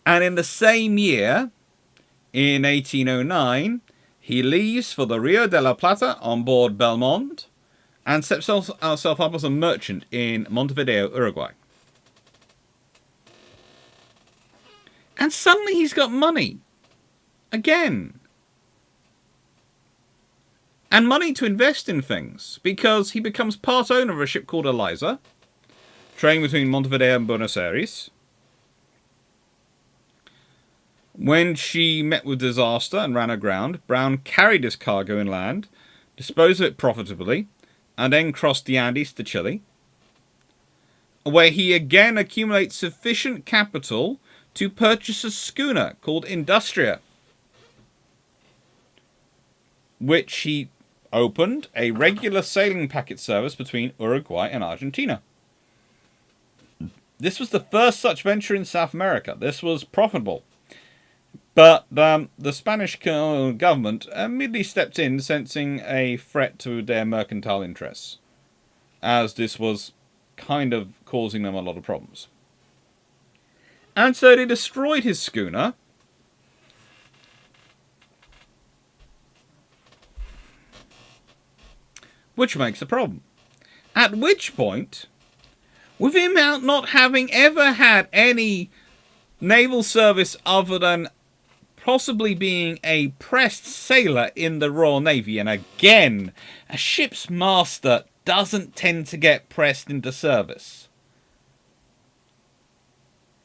And in the same year, in 1809, he leaves for the Rio de la Plata on board Belmont and sets himself up as a merchant in Montevideo, Uruguay. And suddenly he's got money. Again. And money to invest in things. Because he becomes part owner of a ship called Eliza, trading between Montevideo and Buenos Aires. When she met with disaster and ran aground, Brown carried his cargo inland, disposed of it profitably, and then crossed the Andes to Chile, where he again accumulates sufficient capital to purchase a schooner called Industria, which he opened a regular sailing packet service between Uruguay and Argentina. This was the first such venture in South America. This was profitable. But the Spanish government immediately stepped in, sensing a threat to their mercantile interests, as this was kind of causing them a lot of problems. And so they destroyed his schooner, which makes a problem. At which point, with him not having ever had any naval service other than possibly being a pressed sailor in the Royal Navy, and again, a ship's master doesn't tend to get pressed into service.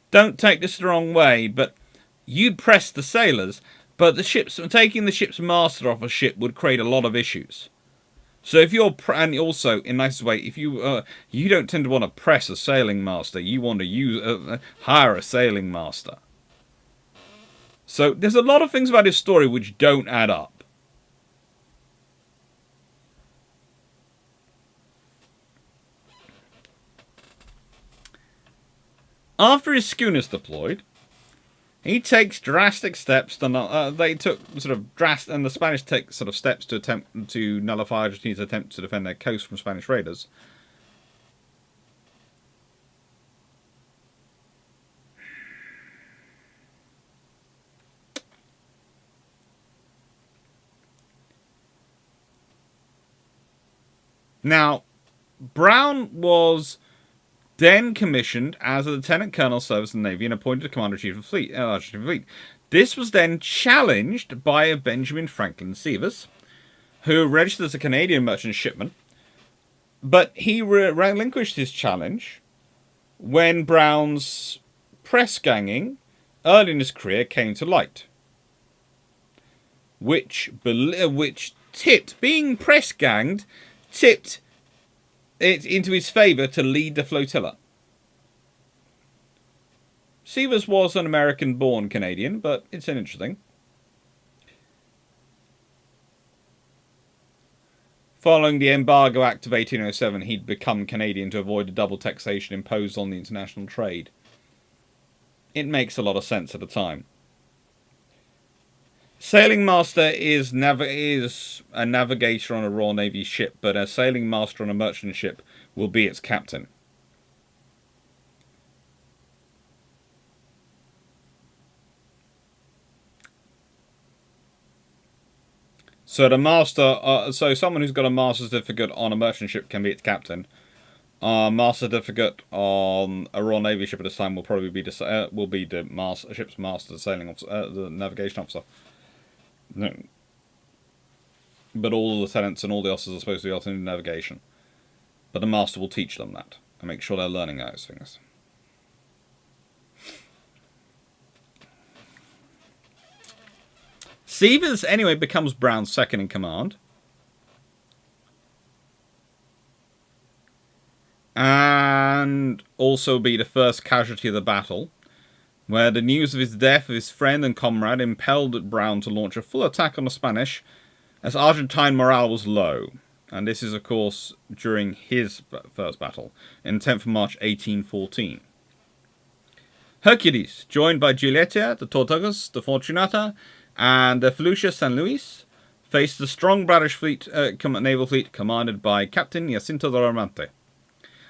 Don't take this the wrong way, but you'd press the sailors, but taking the ship's master off a ship would create a lot of issues. So if you're, and also in nicest way, if you don't tend to want to press a sailing master, you want to hire a sailing master. So there's a lot of things about his story which don't add up. After his schooner's deployed, he takes drastic steps. They took sort of drastic, and the Spanish take sort of steps to attempt to nullify Argentina's attempt to defend their coast from Spanish raiders. Now, Brown was then commissioned as a lieutenant colonel service in the Navy and appointed commander-in-chief of the fleet. This was then challenged by a Benjamin Franklin Severs, who registered as a Canadian merchant shipman, but he relinquished his challenge when Brown's press ganging early in his career came to light, which tipped, being press ganged, tipped it into his favour to lead the flotilla. Severs was an American-born Canadian, but it's interesting. Following the Embargo Act of 1807, he'd become Canadian to avoid the double taxation imposed on the international trade. It makes a lot of sense at the time. Sailing master is a navigator on a Royal Navy ship, but a sailing master on a merchant ship will be its captain. So the master, so someone who's got a master's certificate on a merchant ship can be its captain, Master certificate on a Royal Navy ship at this time will probably be the ship's master, sailing officer, the navigation officer. No. But all the lieutenants and all the officers are supposed to be officered in navigation. But the master will teach them that and make sure they're learning those things. Sievers, anyway, becomes Brown's second in command. And also be the first casualty of the battle, where the news of his death of his friend and comrade impelled Brown to launch a full attack on the Spanish, as Argentine morale was low. And this is, of course, during his first battle, in 10th of March 1814. Hercules, joined by Giulietta, the Tortugas, the Fortunata, and the Felucia San Luis, faced the strong British naval fleet commanded by Captain Jacinto de Ramante.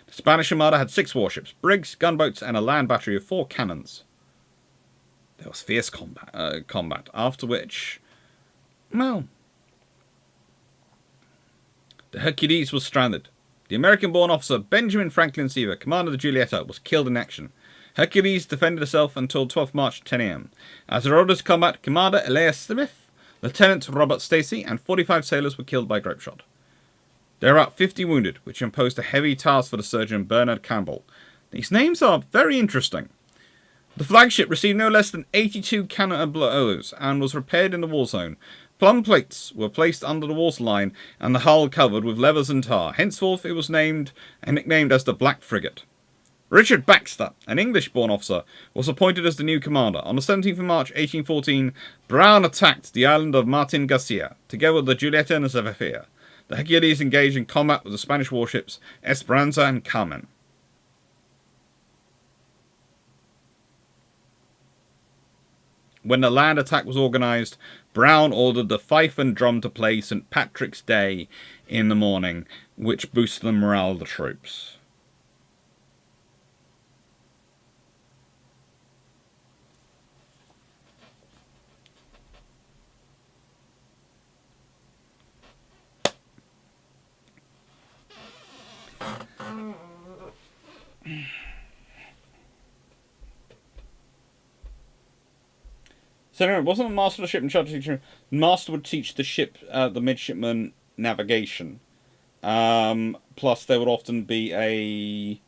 The Spanish Armada had 6 warships, brigs, gunboats, and a land battery of 4 cannons. There was fierce combat, after which, well, the Hercules was stranded. The American-born officer Benjamin Franklin Seaver, commander of the Giulietta, was killed in action. Hercules defended herself until 12th March 10 a.m. As a order to combat, Commander Elias Smith, Lieutenant Robert Stacy, and 45 sailors were killed by grapeshot. There are about 50 wounded, which imposed a heavy task for the surgeon Bernard Campbell. These names are very interesting. The flagship received no less than 82 cannon blows and was repaired in the war zone. Plumb plates were placed under the waterline and the hull covered with levers and tar. Henceforth it was named and nicknamed as the Black Frigate. Richard Baxter, an English-born officer, was appointed as the new commander. On the 17th of March 1814, Brown attacked the island of Martin Garcia, together with the Julieta and the Zephyr. The Hercules engaged in combat with the Spanish warships Esperanza and Carmen. When the land attack was organised, Brown ordered the fife and drum to play St. Patrick's Day in the morning, which boosted the morale of the troops. So anyway, wasn't the master of the ship in charge of teaching? The master would teach the ship, the midshipman, navigation. Plus, there would often be a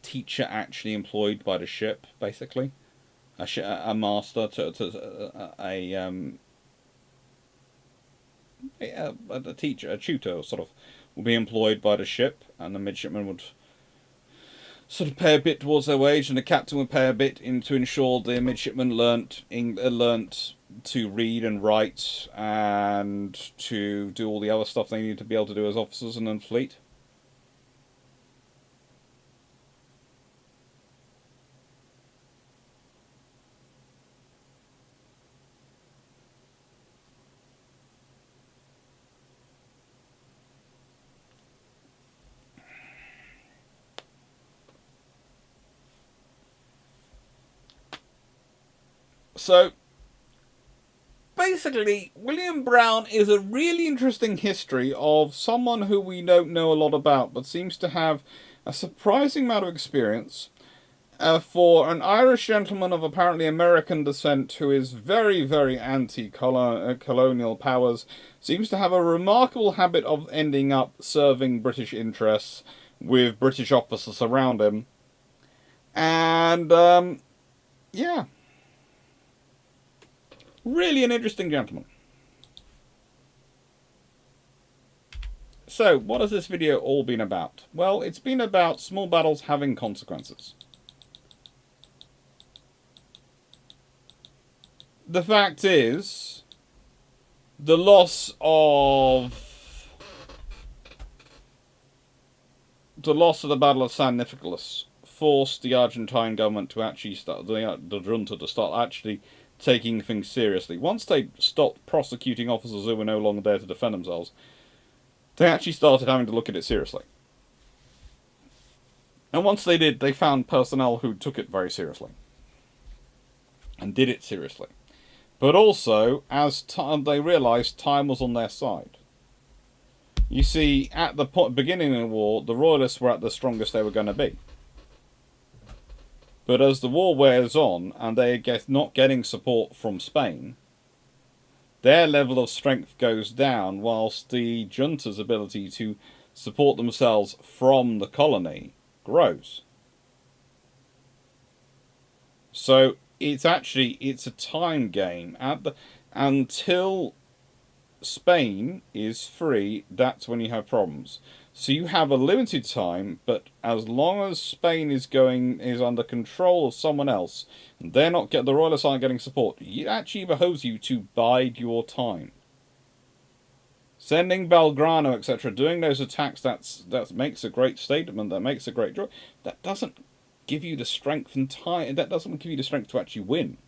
teacher actually employed by the ship, basically, a master a teacher, a tutor, sort of, would be employed by the ship, and the midshipman would sort of pay a bit towards their wage, and the captain would pay a bit to ensure the midshipmen learnt to read and write and to do all the other stuff they needed to be able to do as officers in the fleet. So, basically, William Brown is a really interesting history of someone who we don't know a lot about, but seems to have a surprising amount of experience for an Irish gentleman of apparently American descent who is very, very anti-colonial powers, seems to have a remarkable habit of ending up serving British interests with British officers around him. And, yeah. Really an interesting gentleman. So, what has this video all been about? Well, it's been about small battles having consequences. The fact is, the loss of the Battle of San Nicolas forced the Argentine government to actually start, the junta to start actually taking things seriously. Once they stopped prosecuting officers who were no longer there to defend themselves, they actually started having to look at it seriously. And once they did, they found personnel who took it very seriously. And did it seriously. But also, as they realised time was on their side. You see, at the beginning of the war, the Royalists were at the strongest they were going to be. But as the war wears on, and they are not getting support from Spain, their level of strength goes down, whilst the junta's ability to support themselves from the colony grows. So it's a time game. Until Spain is free, that's when you have problems. So you have a limited time, but as long as Spain is under control of someone else, and the Royalists aren't getting support, it actually behoves you to bide your time. Sending Belgrano, etc., doing those attacks, that makes a great statement, that makes a great joy. That doesn't give you the strength and time. That doesn't give you the strength to actually win.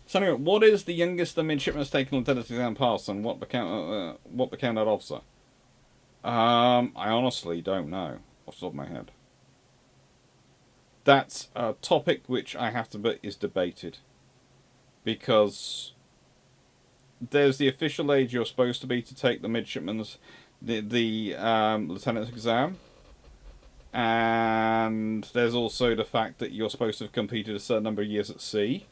So anyway, what is the youngest the midshipman has taken lieutenant exam pass, and what became that officer? I honestly don't know off the top of my head. That's a topic which I have to admit is debated, because there's the official age you're supposed to be to take the midshipman's the lieutenant's exam, and there's also the fact that you're supposed to have completed a certain number of years at sea.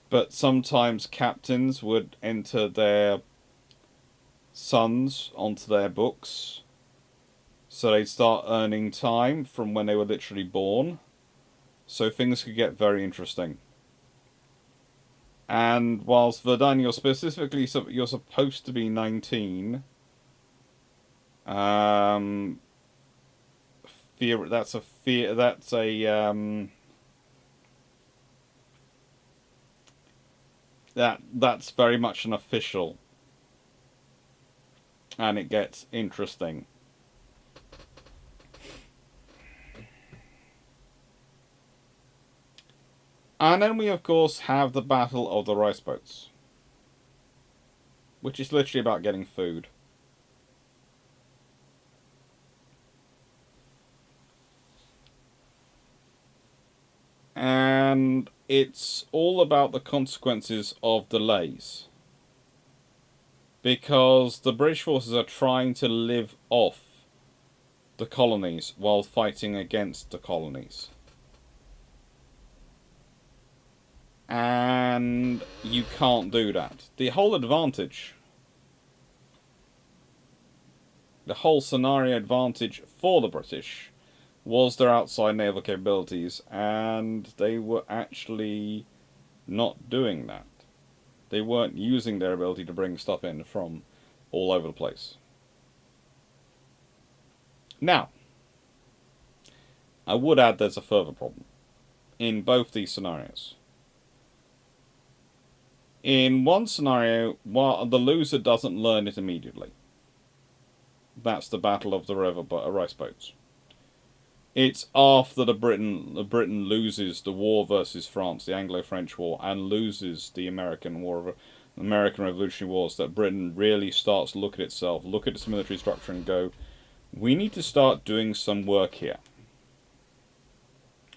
But sometimes captains would enter their sons onto their books, so they'd start earning time from when they were literally born. So things could get very interesting. And whilst Verdun, you're supposed to be 19. That's very much an official, and it gets interesting. And then we of course have the Battle of the Rice Boats, which is literally about getting food. And it's all about the consequences of delays, because the British forces are trying to live off the colonies while fighting against the colonies. And you can't do that. The whole scenario advantage for the British was their outside naval capabilities, and they were actually not doing that. They weren't using their ability to bring stuff in from all over the place. Now, I would add there's a further problem in both these scenarios. In one scenario, while the loser doesn't learn it immediately. That's the Battle of the Rice Boats. It's after Britain loses the war versus France, the Anglo-French War, and loses the American Revolutionary Wars, that Britain really starts to look at itself, look at its military structure, and go, we need to start doing some work here.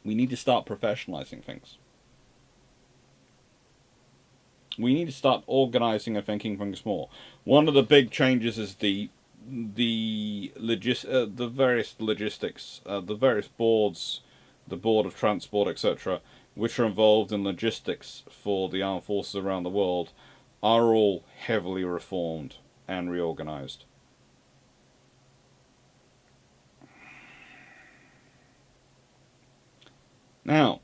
We need to start professionalizing things. We need to start organizing and thinking things more. One of the big changes is the various logistics, the various boards, the Board of Transport, etc., which are involved in logistics for the armed forces around the world, are all heavily reformed and reorganized. Now,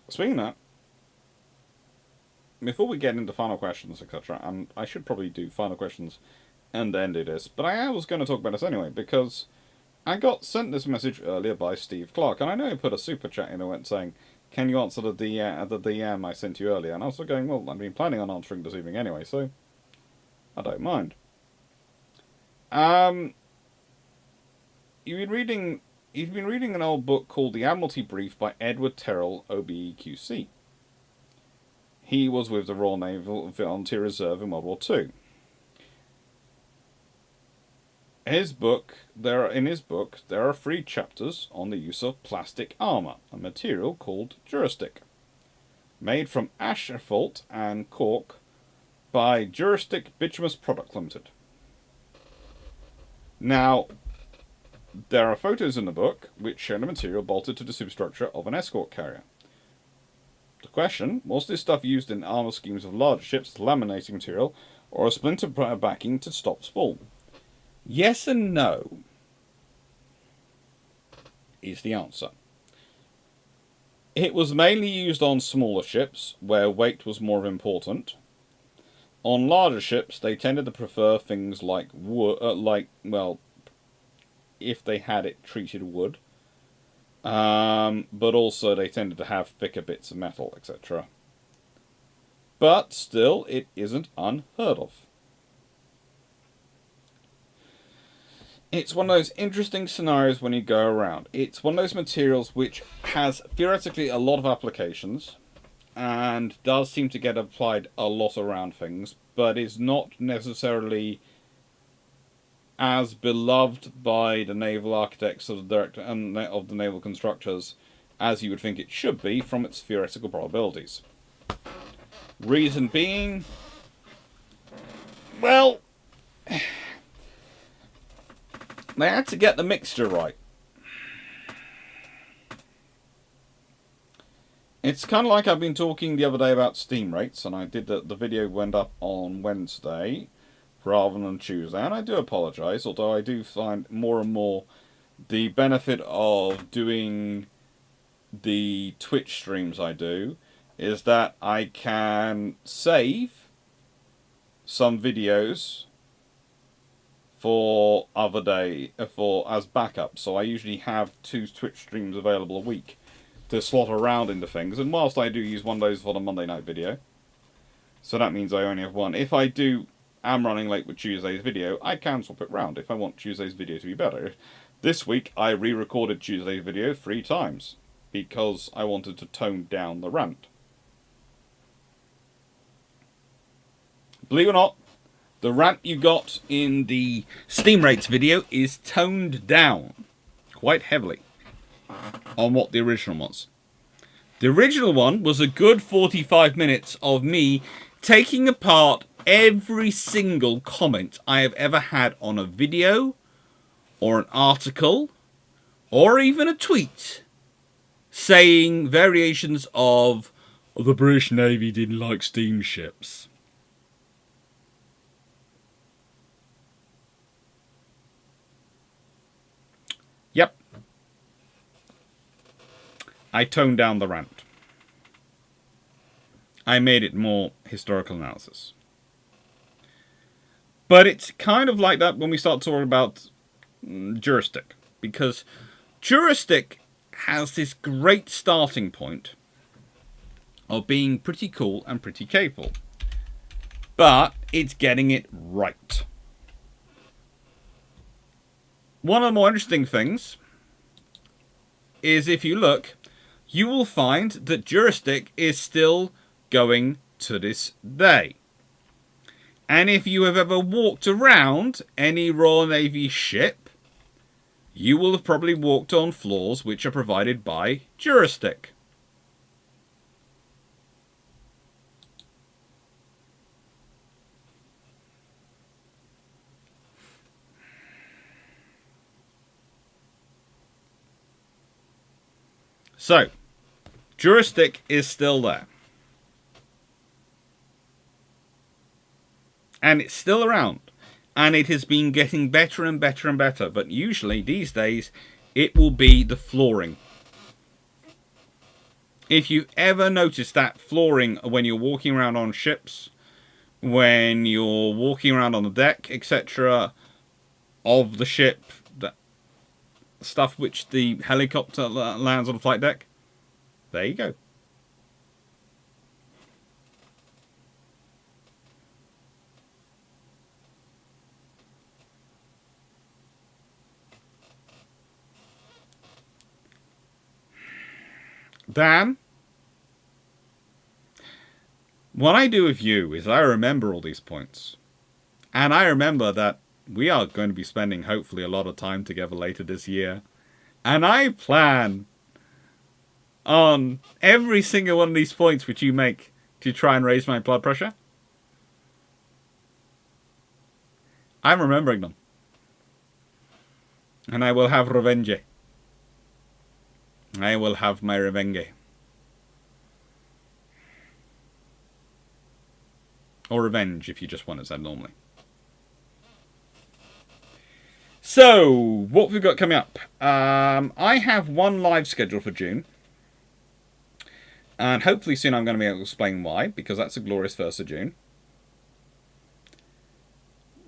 speaking of that, before we get into final questions, etc., and I should probably do final questions and end it this, but I was going to talk about this anyway, because I got sent this message earlier by Steve Clarke, and I know he put a super chat in and saying, can you answer the DM I sent you earlier? And I was going, well, I've been planning on answering this evening anyway, so I don't mind. He's been reading an old book called The Admiralty Brief by Edward Terrell, OBEQC. He was with the Royal Naval Volunteer Reserve in World War II. In his book, there are 3 chapters on the use of plastic armour, a material called Juristic. made from asphalt and cork by Juristic Bituminous Product Limited. Now, there are photos in the book which show the material bolted to the superstructure of an escort carrier. The question, was this stuff used in armour schemes of larger ships as laminating material or a splinter backing to stop spool? Yes and no is the answer. It was mainly used on smaller ships where weight was more important. On larger ships, they tended to prefer things like wood, if they had it treated wood. But also they tended to have thicker bits of metal, etc. But still, it isn't unheard of. It's one of those interesting scenarios when you go around. It's one of those materials which has theoretically a lot of applications and does seem to get applied a lot around things, but is not necessarily as beloved by the naval architects of the naval constructors as you would think it should be from its theoretical probabilities. Reason being, well, they had to get the mixture right. It's kind of like I've been talking the other day about steam rates, and I did the video went up on Wednesday rather than Tuesday, and I do apologise, although I do find more and more the benefit of doing the Twitch streams I do is that I can save some videos for other day as backup. So I usually have 2 Twitch streams available a week to slot around into things, and whilst I do use one of those for the Monday night video, so that means I only have one. If I am running late with Tuesday's video, I can swap it round if I want Tuesday's video to be better. This week I re-recorded Tuesday's video 3 times because I wanted to tone down the rant. Believe it or not, the rant you got in the steam rates video is toned down quite heavily on what the original was. The original one was a good 45 minutes of me taking apart every single comment I have ever had on a video or an article or even a tweet saying variations of the British Navy didn't like steamships. Yep. I toned down the rant. I made it more historical analysis. But it's kind of like that when we start talking about Juristic. Because Juristic has this great starting point of being pretty cool and pretty capable. But it's getting it right. One of the more interesting things is if you look, you will find that Juristic is still going to this day. And if you have ever walked around any Royal Navy ship, you will have probably walked on floors which are provided by Juristic. So, Juristic is still there. And it's still around. And it has been getting better and better and better. But usually, these days, it will be the flooring. If you ever notice that flooring when you're walking around on ships, when you're walking around on the deck, etc., of the ship, that stuff which the helicopter lands on the flight deck, there you go. Dan, what I do with you is I remember all these points. And I remember that we are going to be spending hopefully a lot of time together later this year. And I plan on every single one of these points which you make to try and raise my blood pressure. I'm remembering them. And I will have revenge. I will have my revenge. Or revenge, if you just want it said normally. So, what have we got coming up? I have one live schedule for June. And hopefully soon I'm going to be able to explain why, because that's a glorious 1st of June.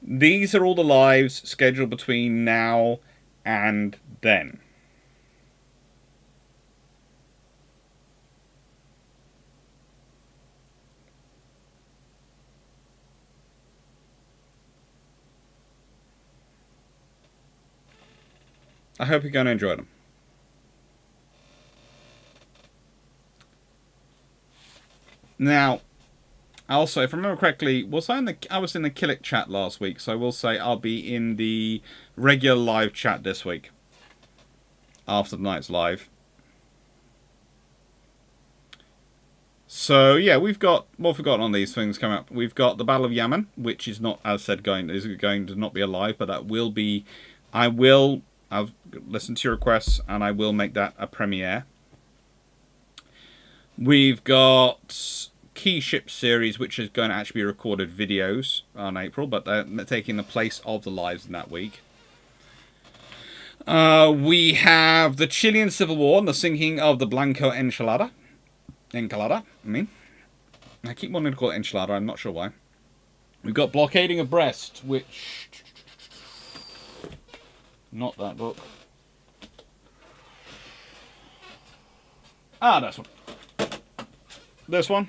These are all the lives scheduled between now and then. I hope you're going to enjoy them. Now, also, if I remember correctly, I was in the Kill It chat last week, so I will say I'll be in the regular live chat this week. After the night's live. So, yeah, we've got more forgotten on these things coming up. We've got the Battle of Yemen, which is not, as said, going to not be alive, but that will be... I've listened to your requests, and I will make that a premiere. We've got Key Ship series, which is going to actually be recorded videos on April, but they're taking the place of the lives in that week. We have the Chilean Civil War and the sinking of the Blanco Enchilada. I mean. I keep wanting to call it Enchilada, I'm not sure why. We've got Blockading of Brest, which... Not that book. This one. This one.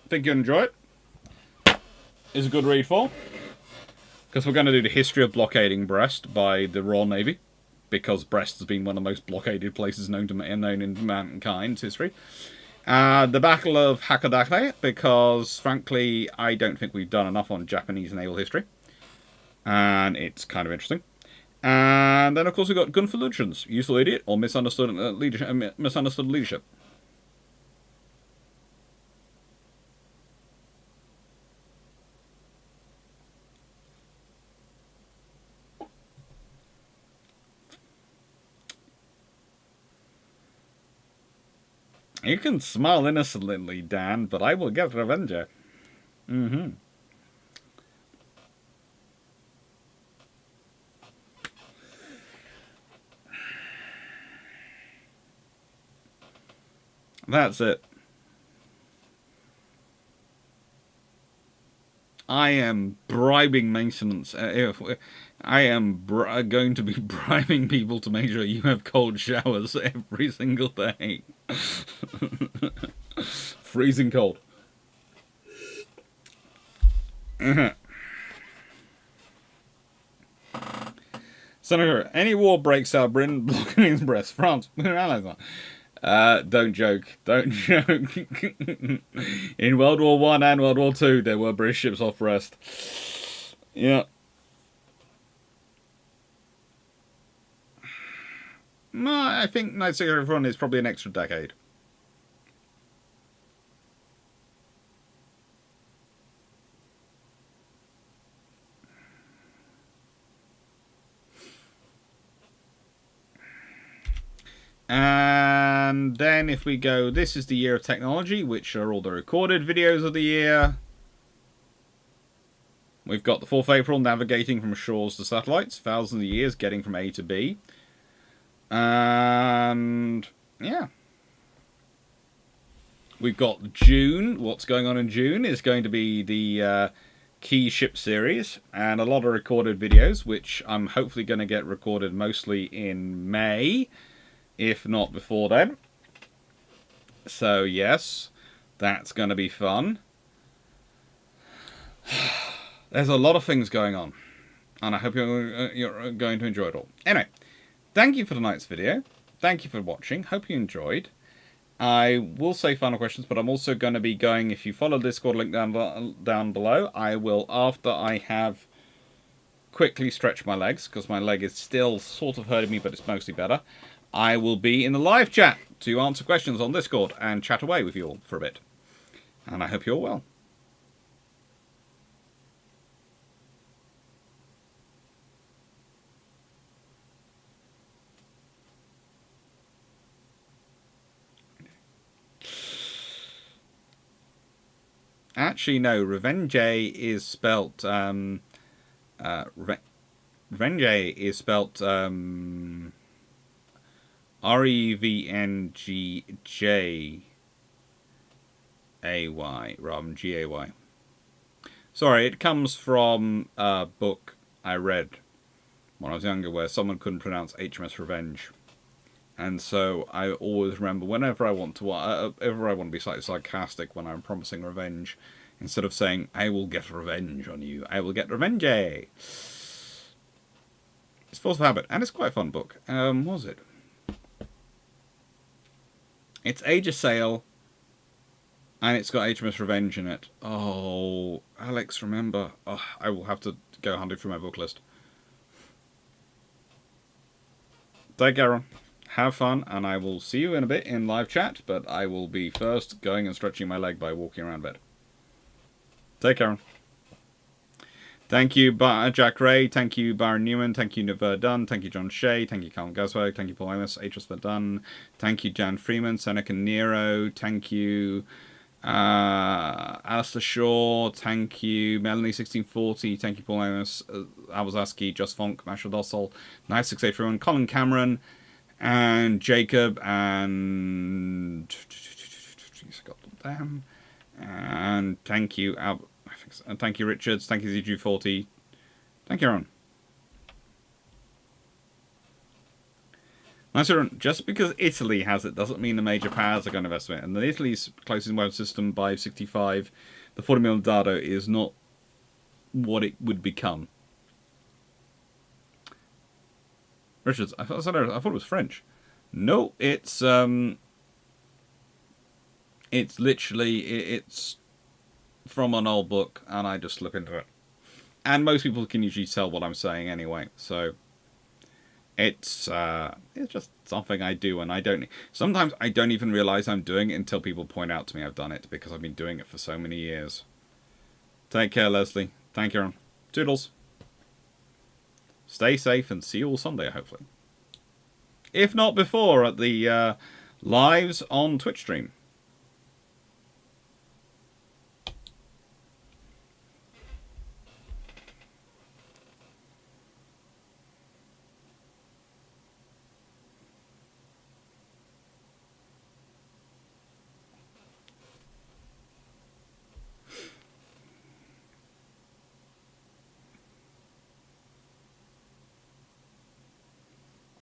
Think you'll enjoy it. Is a good read for. Because we're going to do the history of blockading Brest by the Royal Navy. Because Brest has been one of the most blockaded places known in mankind's history. The Battle of Hakodate, because frankly, I don't think we've done enough on Japanese naval history. And it's kind of interesting. And then, of course, we've got Gun for Lucians, Useful Idiot, or Misunderstood Leadership. You can smile innocently, Dan, but I will get revenge. Mm-hmm. That's it. I am bribing maintenance. I am going to be bribing people to make sure you have cold showers every single day. Freezing cold. Senator, any war breaks out, Britain blocking his breast. France, we're allies now. Don't joke. Don't joke. In World War One and World War Two, there were British ships off Brest. Yeah. No, I think Night Secretary Front is probably an extra decade. And then if we go, this is the year of technology, which are all the recorded videos of the year. We've got the 4th of April, navigating from shores to satellites, thousands of years getting from A to B. And yeah. We've got June. What's going on in June is going to be the Key Ship series and a lot of recorded videos, which I'm hopefully going to get recorded mostly in May, if not before then. So yes, that's going to be fun. There's a lot of things going on, and I hope you're going to enjoy it all. Anyway, thank you for tonight's video. Thank you for watching. Hope you enjoyed. I will say final questions, but I'm also going to be going, if you follow the Discord link down below, I will, after I have quickly stretched my legs, because my leg is still sort of hurting me, but it's mostly better, I will be in the live chat to answer questions on Discord and chat away with you all for a bit. And I hope you're well. Actually, no. Revenge is spelt. Revenge is spelt REVNGJAY rather than GAY. Sorry, it comes from a book I read when I was younger where someone couldn't pronounce HMS Revenge. And so I always remember whenever I want to be slightly sarcastic when I'm promising revenge, instead of saying, I will get revenge on you, I will get revenge. It's Force of Habit, and it's quite a fun book. What was it? It's Age of Sail, and it's got HMS Revenge in it. Oh, Alex, remember. Oh, I will have to go hunting through my book list. Take care, everyone. Have fun, and I will see you in a bit in live chat, but I will be first going and stretching my leg by walking around bed. Take care. Thank you, Jack Ray. Thank you, Byron Newman. Thank you, Naval Dunn. Thank you, John Shea. Thank you, Carl Gasberg. Thank you, Paul Amos. H.S. Verdun. Thank you, Jan Freeman. Seneca Nero. Thank you, Alistair Shaw. Thank you, Melanie1640. Thank you, Paul Amos. Awazaski, Just Fonk, Marshall Dossel, Nice 681, Colin Cameron, and Jacob, and got them. And thank you, and thank you, Richards. Thank you, ZG40. Thank you, everyone. Nice, everyone. Just because Italy has it doesn't mean the major powers are going to invest in it. And Italy's closest weapon system by 65, the 40mm Dardo, is not what it would become. Richards, I thought it was French. No, it's literally it's from an old book, and I just slip into it. And most people can usually tell what I'm saying anyway, so it's just something I do, and sometimes I don't even realize I'm doing it until people point out to me I've done it, because I've been doing it for so many years. Take care, Leslie. Thank you, Aaron. Toodles. Stay safe, and see you all Sunday, hopefully. If not before, at the lives on Twitch stream.